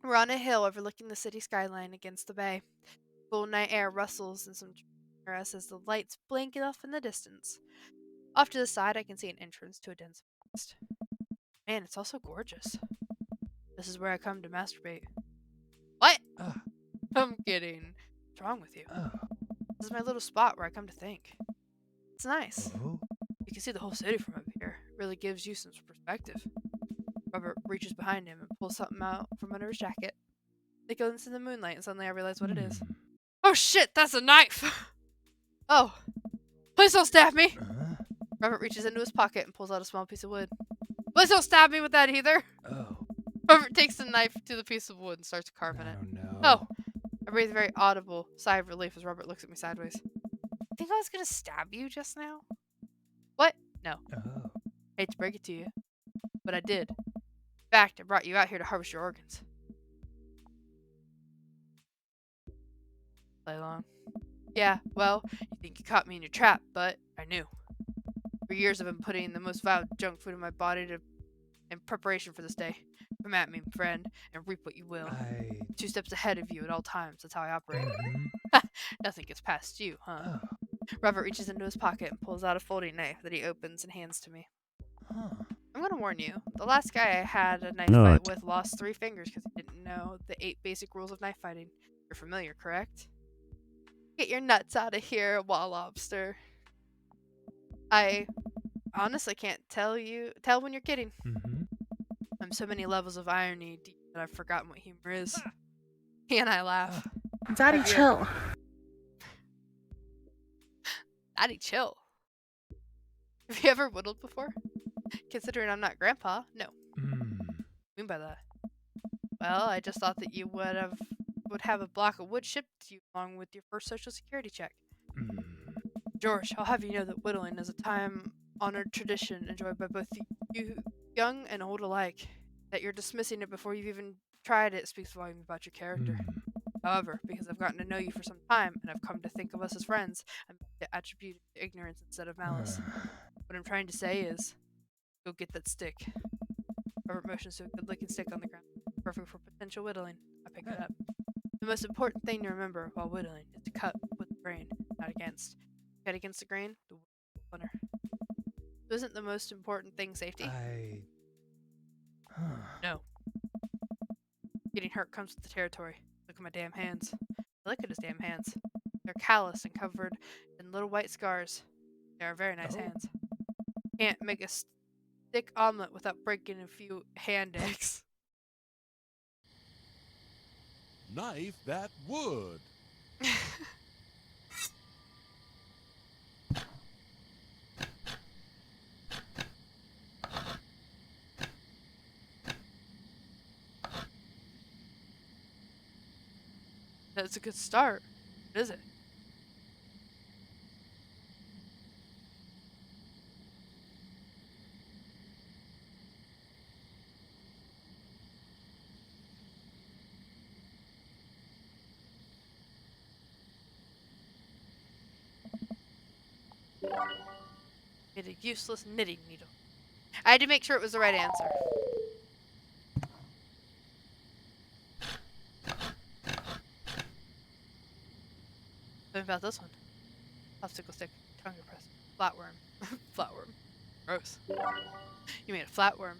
Speaker 1: We're on a hill overlooking the city skyline against the bay. Cool night air rustles and some trees near us as the lights blink off in the distance. Off to the side, I can see an entrance to a dense forest. Man, it's also gorgeous. This is where I come to masturbate. What?
Speaker 8: Ah.
Speaker 1: I'm kidding. What's wrong with you?
Speaker 8: Oh.
Speaker 1: This is my little spot where I come to think. It's nice.
Speaker 8: Oh.
Speaker 1: You can see the whole city from up here. Really gives you some perspective. Robert reaches behind him and pulls something out from under his jacket. It goes into the moonlight and suddenly I realize what it is.
Speaker 8: Hmm.
Speaker 1: Oh shit, that's a knife! Oh, please don't stab me! Robert reaches into his pocket and pulls out a small piece of wood. Please don't stab me with that either!
Speaker 8: Oh.
Speaker 1: Robert takes the knife to the piece of wood and starts carving it.
Speaker 8: No.
Speaker 1: Oh. I breathe a very audible sigh of relief as Robert looks at me sideways. I think I was gonna stab you just now? What? No.
Speaker 8: Oh.
Speaker 1: Hate to break it to you, but I did. In fact, I brought you out here to harvest your organs. Play along. Yeah, well, you think you caught me in your trap, but I knew. For years I've been putting the most vile junk food in my body in preparation for this day. Come at me, friend, and reap what you will. 2 steps ahead of you at all times. That's how I operate.
Speaker 8: Mhm.
Speaker 1: Nothing gets past you, huh?
Speaker 8: Oh.
Speaker 1: Robert reaches into his pocket and pulls out a folding knife that he opens and hands to me.
Speaker 8: Huh.
Speaker 1: I'm gonna warn you, the last guy I had a knife
Speaker 7: No,
Speaker 1: fight
Speaker 7: it-
Speaker 1: with lost 3 fingers because he didn't know the 8 basic rules of knife fighting. You're familiar, correct? Get your nuts out of here, wall lobster. I honestly can't tell when you're kidding.
Speaker 8: Mm-hmm.
Speaker 1: I'm so many levels of irony deep that I've forgotten what humor is. He and I laugh.
Speaker 6: Daddy,
Speaker 1: Have you
Speaker 6: chill.
Speaker 1: Daddy, chill. Have you ever whittled before? Considering I'm not grandpa, no.
Speaker 8: Mm.
Speaker 1: What do you mean by that? Well, I just thought that you would have a block of wood shipped to you along with your first social security check.
Speaker 8: Mm.
Speaker 1: George, I'll have you know that whittling is a time-honored tradition enjoyed by both you young and old alike. That you're dismissing it before you've even tried it speaks volumes about your character.
Speaker 8: Mm.
Speaker 1: However, because I've gotten to know you for some time and I've come to think of us as friends, I'm to attribute it to ignorance instead of malice. What I'm trying to say is, go get that stick. Robert motions to a good-looking stick on the ground, perfect for potential whittling. I pick it up. The most important thing to remember while whittling is to cut with the grain, not against. Cut against the grain, the wood will splinter. So isn't the most important thing safety?
Speaker 8: Huh.
Speaker 1: No. Getting hurt comes with the territory. Look at my damn hands. Look at his damn hands. They're calloused and covered in little white scars. They are very nice
Speaker 8: Oh.
Speaker 1: hands. Can't make a stick omelet without breaking a few hand eggs.
Speaker 4: Knife that wood.
Speaker 1: That's a good start, is it? Get a useless knitting needle. I had to make sure it was the right answer. What about this one? Popsicle stick, tongue depressor, flatworm. Flatworm. Gross. You made a flatworm.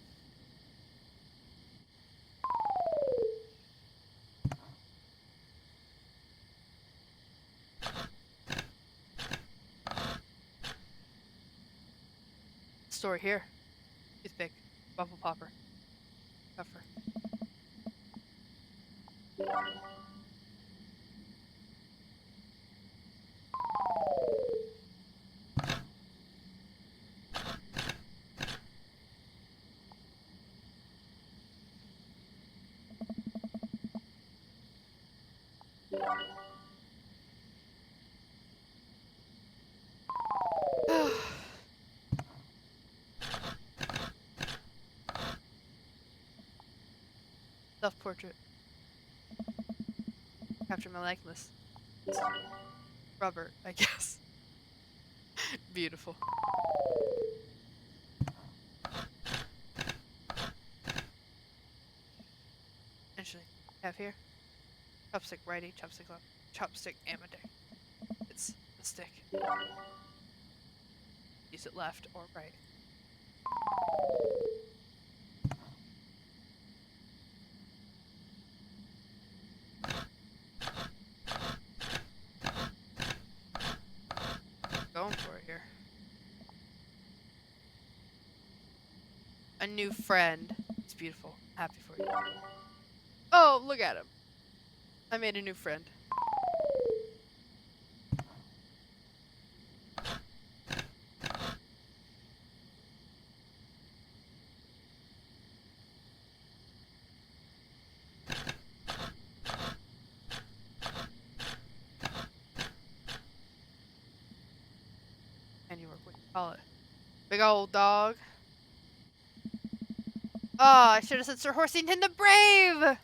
Speaker 1: Story here. Toothpick. Bubble popper. Puffer. Self-portrait. Capture my likeness. Robert, I guess. Beautiful. Actually, Have here. Chopstick righty, chopstick left. Chopstick Amade. It's a stick. Use it left or right. Going for it here. A new friend. It's beautiful. Happy for you. Oh, look at him. I made a new friend. Handiwork, what do you call it? Big old dog. Oh, I should have said Sir Horsington the Brave!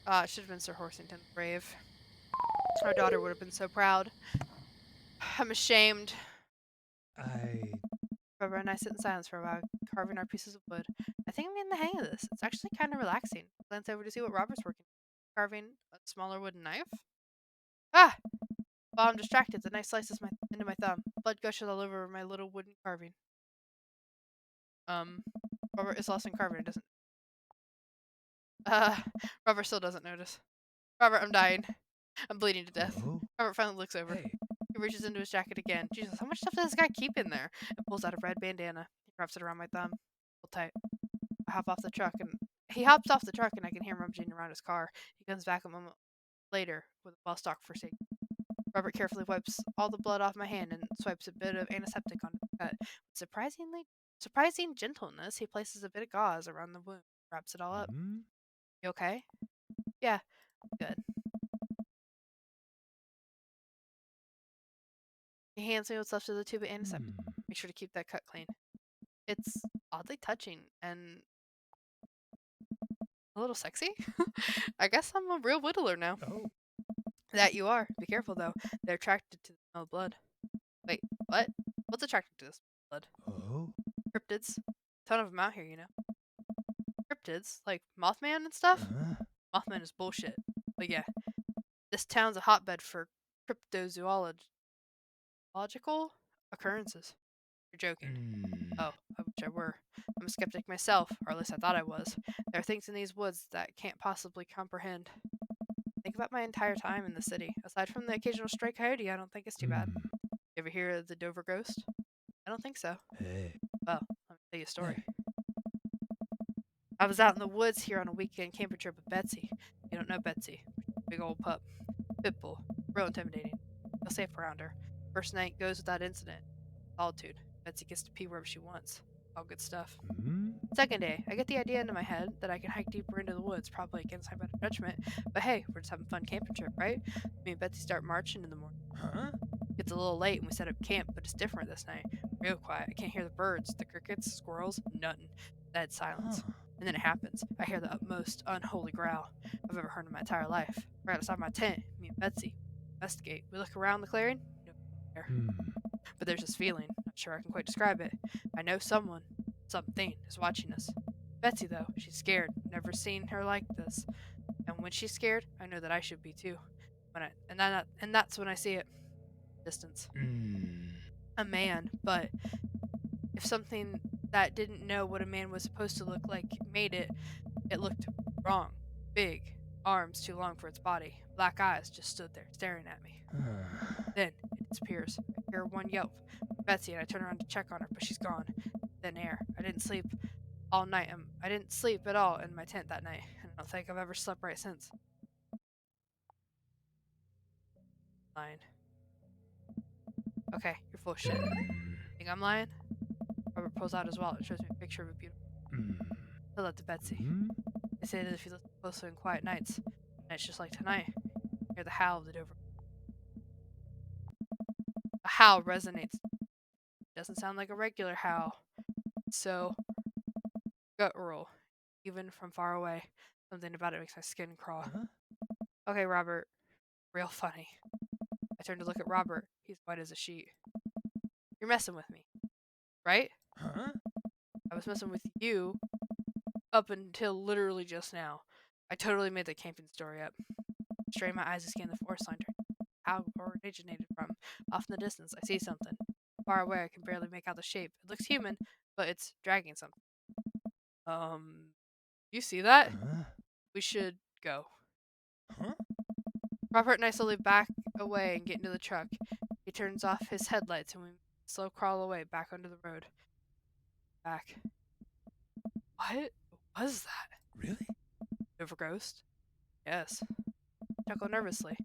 Speaker 1: It should have been Sir Horsington the Brave. Our daughter would have been so proud. I'm ashamed. Barbara and I sit in silence for a while, carving our pieces of wood. I think I'm getting the hang of this. It's actually kind of relaxing. Glance over to see what Robert's working on. Carving a smaller wooden knife. Ah! While I'm distracted, the knife slices into my thumb. Blood gushes all over my little wooden carving. Robert is lost in carving. It doesn't. Robert still doesn't notice. Robert, I'm dying. I'm bleeding to death. Robert finally looks over.
Speaker 4: Hey.
Speaker 1: He reaches into his jacket again. Jesus, how much stuff does this guy keep in there? And pulls out a red bandana. He wraps it around my thumb. Pull tight. I hop off the truck and he hops off the truck and I can hear him rummaging around his car. He comes back a moment later with a well-stocked first aid. Robert carefully wipes all the blood off my hand and swipes a bit of antiseptic on the cut. With surprising gentleness, he places a bit of gauze around the wound, wraps it all up. You okay? Yeah, good. He hands me what's left of the tube of antiseptic. Make sure to keep that cut clean. It's oddly touching and a little sexy. I guess I'm a real whittler now.
Speaker 4: Oh.
Speaker 1: That you are. Be careful though. They're attracted to the smell of blood. Wait, what? What's attracted to this blood?
Speaker 4: Oh.
Speaker 1: Cryptids. Ton of them out here, you know. Cryptids? Like Mothman and stuff? Mothman is bullshit. But yeah, this town's a hotbed for cryptozoological occurrences. You're joking. Oh, I wish I were. I'm a skeptic myself, or at least I thought I was. There are things in these woods that can't possibly comprehend. Think about my entire time in the city. Aside from the occasional stray coyote, I don't think it's too bad. You ever hear of the Dover Ghost? I don't think so.
Speaker 4: Hey.
Speaker 1: Well, let me tell you a story. I was out in the woods here on a weekend camping trip with Betsy. You don't know Betsy. Big old pup. Pitbull. Real intimidating. Feel safe around her. First night goes without incident. Solitude. Betsy gets to pee wherever she wants. All good stuff. Second day, I get the idea into my head that I can hike deeper into the woods, probably against my better judgment. But hey, we're just having a fun camping trip, right? Me and Betsy start marching in the morning. It's a little late and we set up camp, but it's different this night. Real quiet. I can't hear the birds, the crickets, squirrels, nothing. Dead silence. And then it happens. I hear the utmost unholy growl I've ever heard in my entire life. Right outside my tent, me and Betsy investigate. We look around the clearing. No one there. But there's this feeling. Not sure I can quite describe it. I know someone, something, is watching us. Betsy, though, she's scared. Never seen her like this. And when she's scared, I know that I should be too. And that's when I see it. Distance. A man, but if something that didn't know what a man was supposed to look like made it, it looked wrong. Big, arms too long for its body. Black eyes just stood there staring at me. Then it disappears. I hear one yelp. Betsy, and I turn around to check on her, but she's gone. Thin air. I didn't sleep all night. I didn't sleep at all in my tent that night, and I don't think I've ever slept right since. Lying. Okay, you're full of shit. Think I'm lying? Robert pulls out his wallet and shows me a picture of a beautiful. Tell that to Betsy. They say that if you listen closely on quiet nights, nights just like tonight, you hear the howl of the Dover. A howl resonates. It doesn't sound like a regular howl. It's so guttural, even from far away. Something about it makes my skin crawl. Okay, Robert. Real funny. I turn to look at Robert. He's white as a sheet. You're messing with me, right? I was messing with you. up until literally just now. I totally made the camping story up. Strain my eyes to scan the forest line. How it originated from. Off in the distance, I see something. Far away, I can barely make out the shape. It looks human, but it's dragging something. You see that? We should go.
Speaker 4: Huh?
Speaker 1: Robert and I slowly back away and get into the truck. He turns off his headlights and we slow crawl away back onto the road. Back. What was that?
Speaker 4: Really?
Speaker 1: Over ghost? Yes. I chuckle nervously.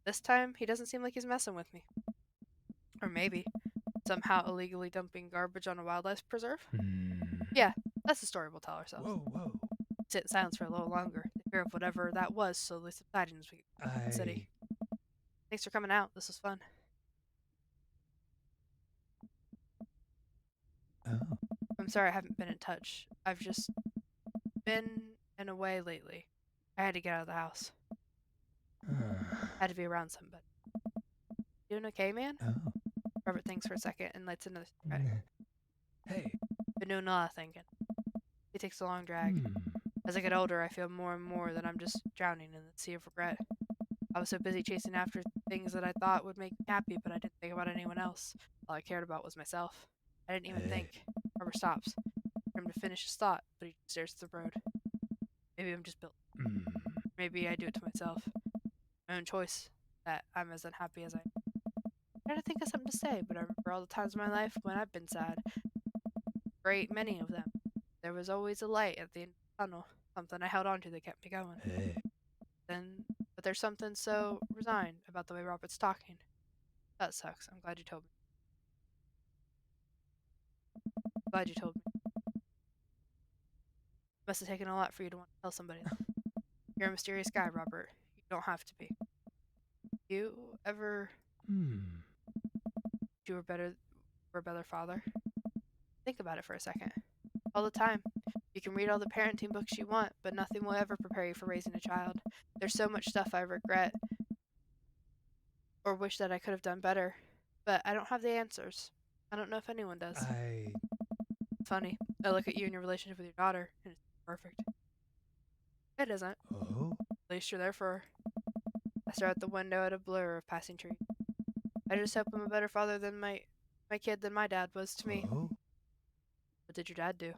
Speaker 1: This time, he doesn't seem like he's messing with me. Or maybe, somehow illegally dumping garbage on a wildlife preserve? Yeah, that's the story we'll tell ourselves.
Speaker 4: Whoa.
Speaker 1: Sit in silence for a little longer. The fear of whatever that was slowly subsiding as we get to the city. Thanks for coming out. This was fun.
Speaker 8: Oh.
Speaker 1: I'm sorry I haven't been in touch. I've just been in a way lately. I had to get out of the house. Had to be around somebody. Doing okay, man?
Speaker 8: Oh.
Speaker 1: Robert thinks for a second and lights another cigarette.
Speaker 4: Hey.
Speaker 1: Been doing a lot of thinking. He takes a long drag. As I get older, I feel more and more that I'm just drowning in the sea of regret. I was so busy chasing after things that I thought would make me happy, but I didn't think about anyone else. All I cared about was myself. I didn't even think. Robert stops. For him to finish his thought, but he stares at the road. Maybe I'm just built. Maybe I do it to myself. My own choice that I'm as unhappy as I am. I try to think of something to say, but I remember all the times in my life when I've been sad. Great many of them. There was always a light at the end of the tunnel, something I held on to that kept me going. But there's something so resigned about the way Robert's talking. That sucks. I'm glad you told me. Glad you told me. Must have taken a lot for you to want to tell somebody that. You're a mysterious guy, Robert. You don't have to be. You ever you were a better father? Think about it for a second. All the time. You can read all the parenting books you want, but nothing will ever prepare you for raising a child. There's so much stuff I regret or wish that I could have done better, but I don't have the answers. I don't know if anyone does. Funny. I look at you and your relationship with your daughter, and it's perfect. It isn't.
Speaker 8: Oh.
Speaker 1: At least you're there for her. I stare out the window at a blur of passing trees. I just hope I'm a better father than my kid than my dad was to me.
Speaker 8: Oh.
Speaker 1: What did your dad do?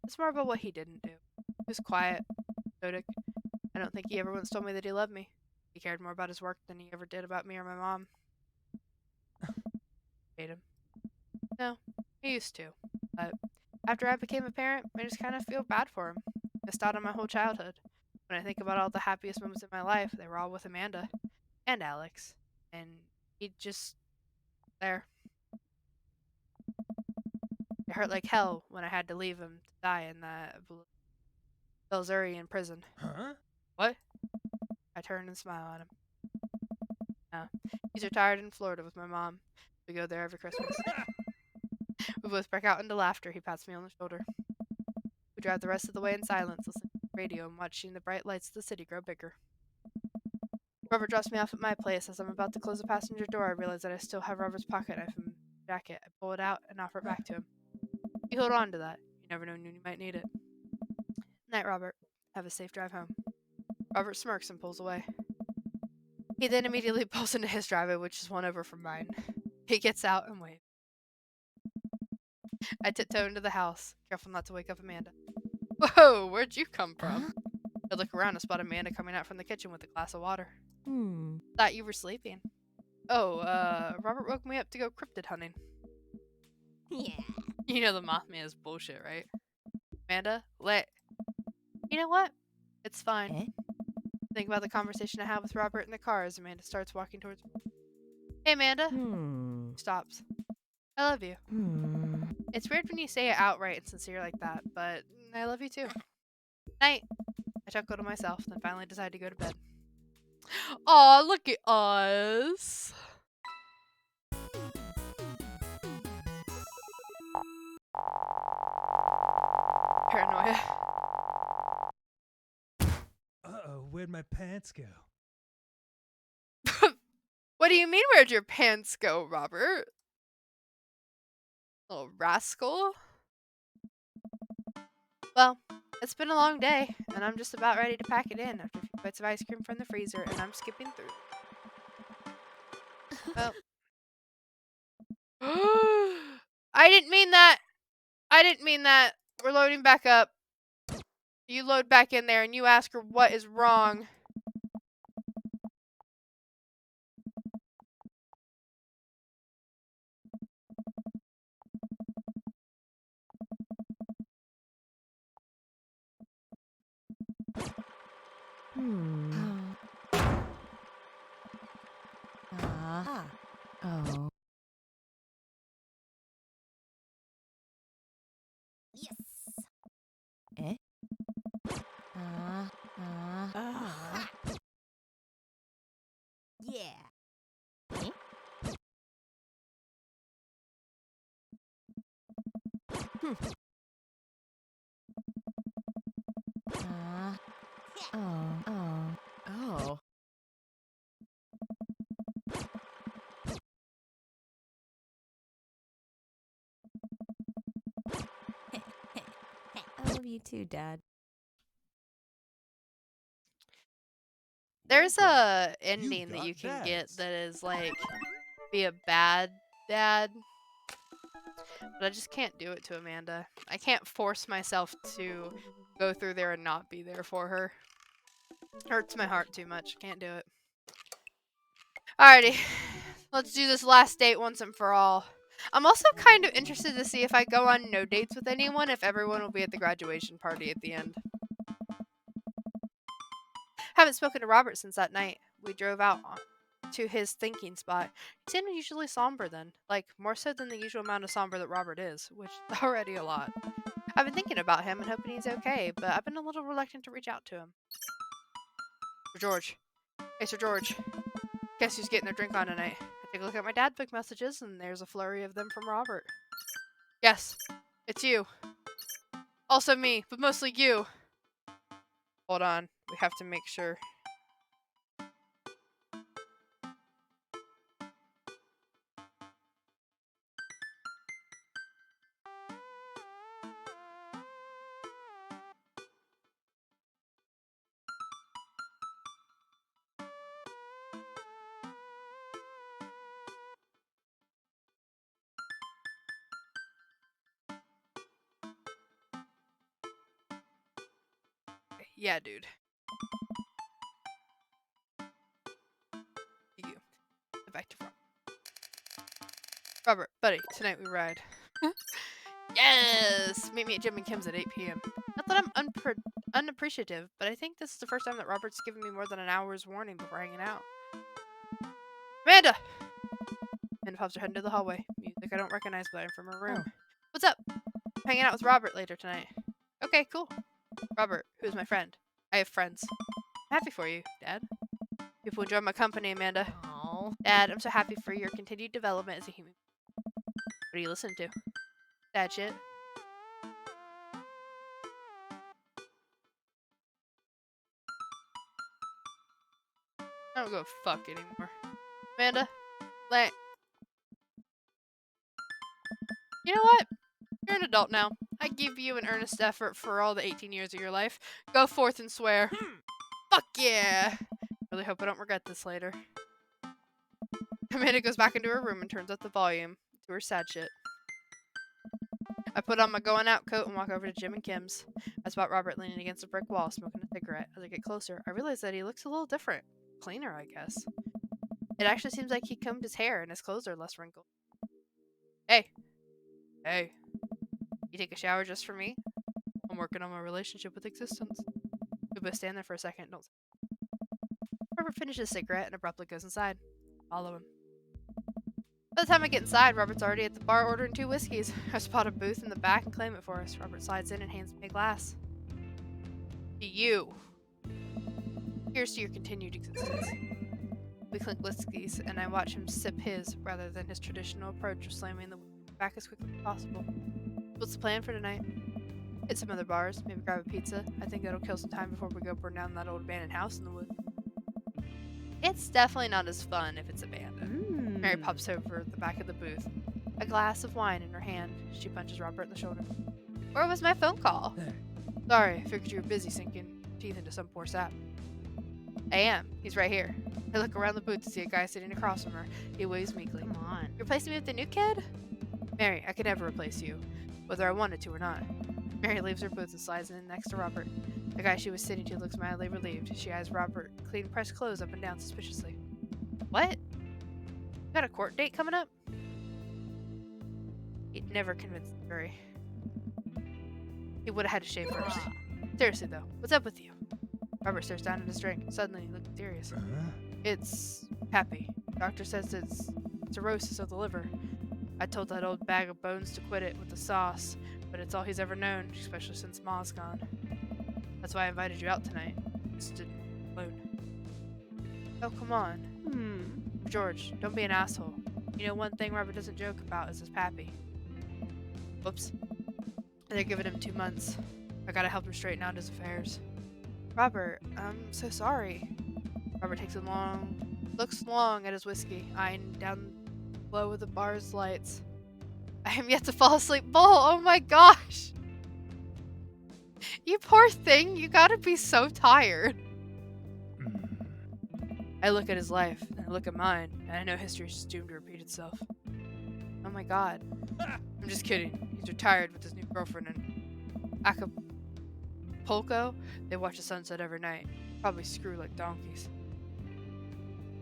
Speaker 1: It's more about what he didn't do. He was quiet, stoic. I don't think he ever once told me that he loved me. He cared more about his work than he ever did about me or my mom. Hate him. No, he used to. But after I became a parent, I just kind of feel bad for him. Missed out on my whole childhood. When I think about all the happiest moments in my life, they were all with Amanda and Alex. And he just there. It hurt like hell when I had to leave him to die in that Belzurian prison.
Speaker 4: Huh?
Speaker 1: What? I turn and smile at him. No. He's retired in Florida with my mom. We go there every Christmas. We both break out into laughter. He pats me on the shoulder. We drive the rest of the way in silence, listening to the radio and watching the bright lights of the city grow bigger. Robert drops me off at my place. As I'm about to close the passenger door, I realize that I still have Robert's pocket knife in my jacket. I pull it out and offer it back to him. You hold on to that. You never know when you might need it. Night, Robert. Have a safe drive home. Robert smirks and pulls away. He then immediately pulls into his driveway, which is one over from mine. He gets out and waves. I tiptoe into the house, careful not to wake up Amanda. Whoa, where'd you come from? I look around and spot Amanda coming out from the kitchen with a glass of water. Thought you were sleeping. Oh, Robert woke me up to go cryptid hunting.
Speaker 5: Yeah.
Speaker 1: You know the Mothman is bullshit, right? Amanda, You know what? It's fine.
Speaker 5: Eh?
Speaker 1: Think about the conversation I had with Robert in the car as Amanda starts walking towards me. Hey, Amanda. Stops. I love you. It's weird when you say it outright and sincere like that, but I love you too. Night. I chuckle to myself, then finally decide to go to bed. Aw, look at us. Paranoia.
Speaker 4: Uh-oh, where'd my pants go?
Speaker 1: What do you mean, where'd your pants go, Robert? Little rascal. Well, it's been a long day, and I'm just about ready to pack it in after a few bites of ice cream from the freezer, and I'm skipping through. Oh. I didn't mean that! I didn't mean that! We're loading back up. You load back in there, and you ask her what is wrong.
Speaker 6: Hmm. Ah. Oh.
Speaker 5: Yes.
Speaker 6: Eh? Ah. Ah.
Speaker 5: Yeah.
Speaker 6: Ah. Oh. Oh. Oh. I love you too, Dad.
Speaker 1: There's
Speaker 4: Welcome.
Speaker 1: a ending that
Speaker 4: got
Speaker 1: you can get
Speaker 4: bags.
Speaker 1: that is like be a bad dad, but I just can't do it to Amanda. I can't force myself to go through there and not be there for her. Hurts my heart too much. Can't do it. Alrighty, let's do this last date once and for all. I'm also kind of interested to see if I go on no dates with anyone, if everyone will be at the graduation party at the end. Haven't spoken to Robert since that night. We drove out to his thinking spot. He seemed unusually somber then, like more so than the usual amount of somber that Robert is, which is already a lot. I've been thinking about him and hoping he's okay, but I've been a little reluctant to reach out to him. Sir George. Hey, Sir George. Guess who's getting their drink on tonight? I take a look at my dad book messages, and there's a flurry of them from Robert. Yes, it's you. Also me, but mostly you. Hold on, we have to make sure. Yeah, dude. You. Back to Robert. Robert, buddy, tonight we ride. Yes! Meet me at Jim and Kim's at 8 p.m. Not that I'm unappreciative, but I think this is the first time that Robert's given me more than an hour's warning before hanging out. Amanda! Amanda pops her head into the hallway. Music I don't recognize, but I'm from her room.
Speaker 6: Oh.
Speaker 1: What's up? I'm hanging out with Robert later tonight. Okay, cool. Robert, who's my friend. I have friends. I'm happy for you, Dad. People enjoy my company, Amanda.
Speaker 6: Oh.
Speaker 1: Dad, I'm so happy for your continued development as a human. What do you listen to? Dad shit. I don't give a fuck anymore. Amanda, you know what? You're an adult now. I give you an earnest effort for all the 18 years of your life. Go forth and swear. Fuck yeah! Really hope I don't regret this later. Amanda goes back into her room and turns up the volume to her sad shit. I put on my going out coat and walk over to Jim and Kim's. I spot Robert leaning against a brick wall, smoking a cigarette. As I get closer, I realize that he looks a little different. Cleaner, I guess. It actually seems like he combed his hair and his clothes are less wrinkled. Hey. Hey. You take a shower just for me? I'm working on my relationship with existence. We both stand there for a second. Don't. Robert finishes his cigarette and abruptly goes inside. Follow him. By the time I get inside, Robert's already at the bar ordering 2 whiskeys. I spot a booth in the back and claim it for us. Robert slides in and hands me a glass. To you. Here's to your continued existence. We clink whiskeys, and I watch him sip his, rather than his traditional approach of slamming the whiskey back as quickly as possible. What's the plan for tonight? Hit some other bars, maybe grab a pizza. I think that'll kill some time before we go burn down that old abandoned house in the woods. It's definitely not as fun if it's abandoned. Mary pops over the back of the booth, a glass of wine in her hand. She punches Robert in the shoulder. Where was my phone call? Sorry, I figured you were busy sinking teeth into some poor sap. I am. He's right here. I look around the booth to see a guy sitting across from her. He waves meekly.
Speaker 5: Come on.
Speaker 1: You replacing me with the new kid? Mary, I could never replace you, whether I wanted to or not. Mary leaves her booth and slides in next to Robert. The guy she was sitting to looks mildly relieved. She eyes Robert clean pressed clothes up and down suspiciously. What? You got a court date coming up? He'd never convinced the jury. He would have had to shave first. Seriously though, what's up with you? Robert stares down at his drink. Suddenly he looks serious. It's Pappy. Doctor says it's cirrhosis of the liver. I told that old bag of bones to quit it with the sauce, but it's all he's ever known, especially since Ma's gone. That's why I invited you out tonight. Just to alone. Oh, come on. George, don't be an asshole. You know, one thing Robert doesn't joke about is his Pappy. Whoops. They're giving him 2 months. I gotta help him straighten out his affairs. Robert, I'm so sorry. Robert looks long at his whiskey, eyeing down below with the bar's lights. I am yet to fall asleep. Bull, oh my gosh! You poor thing, you gotta be so tired. I look at his life, and I look at mine, and I know history is just doomed to repeat itself. Oh my god. I'm just kidding. He's retired with his new girlfriend in Acapulco. They watch the sunset every night. Probably screw like donkeys.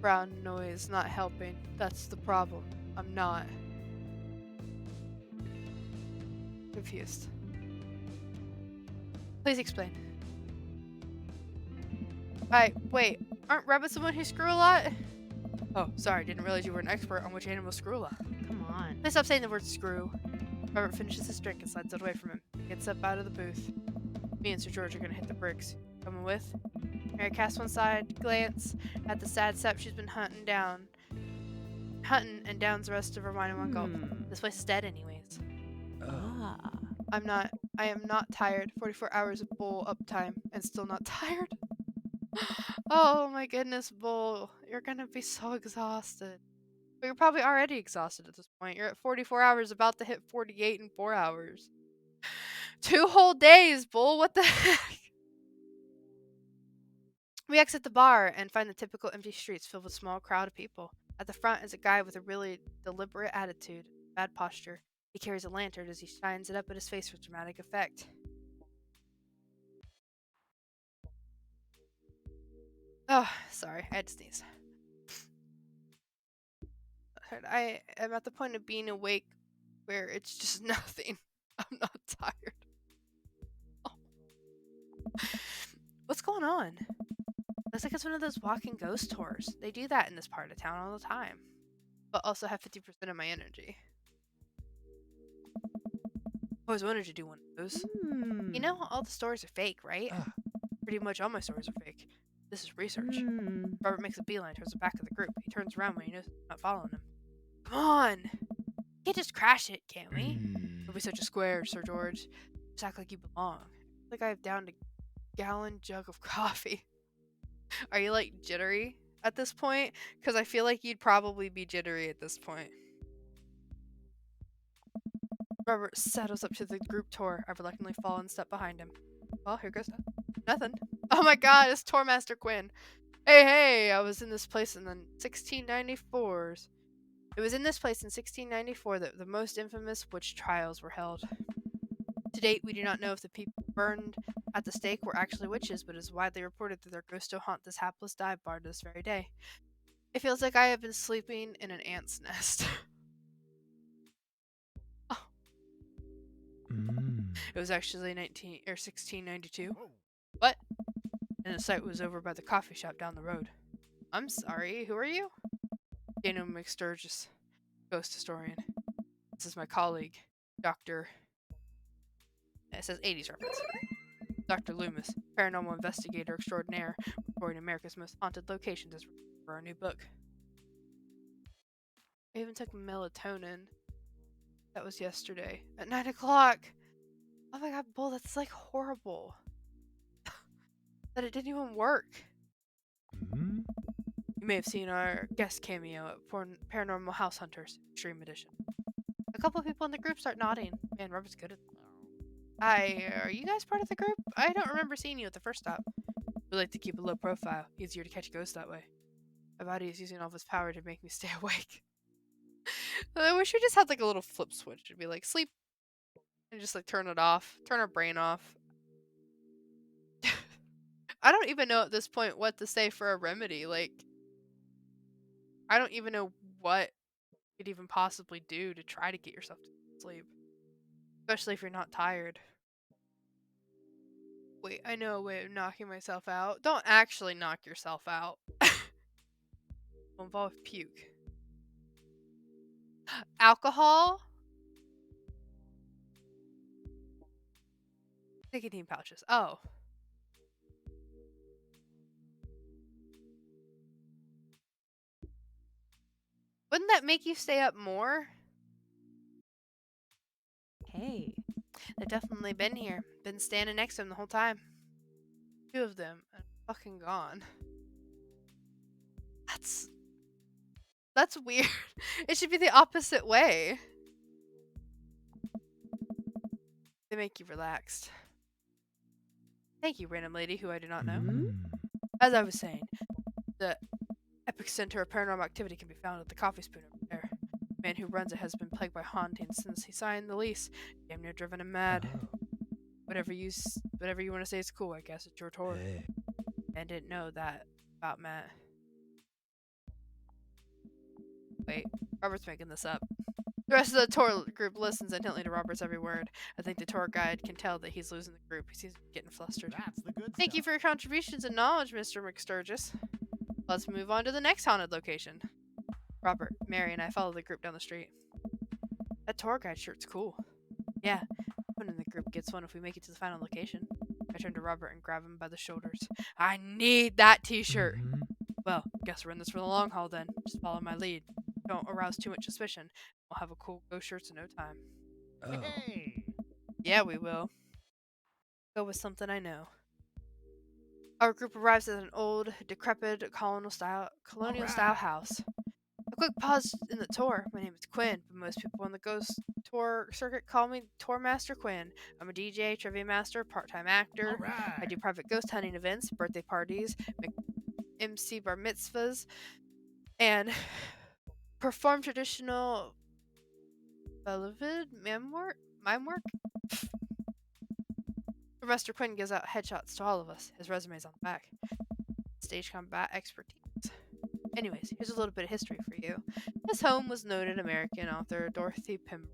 Speaker 1: Brown noise not helping. That's the problem. I'm not. Confused. Please explain. Wait, aren't rabbits the one who screw a lot? Oh, sorry, didn't realize you were an expert on which animals screw a lot.
Speaker 5: Come on.
Speaker 1: Please stop saying the word screw. Robert finishes his drink and slides it away from him. He gets up out of the booth. Me and Sir George are gonna hit the bricks. Coming with? Mary casts one side glance at the sad sap she's been hunting and downs the rest of her wine in one gulp. This place is dead anyways. I am not tired. 44 hours of bull uptime and still not tired. Oh my goodness, Bull. You're gonna be so exhausted. But you're probably already exhausted at this point. You're at 44 hours, about to hit 48 in 4 hours. 2 whole days, Bull. What the heck? We exit the bar and find the typical empty streets filled with a small crowd of people. At the front is a guy with a really deliberate attitude, bad posture. He carries a lantern as he shines it up at his face for dramatic effect. Oh, sorry, I had to sneeze. I am at the point of being awake where it's just nothing. I'm not tired. Oh. What's going on? Looks like it's one of those walking ghost tours. They do that in this part of town all the time. But also have 50% of my energy. Always wanted to do one of those. You know, all the stories are fake, right? Pretty much all my stories are fake. This is research. Robert makes a beeline towards the back of the group. He turns around when he knows I'm not following him. Come on! We can't just crash it, can't we? Don't be such a square, Sir George. Just act like you belong. Like I have downed a gallon jug of coffee. Are you like jittery at this point? Because I feel like you'd probably be jittery at this point. Robert settles up to the group tour. I reluctantly fall and step behind him. Well, here goes nothing. Oh my god, it's Tourmaster Quinn. Hey, I was in this place in the 1694s. It was in this place in 1694 that the most infamous witch trials were held. To date, we do not know if the people burned at the stake were actually witches, but it is widely reported that their ghosts still haunt this hapless dive bar to this very day. It feels like I have been sleeping in an ant's nest. Oh. It was actually 1692. What? And the site was over by the coffee shop down the road. I'm sorry, who are you? Daniel McSturgis, ghost historian. This is my colleague, Dr. It says 80s reference. Dr. Loomis, paranormal investigator extraordinaire, reporting America's most haunted locations as for our new book. I even took melatonin. That was yesterday at 9 o'clock. Oh my god, Bull, that's like horrible. That it didn't even work. You may have seen our guest cameo at Paranormal House Hunters Extreme Edition. A couple of people in the group start nodding. Man, Robert's good at Are you guys part of the group? I don't remember seeing you at the first stop. We like to keep a low profile. Easier to catch ghosts that way. My body is using all of its power to make me stay awake. I wish we just had like a little flip switch. It'd be like sleep and just like turn it off. Turn our brain off. I don't even know at this point what to say for a remedy. Like, I don't even know what you could even possibly do to try to get yourself to sleep. Especially if you're not tired. Wait, I know a way of knocking myself out. Don't actually knock yourself out. Will involve puke. Alcohol? Nicotine pouches. Oh. Wouldn't that make you stay up more?
Speaker 6: Hey.
Speaker 1: They've definitely been here. Been standing next to him the whole time. 2 of them and fucking gone. That's weird. It should be the opposite way. They make you relaxed. Thank you, random lady who I do not know.
Speaker 8: Mm.
Speaker 1: As I was saying, the epicenter of paranormal activity can be found at the Coffee Spoon over there. The man who runs it has been plagued by hauntings since he signed the lease. Damn near driven him mad.
Speaker 8: Oh.
Speaker 1: Whatever you want to say is cool, I guess. It's your tour.
Speaker 8: Hey.
Speaker 1: I didn't know that about Matt. Wait, Robert's making this up. The rest of the tour group listens intently to Robert's every word. I think the tour guide can tell that he's losing the group. He seems to be getting flustered.
Speaker 4: That's the good
Speaker 1: Thank you
Speaker 4: stuff.
Speaker 1: for your contributions and knowledge, Mr. McSturgis. Let's move on to the next haunted location. Robert, Mary, and I follow the group down the street. That tour guide shirt's cool. Yeah, one in the group gets one if we make it to the final location. I turn to Robert and grab him by the shoulders. I need that t-shirt!
Speaker 8: Mhm.
Speaker 1: Well, guess we're in this for the long haul then. Just follow my lead. Don't arouse too much suspicion. We'll have a cool ghost shirts in no time.
Speaker 8: Oh.
Speaker 4: Hey.
Speaker 1: Yeah, we will. Go with something I know. Our group arrives at an old, decrepit, colonial-style
Speaker 4: Alright.
Speaker 1: house. A quick pause in the tour. My name is Quinn, but most people on the ghost tour circuit call me Tour Master Quinn. I'm a DJ, trivia master, part-time actor.
Speaker 4: All right.
Speaker 1: I do private ghost hunting events, birthday parties, MC bar mitzvahs, and perform traditional beloved mime work. Master Quinn gives out headshots to all of us. His resume's on the back. Stage combat expertise. Anyways, here's a little bit of history for you. His home was noted American author Dorothy Pembroke,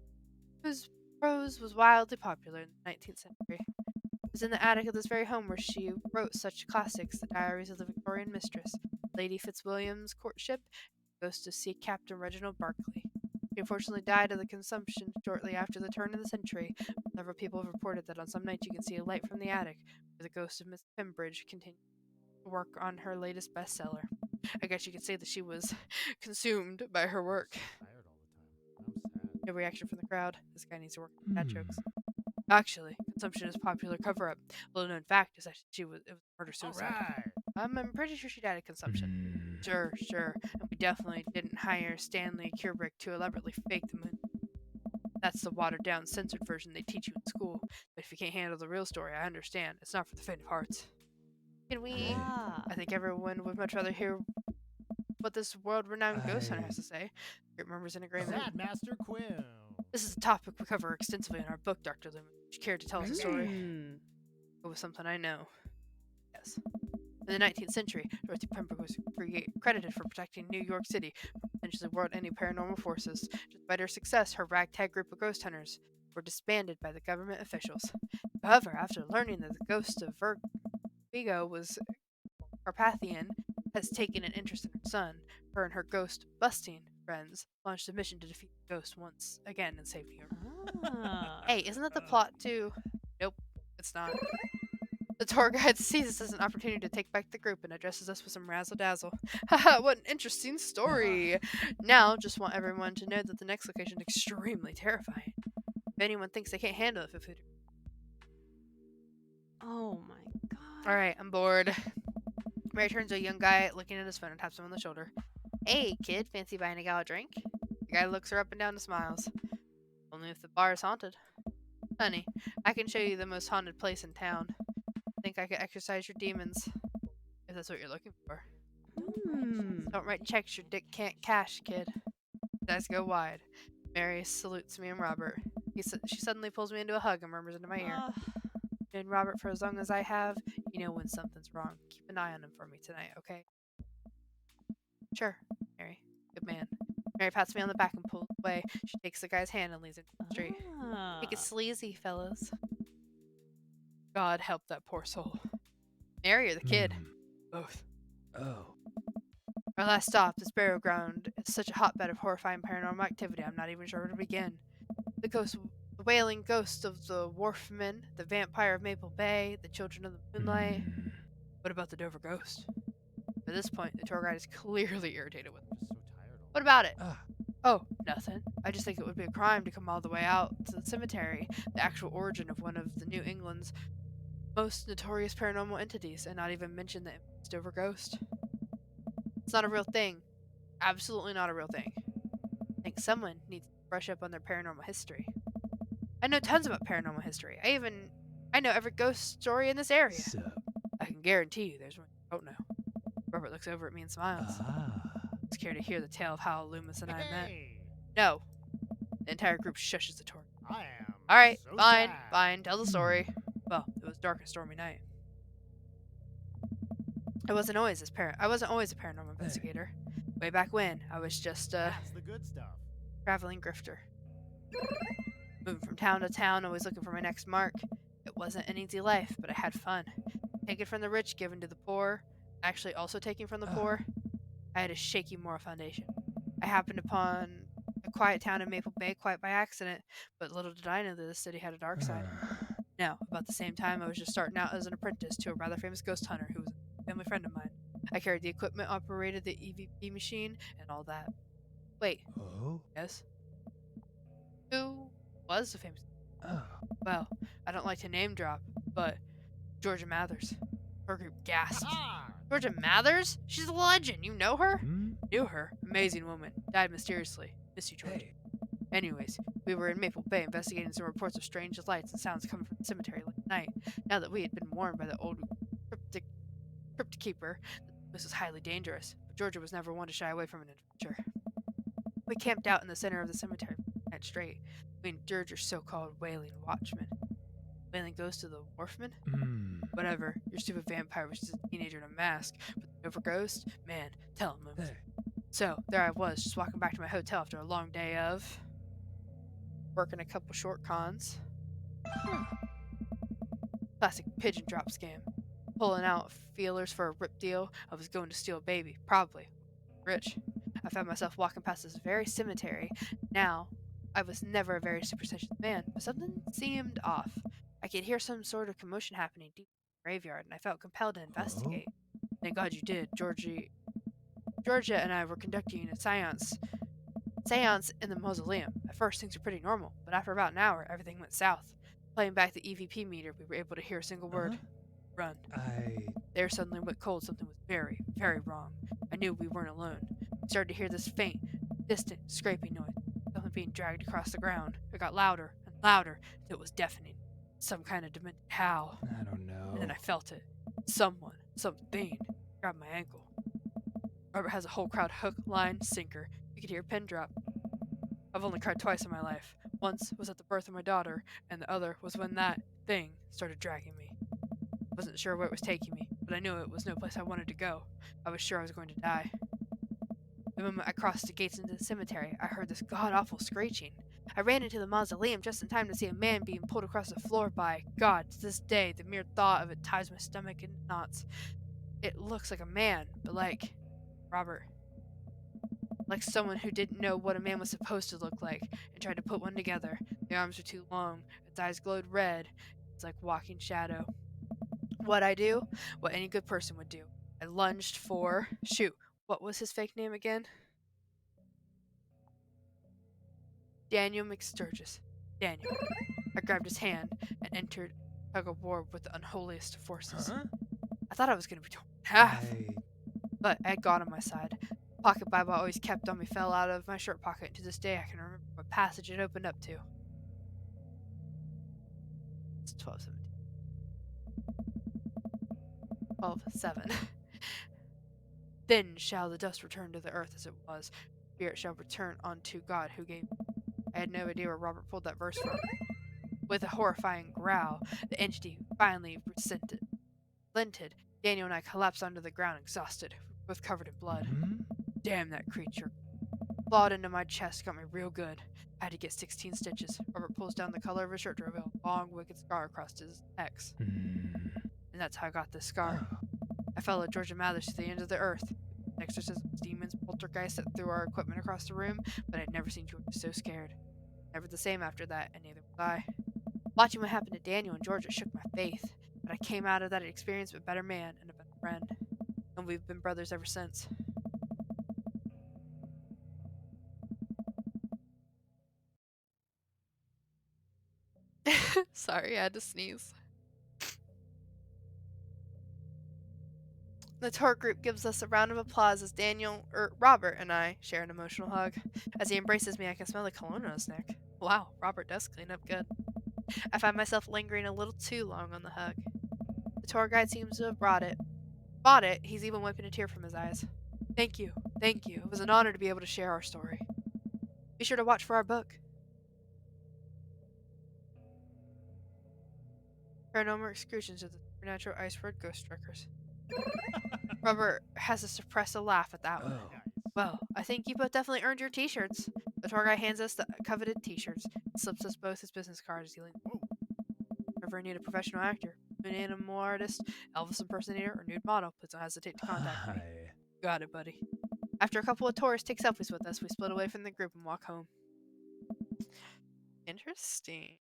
Speaker 1: whose prose was wildly popular in the 19th century. It was in the attic of this very home where she wrote such classics: The Diaries of the Victorian Mistress, Lady Fitzwilliam's Courtship, and Ghost of Sea Captain Reginald Barclay. She unfortunately died of the consumption shortly after the turn of the century. Several people have reported that on some nights you can see a light from the attic, where the ghost of Miss Pembridge continued to work on her latest bestseller. I guess you could say that she was consumed by her work.
Speaker 4: Tired all the time. I'm sad.
Speaker 1: No reaction from the crowd. This guy needs to work on dad jokes. Actually, consumption is a popular cover-up. Little known fact is that it was murder-suicide.
Speaker 4: Alright.
Speaker 1: I'm pretty sure she died of consumption. Sure. And we definitely didn't hire Stanley Kubrick to elaborately fake the moon. That's the watered-down, censored version they teach you in school. But if you can't handle the real story, I understand. It's not for the faint of hearts. Can we...
Speaker 6: Ah.
Speaker 1: I think everyone would much rather hear what this world-renowned ghost hunter
Speaker 8: Aye.
Speaker 1: has to say. Group members in agreement.
Speaker 4: Sad Master Quill.
Speaker 1: This is a topic we cover extensively in our book, Dr. Loomis. Would you care to tell us a story? Go with something I know. Yes. In the 19th century, Dorothy Pembroke was credited for protecting New York City from potentially world-ending paranormal forces. Despite her success, her ragtag group of ghost hunters were disbanded by the government officials. However, after learning that the ghost of Vigo was Carpathian, has taken an interest in her son, her and her ghost-busting friends launched a mission to defeat the ghost once again and save New York.
Speaker 6: Ah.
Speaker 1: Hey, isn't that the plot too? Nope, it's not. The tour guide sees this as an opportunity to take back the group and addresses us with some razzle-dazzle. Haha, what an interesting story! Now, just want everyone to know that the next location is extremely terrifying. If anyone thinks they can't handle it, food.
Speaker 6: Oh my god.
Speaker 1: Alright, I'm bored. Mary turns to a young guy looking at his phone and taps him on the shoulder. Hey, kid, fancy buying a gal a drink? The guy looks her up and down and smiles. Only if the bar is haunted. Honey, I can show you the most haunted place in town. Think I could exorcise your demons, if that's what you're looking for.
Speaker 6: Hmm.
Speaker 1: Don't write checks your dick can't cash, kid. His eyes go wide. Mary salutes me and Robert. She suddenly pulls me into a hug and murmurs into my ear. Known Robert for as long as I have, you know when something's wrong. Keep an eye on him for me tonight, okay? Sure, Mary. Good man. Mary pats me on the back and pulls away. She takes the guy's hand and leads him to the street. Take it sleazy, fellas. God help that poor soul. Mary or the kid? Both.
Speaker 8: Oh.
Speaker 1: Our last stop, this burial ground, is such a hotbed of horrifying paranormal activity, I'm not even sure where to begin. The wailing ghost of the wharfman, the vampire of Maple Bay, the children of the moonlight. What about the Dover ghost? By this point, the tour guide is clearly irritated with me. What about it?
Speaker 8: Ah.
Speaker 1: Oh, nothing. I just think it would be a crime to come all the way out to the cemetery, the actual origin of one of the New England's most notorious paranormal entities, and not even mention the infamous Dover ghost. It's not a real thing. Absolutely not a real thing. I think someone needs to brush up on their paranormal history. I know tons about paranormal history. I know every ghost story in this area.
Speaker 8: Sup?
Speaker 1: I can guarantee you there's one you don't know. Robert looks over at me and smiles.
Speaker 8: Ah.
Speaker 1: He's care to hear the tale of how Loomis and I met. No. The entire group shushes the tour.
Speaker 9: I am.
Speaker 1: Alright,
Speaker 9: so
Speaker 1: fine,
Speaker 9: sad.
Speaker 1: fine, tell the story. Well, it was a dark and stormy night. I wasn't always a paranormal investigator. Way back when, I was just a
Speaker 9: That's the good stuff.
Speaker 1: traveling grifter. Moving from town to town, always looking for my next mark. It wasn't an easy life, but I had fun. Taken from the rich, given to the poor. Actually, also taking from the poor. I had a shaky moral foundation. I happened upon a quiet town in Maple Bay quite by accident, but little did I know that the city had a dark side. Now, about the same time, I was just starting out as an apprentice to a rather famous ghost hunter who was a family friend of mine. I carried the equipment, operated the EVP machine, and all that. Wait,
Speaker 8: Oh.
Speaker 1: yes? Who was the famous?
Speaker 8: Oh.
Speaker 1: Well, I don't like to name drop, but Georgia Mathers. Her group gasped.
Speaker 9: Ah!
Speaker 1: Georgia Mathers? She's a legend. You know her?
Speaker 8: Hmm?
Speaker 1: Knew her. Amazing woman. Died mysteriously. Miss you, Georgia.
Speaker 8: Hey.
Speaker 1: Anyways, we were in Maple Bay investigating some reports of strange lights and sounds coming from the cemetery late at night. Now that we had been warned by the old crypt keeper that this was highly dangerous, but Georgia was never one to shy away from an adventure. We camped out in the center of the cemetery at straight. We endured your so-called wailing watchman. Wailing ghost of the wharfman? Whatever. Your stupid vampire was just a teenager in a mask. But the Dover ghost? Man, tell him, Loomis.
Speaker 8: Hey.
Speaker 1: So, there I was, just walking back to my hotel after a long day of working a couple short cons. Classic pigeon drop scam. Pulling out feelers for a rip deal. I was going to steal a baby. Probably. Rich. I found myself walking past this very cemetery. Now, I was never a very superstitious man, but something seemed off. I could hear some sort of commotion happening deep in the graveyard, and I felt compelled to investigate. Thank God you did. Georgia and I were conducting a seance in the mausoleum. At first, things were pretty normal, but after about an hour, everything went south. Playing back the EVP meter, we were able to hear a single word. Run. The air suddenly went cold. Something was very, very wrong. I knew we weren't alone. I started to hear this faint, distant, scraping noise. Something being dragged across the ground. It got louder and louder until it was deafening. Some kind of demented howl.
Speaker 8: I don't know.
Speaker 1: And then I felt it. Something, grabbed my ankle. Robert has a whole crowd hook, line, sinker. You could hear a pin drop. I've only cried twice in my life. Once was at the birth of my daughter, and the other was when that thing started dragging me. Wasn't sure where it was taking me, but I knew it was no place I wanted to go. I was sure I was going to die. The moment I crossed the gates into the cemetery, I heard this god-awful screeching. I ran into the mausoleum just in time to see a man being pulled across the floor by God. To this day, the mere thought of it ties my stomach in knots. It looks like a man, but like Robert. Like someone who didn't know what a man was supposed to look like and tried to put one together. The arms were too long, its eyes glowed red. It's like walking shadow. What I do? What any good person would do. I lunged for... Shoot, what was his fake name again? Daniel McSturgis. Daniel. I grabbed his hand and entered tug of war with the unholiest of forces. I thought I was going to be torn in half. But I had God on my side. The pocket Bible I always kept on me fell out of my shirt pocket, and to this day I can remember what passage it opened up to. 12:17. 12:7. Then shall the dust return to the earth as it was. Spirit shall return unto God who gave. I had no idea where Robert pulled that verse from. With a horrifying growl, the entity finally relented. Daniel and I collapsed onto the ground, exhausted, both covered in blood. Damn that creature. Clawed into my chest, got me real good. I had to get 16 stitches. Robert pulls down the collar of his shirt to reveal a long, wicked scar across his X. And that's how I got this scar. I followed Georgia Mathers to the end of the earth. Exorcisms, demons, poltergeists that threw our equipment across the room, but I'd never seen Georgia so scared. Never the same after that, and neither was I. Watching what happened to Daniel and Georgia shook my faith, but I came out of that experience a better man and a better friend. And we've been brothers ever since. Sorry, I had to sneeze. The tour group gives us a round of applause as Robert and I share an emotional hug. As he embraces me, I can smell the cologne on his neck. Wow, Robert does clean up good. I find myself lingering a little too long on the hug. The tour guide seems to have bought it. He's even wiping a tear from his eyes. Thank you. It was an honor to be able to share our story. Be sure to watch for our book. Paranormal Excursions of the Supernatural Iceberg Ghost Trekkers. Robert has to suppress a laugh at that one. Well, I think you both definitely earned your t-shirts. The tour guide hands us the coveted t-shirts and slips us both his business cards. He leans, if ever need a professional actor, an animal artist, Elvis impersonator, or nude model, please don't hesitate to contact me. Got it, buddy. After a couple of tourists take selfies with us, we split away from the group and walk home. Interesting.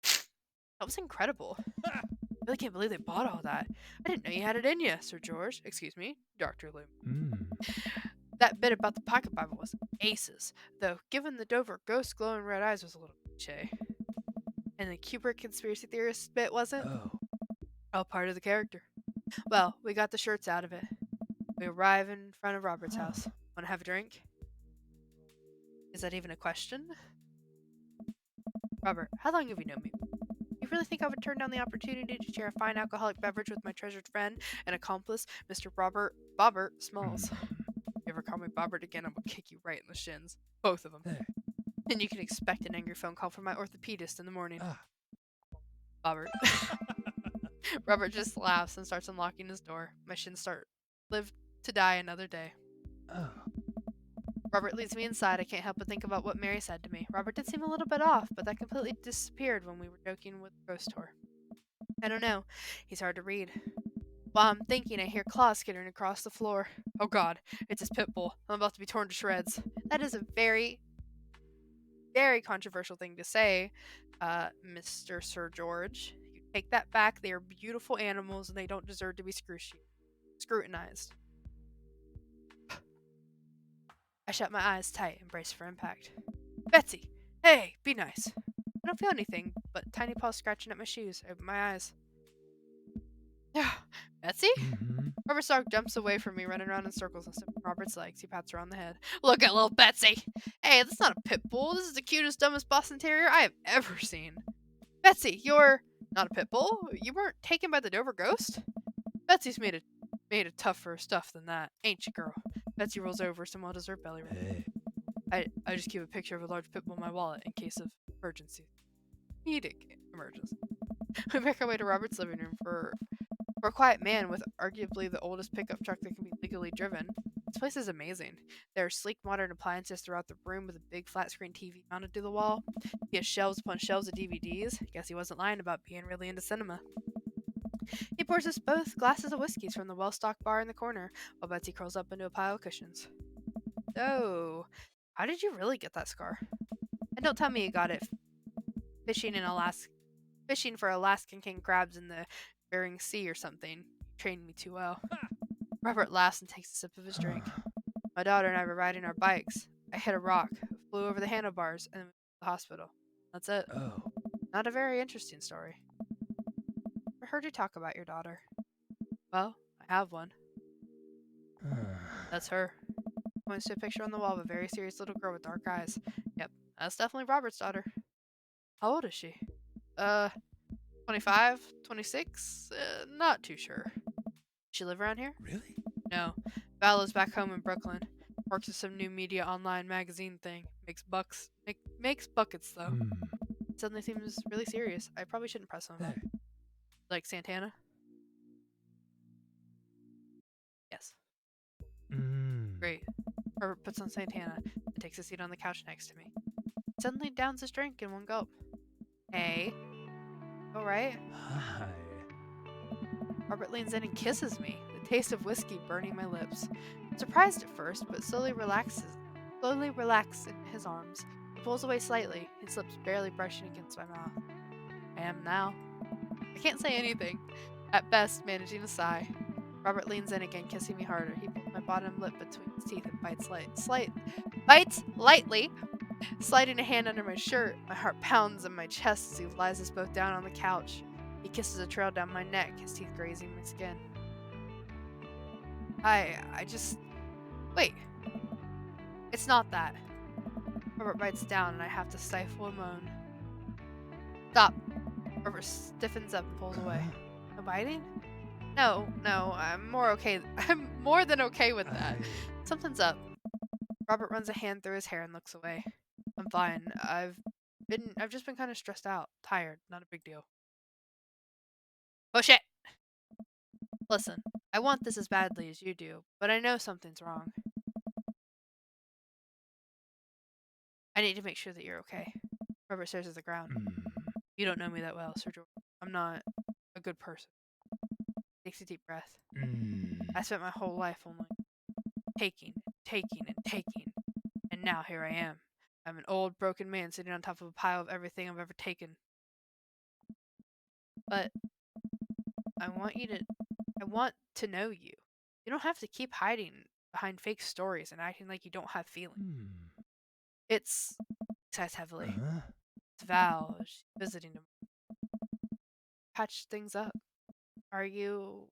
Speaker 1: That was incredible. I really can't believe they bought all that. I didn't know you had it in you, Sir George. Excuse me, Dr. Loom. That bit about the pocket Bible was aces, though given the Dover ghost glowing red eyes was a little cliche. And the Kubrick conspiracy theorist bit wasn't? All part of the character. Well, we got the shirts out of it. We arrive in front of Robert's house. Want to have a drink? Is that even a question? Robert, how long have you known me? You really think I would turn down the opportunity to share a fine alcoholic beverage with my treasured friend and accomplice, Mr. Bobbert Smalls? If you ever call me Bobbert again, I'm gonna kick you right in the shins. Both of them. And you can expect an angry phone call from my orthopedist in the morning. Bobbert. Robert just laughs and starts unlocking his door. My shins start live to die another day. Robert leads me inside. I can't help but think about what Mary said to me. Robert did seem a little bit off, but that completely disappeared when we were joking with the ghost tour. I don't know. He's hard to read. While I'm thinking, I hear claws skittering across the floor. Oh god, it's his pit bull. I'm about to be torn to shreds. That is a very, very controversial thing to say, Mr. Sir George. You take that back. They are beautiful animals and they don't deserve to be scrutinized. I shut my eyes tight and brace for impact. Betsy! Hey! Be nice! I don't feel anything, but tiny paws scratching at my shoes. I open my eyes. Betsy? Robert Stark jumps away from me, running around in circles and sniffing Robert's legs. He pats her on the head. Look at little Betsy! Hey, that's not a pit bull. This is the cutest, dumbest Boston Terrier I have ever seen. Betsy, you're not a pit bull? You weren't taken by the Dover ghost? Betsy's made of tougher stuff than that, ain't you, girl? Betsy rolls over some well-deserved belly rub. I just keep a picture of a large pit bull in my wallet in case of emergency. Comedic emergency. We make our way to Robert's living room for a quiet man with arguably the oldest pickup truck that can be legally driven. This place is amazing. There are sleek modern appliances throughout the room with a big flat-screen TV mounted to the wall. He has shelves upon shelves of DVDs. Guess he wasn't lying about being really into cinema. He pours us both glasses of whiskeys from the well-stocked bar in the corner, while Betsy curls up into a pile of cushions. So, how did you really get that scar? And don't tell me you got it fishing for Alaskan king crabs in the Bering Sea or something. You trained me too well. Robert laughs and takes a sip of his drink. My daughter and I were riding our bikes. I hit a rock, flew over the handlebars, and went to the hospital. That's it. Not a very interesting story. I heard you talk about your daughter. Well, I have one. That's her. Points to a picture on the wall of a very serious little girl with dark eyes. Yep, that's definitely Robert's daughter. How old is she? 25, 26? Not too sure. She live around here?
Speaker 4: Really?
Speaker 1: No. Val lives back home in Brooklyn. Works at some new media online magazine thing. Makes buckets though.
Speaker 4: Hmm.
Speaker 1: Suddenly seems really serious. I probably shouldn't press him.
Speaker 4: Hey.
Speaker 1: Like Santana? Yes.
Speaker 4: Mm.
Speaker 1: Great. Robert puts on Santana and takes a seat on the couch next to me. Suddenly downs his drink in one gulp. Hey. Alright.
Speaker 4: Hi.
Speaker 1: Robert leans in and kisses me, the taste of whiskey burning my lips. I'm surprised at first, but slowly relaxes in his arms. He pulls away slightly, his lips barely brushing against my mouth. I am now. I can't say anything. At best, managing a sigh. Robert leans in again, kissing me harder. He pulls my bottom lip between his teeth and bites lightly, sliding a hand under my shirt. My heart pounds in my chest as he lies us both down on the couch. He kisses a trail down my neck, his teeth grazing my skin. Wait. It's not that. Robert bites down and I have to stifle a moan. Stop. Robert stiffens up and pulls away. No biting? No, I'm more than okay with that. Something's up. Robert runs a hand through his hair and looks away. I'm fine. I've just been kind of stressed out, tired, not a big deal. Oh shit! Listen, I want this as badly as you do, but I know something's wrong. I need to make sure that you're okay. Robert stares at the ground. You don't know me that well, Sir George. I'm not a good person. Takes a deep breath. I spent my whole life only taking, and now here I am. I'm an old, broken man sitting on top of a pile of everything I've ever taken. But I want to know you. You don't have to keep hiding behind fake stories and acting like you don't have feelings. It's sighs heavily. It's Val. She's visiting him. Patch things up. Are you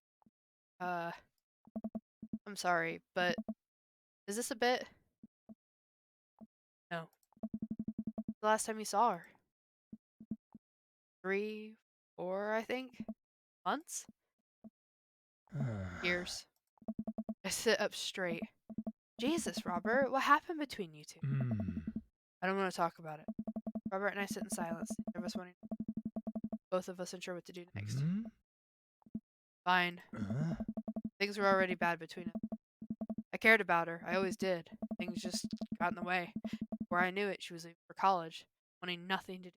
Speaker 1: I'm sorry, but is this a bit? No. The last time you saw her. 3, 4, I think? Months? Years. I sit up straight. Jesus, Robert, what happened between you two? I don't want to talk about it. Robert and I sit in silence, neither of us wanting, both of us unsure what to do next. Fine. Things were already bad between us. I cared about her. I always did. Things just got in the way. Before I knew it, she was leaving for college, wanting nothing to do.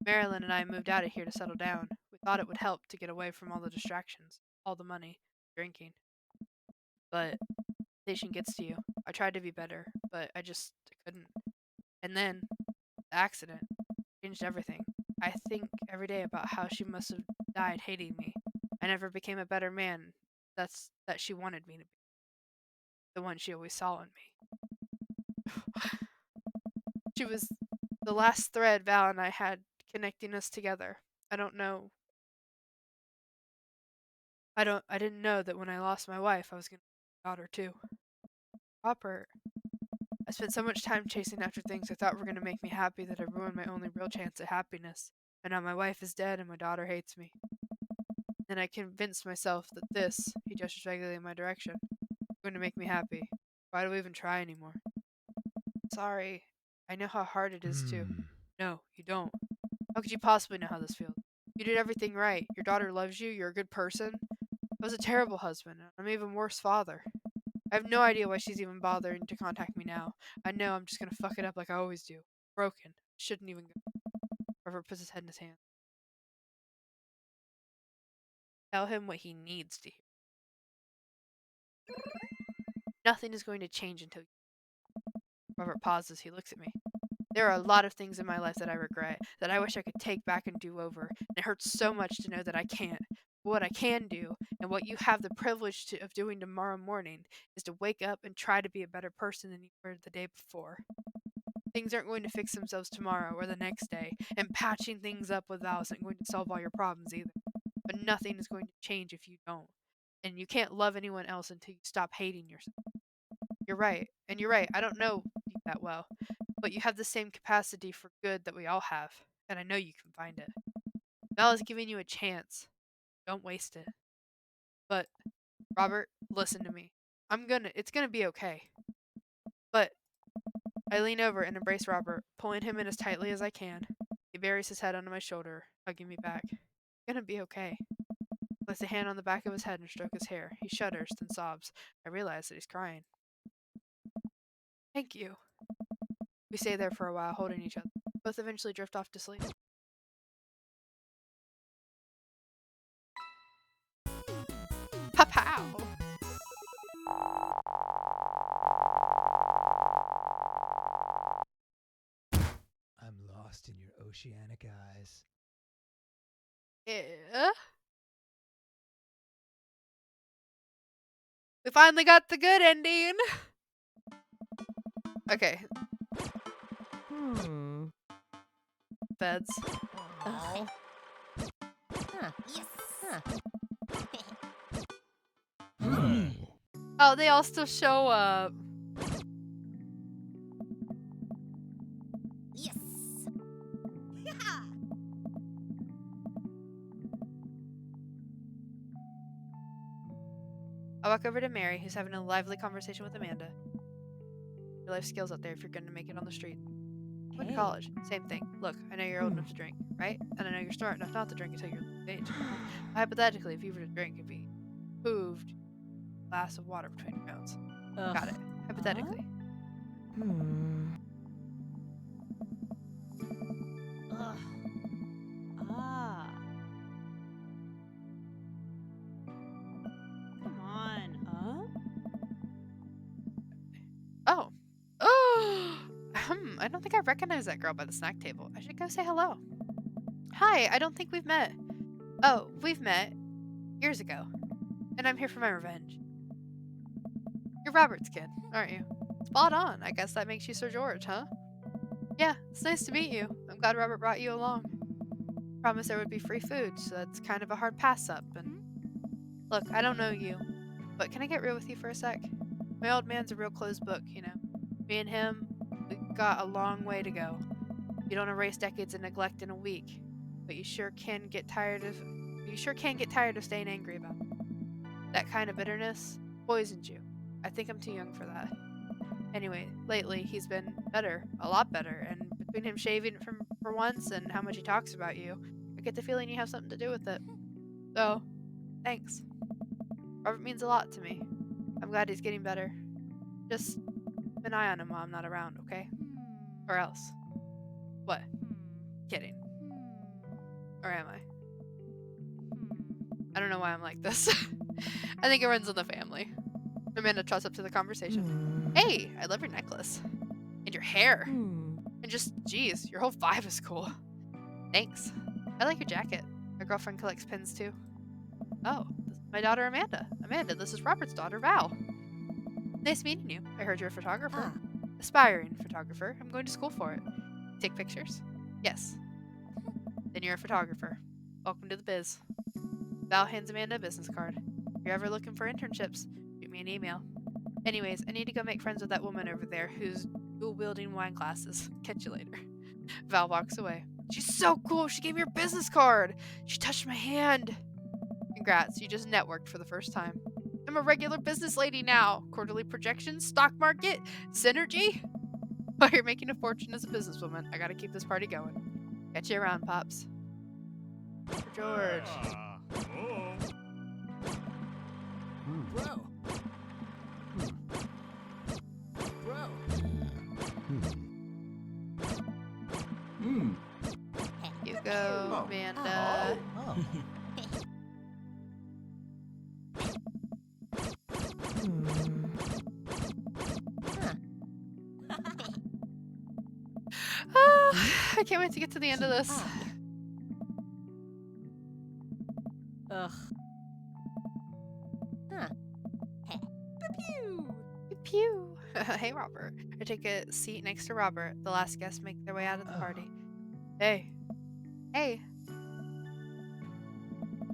Speaker 1: Marilyn and I moved out of here to settle down. We thought it would help to get away from all the distractions, all the money, drinking. But temptation gets to you. I tried to be better, but I couldn't. And then, the accident changed everything. I think every day about how she must have died hating me. I never became a better man that she wanted me to be. The one she always saw in me. She was the last thread Val and I had connecting us together. I didn't know that when I lost my wife, I was gonna lose my daughter too. Robert, I spent so much time chasing after things I thought were gonna make me happy that I ruined my only real chance at happiness. And now my wife is dead and my daughter hates me. Then I convinced myself that this, he gestures vaguely in my direction, was going to make me happy. Why do we even try anymore? Sorry. I know how hard it is to. No, you don't. How could you possibly know how this feels? You did everything right. Your daughter loves you. You're a good person. I was a terrible husband. I'm an even worse father. I have no idea why she's even bothering to contact me now. I know I'm just gonna fuck it up like I always do. Broken. Shouldn't even go. Robert puts his head in his hand. Tell him what he needs to hear. Nothing is going to change until you. Robert pauses. He looks at me. There are a lot of things in my life that I regret, that I wish I could take back and do over. And it hurts so much to know that I can't. What I can do, and what you have the privilege of doing tomorrow morning, is to wake up and try to be a better person than you were the day before. Things aren't going to fix themselves tomorrow or the next day, and patching things up with Val isn't going to solve all your problems either. But nothing is going to change if you don't. And you can't love anyone else until you stop hating yourself. You're right, I don't know you that well, but you have the same capacity for good that we all have, and I know you can find it. Val is giving you a chance. Don't waste it. But, Robert, listen to me. It's gonna be okay. But, I lean over and embrace Robert, pulling him in as tightly as I can. He buries his head under my shoulder, hugging me back. It's gonna be okay. I place a hand on the back of his head and stroke his hair. He shudders, then sobs. I realize that he's crying. Thank you. We stay there for a while, holding each other. Both eventually drift off to sleep. Pow!
Speaker 9: I'm lost in your oceanic eyes.
Speaker 1: Yeah. We finally got the good ending. Okay,
Speaker 6: Hmm.
Speaker 1: beds.
Speaker 6: Ugh.
Speaker 5: Yes.
Speaker 1: Oh, they all still show up.
Speaker 5: Yes.
Speaker 1: I walk over to Mary, who's having a lively conversation with Amanda. Your life skills out there if you're going to make it on the street. Went to
Speaker 6: Hey.
Speaker 1: college. Same thing. Look, I know you're old enough to drink, right? And I know you're smart enough not to drink until you're of age. Hypothetically, if you were to drink, it'd be moved a glass of water between your bones.
Speaker 6: Ugh.
Speaker 1: Got it. Hypothetically.
Speaker 6: Hmm. Ugh. Ah. Come on,
Speaker 1: Oh. Oh! I don't think I recognize that girl by the snack table. I should go say hello. Hi, I don't think we've met. Oh, we've met years ago. And I'm here for my revenge. You're Robert's kid, aren't you? Spot on. I guess that makes you Sir George, huh? Yeah, it's nice to meet you. I'm glad Robert brought you along. Promised there would be free food, so that's kind of a hard pass up. And look, I don't know you, but can I get real with you for a sec? My old man's a real closed book, you know. Me and him, we got a long way to go. You don't erase decades of neglect in a week, but you sure can get tired of staying angry about it. That kind of bitterness poisons you. I think I'm too young for that. Anyway, lately he's been better, a lot better, and between him shaving for once and how much he talks about you, I get the feeling you have something to do with it. So, thanks. Robert means a lot to me. I'm glad he's getting better. Just keep an eye on him while I'm not around, okay? Or else. What? Kidding. Or am I? I don't know why I'm like this. I think it runs in the family. Amanda trots up to the conversation. Hey, I love your necklace. And your hair. And just, geez, your whole vibe is cool. Thanks. I like your jacket. My girlfriend collects pins too. Oh, this is my daughter Amanda. Amanda, this is Robert's daughter Val. Nice meeting you. I heard you're a photographer. Aspiring photographer. I'm going to school for it. Take pictures? Yes. Then you're a photographer. Welcome to the biz. Val hands Amanda a business card. If you're ever looking for internships, shoot me an email. Anyways, I need to go make friends with that woman over there who's dual-wielding wine glasses. Catch you later. Val walks away. She's so cool. She gave me her business card. She touched my hand. Congrats. You just networked for the first time. I'm a regular business lady now. Quarterly projections, stock market, synergy. While you're making a fortune as a businesswoman, I gotta keep this party going. Catch you around, Pops. George.
Speaker 9: Bro. Bro.
Speaker 1: Hugo,
Speaker 2: Oh.
Speaker 1: Amanda.
Speaker 9: Oh.
Speaker 1: I can't wait to get to the end of this.
Speaker 6: Ugh.
Speaker 5: Pew.
Speaker 1: Pew. Hey, Robert. I take a seat next to Robert. The last guests make their way out of the party. Hey. Hey.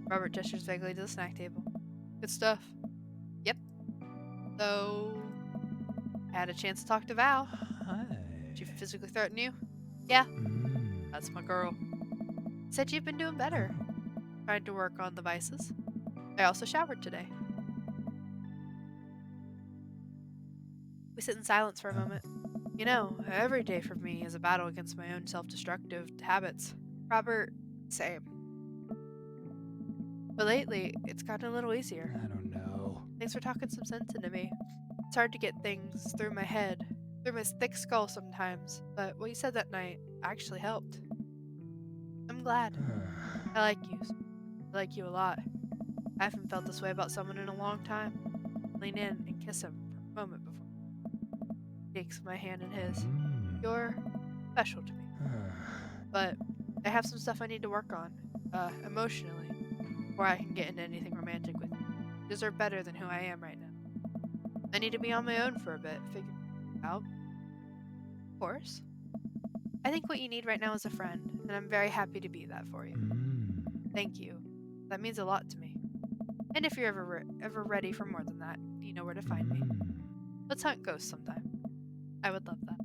Speaker 1: Robert gestures vaguely to the snack table. Good stuff. Yep. So, I had a chance to talk to Val.
Speaker 9: Hi.
Speaker 1: Did she physically threaten you? Yeah,
Speaker 9: Mm.
Speaker 1: that's my girl. Said you've been doing better. Tried to work on the vices. I also showered today. We sit in silence for a moment. You know, every day for me is a battle against my own self-destructive habits. Robert, same. But lately, it's gotten a little easier.
Speaker 9: I don't know.
Speaker 1: Thanks for talking some sense into me. It's hard to get things through my head, through my thick skull sometimes, but what you said that night actually helped. I'm glad. I like you. I like you a lot. I haven't felt this way about someone in a long time. Lean in and kiss him for a moment before he takes my hand in his. You're special to me. But I have some stuff I need to work on, emotionally, before I can get into anything romantic with you. You deserve better than who I am right now. I need to be on my own for a bit, figure it out. Of course. I think what you need right now is a friend, and I'm very happy to be that for you. Thank you. That means a lot to me. And if you're ever ready for more than that, you know where to find me. Let's hunt ghosts sometime. I would love that.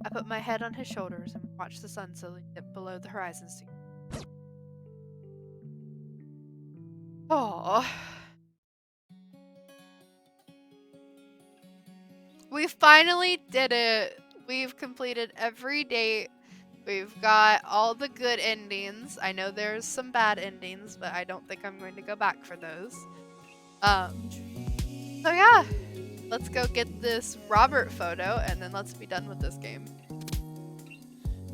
Speaker 1: I put my head on his shoulders and watch the sun slowly dip below the horizon. Oh. We finally did it. We've completed every date. We've got all the good endings. I know there's some bad endings, but I don't think I'm going to go back for those. So yeah, let's go get this Robert photo and then let's be done with this game.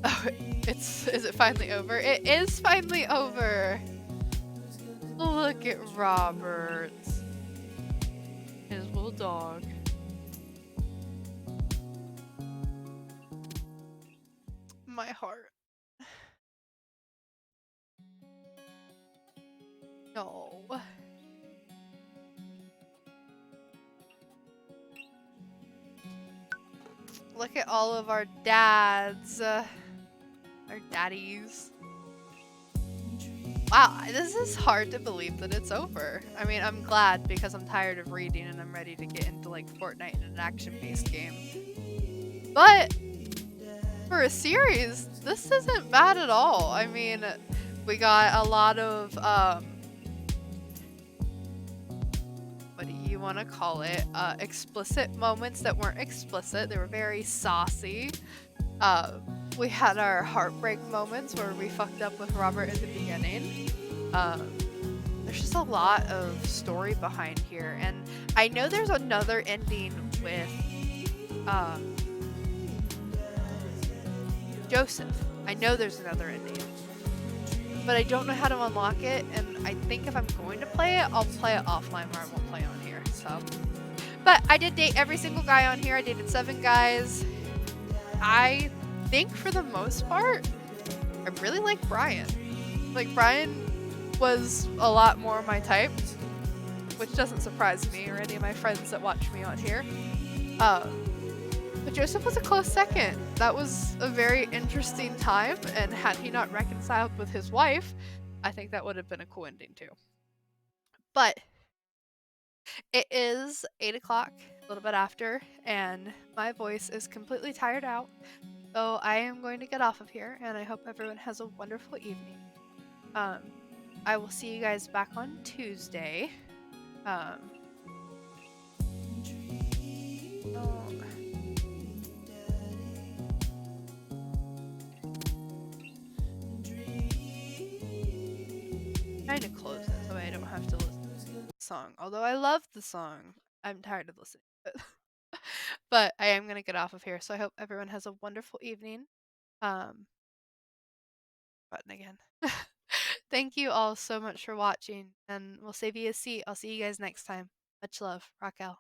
Speaker 1: Oh, is it finally over? It is finally over. Look at Robert. His little dog. My heart. No. Look at all of our dads. Our daddies. Wow, this is hard to believe that it's over. I mean, I'm glad because I'm tired of reading and I'm ready to get into like Fortnite and an action-based game. But for a series, this isn't bad at all. I mean, we got a lot of, what do you want to call it? Explicit moments that weren't explicit. They were very saucy. We had our heartbreak moments where we fucked up with Robert at the beginning. There's just a lot of story behind here. And I know there's another ending with, Joseph. I know there's another ending, but I don't know how to unlock it, and I think if I'm going to play it, I'll play it offline or I won't play on here, so. But I did date every single guy on here. I dated 7 guys. I think for the most part, I really like Brian. Like, Brian was a lot more my type, which doesn't surprise me or any of my friends that watch me on here. But Joseph was a close second. That was a very interesting time, and had he not reconciled with his wife, I think that would have been a cool ending too. But it is 8 o'clock, a little bit after, and my voice is completely tired out. So I am going to get off of here, and I hope everyone has a wonderful evening. I will see you guys back on Tuesday. Trying to close it so I don't have to listen to the song. Although I love the song, I'm tired of listening to it. But I am gonna get off of here, so I hope everyone has a wonderful evening. Button again. Thank you all so much for watching, and we'll save you a seat. I'll see you guys next time. Much love, Raquel.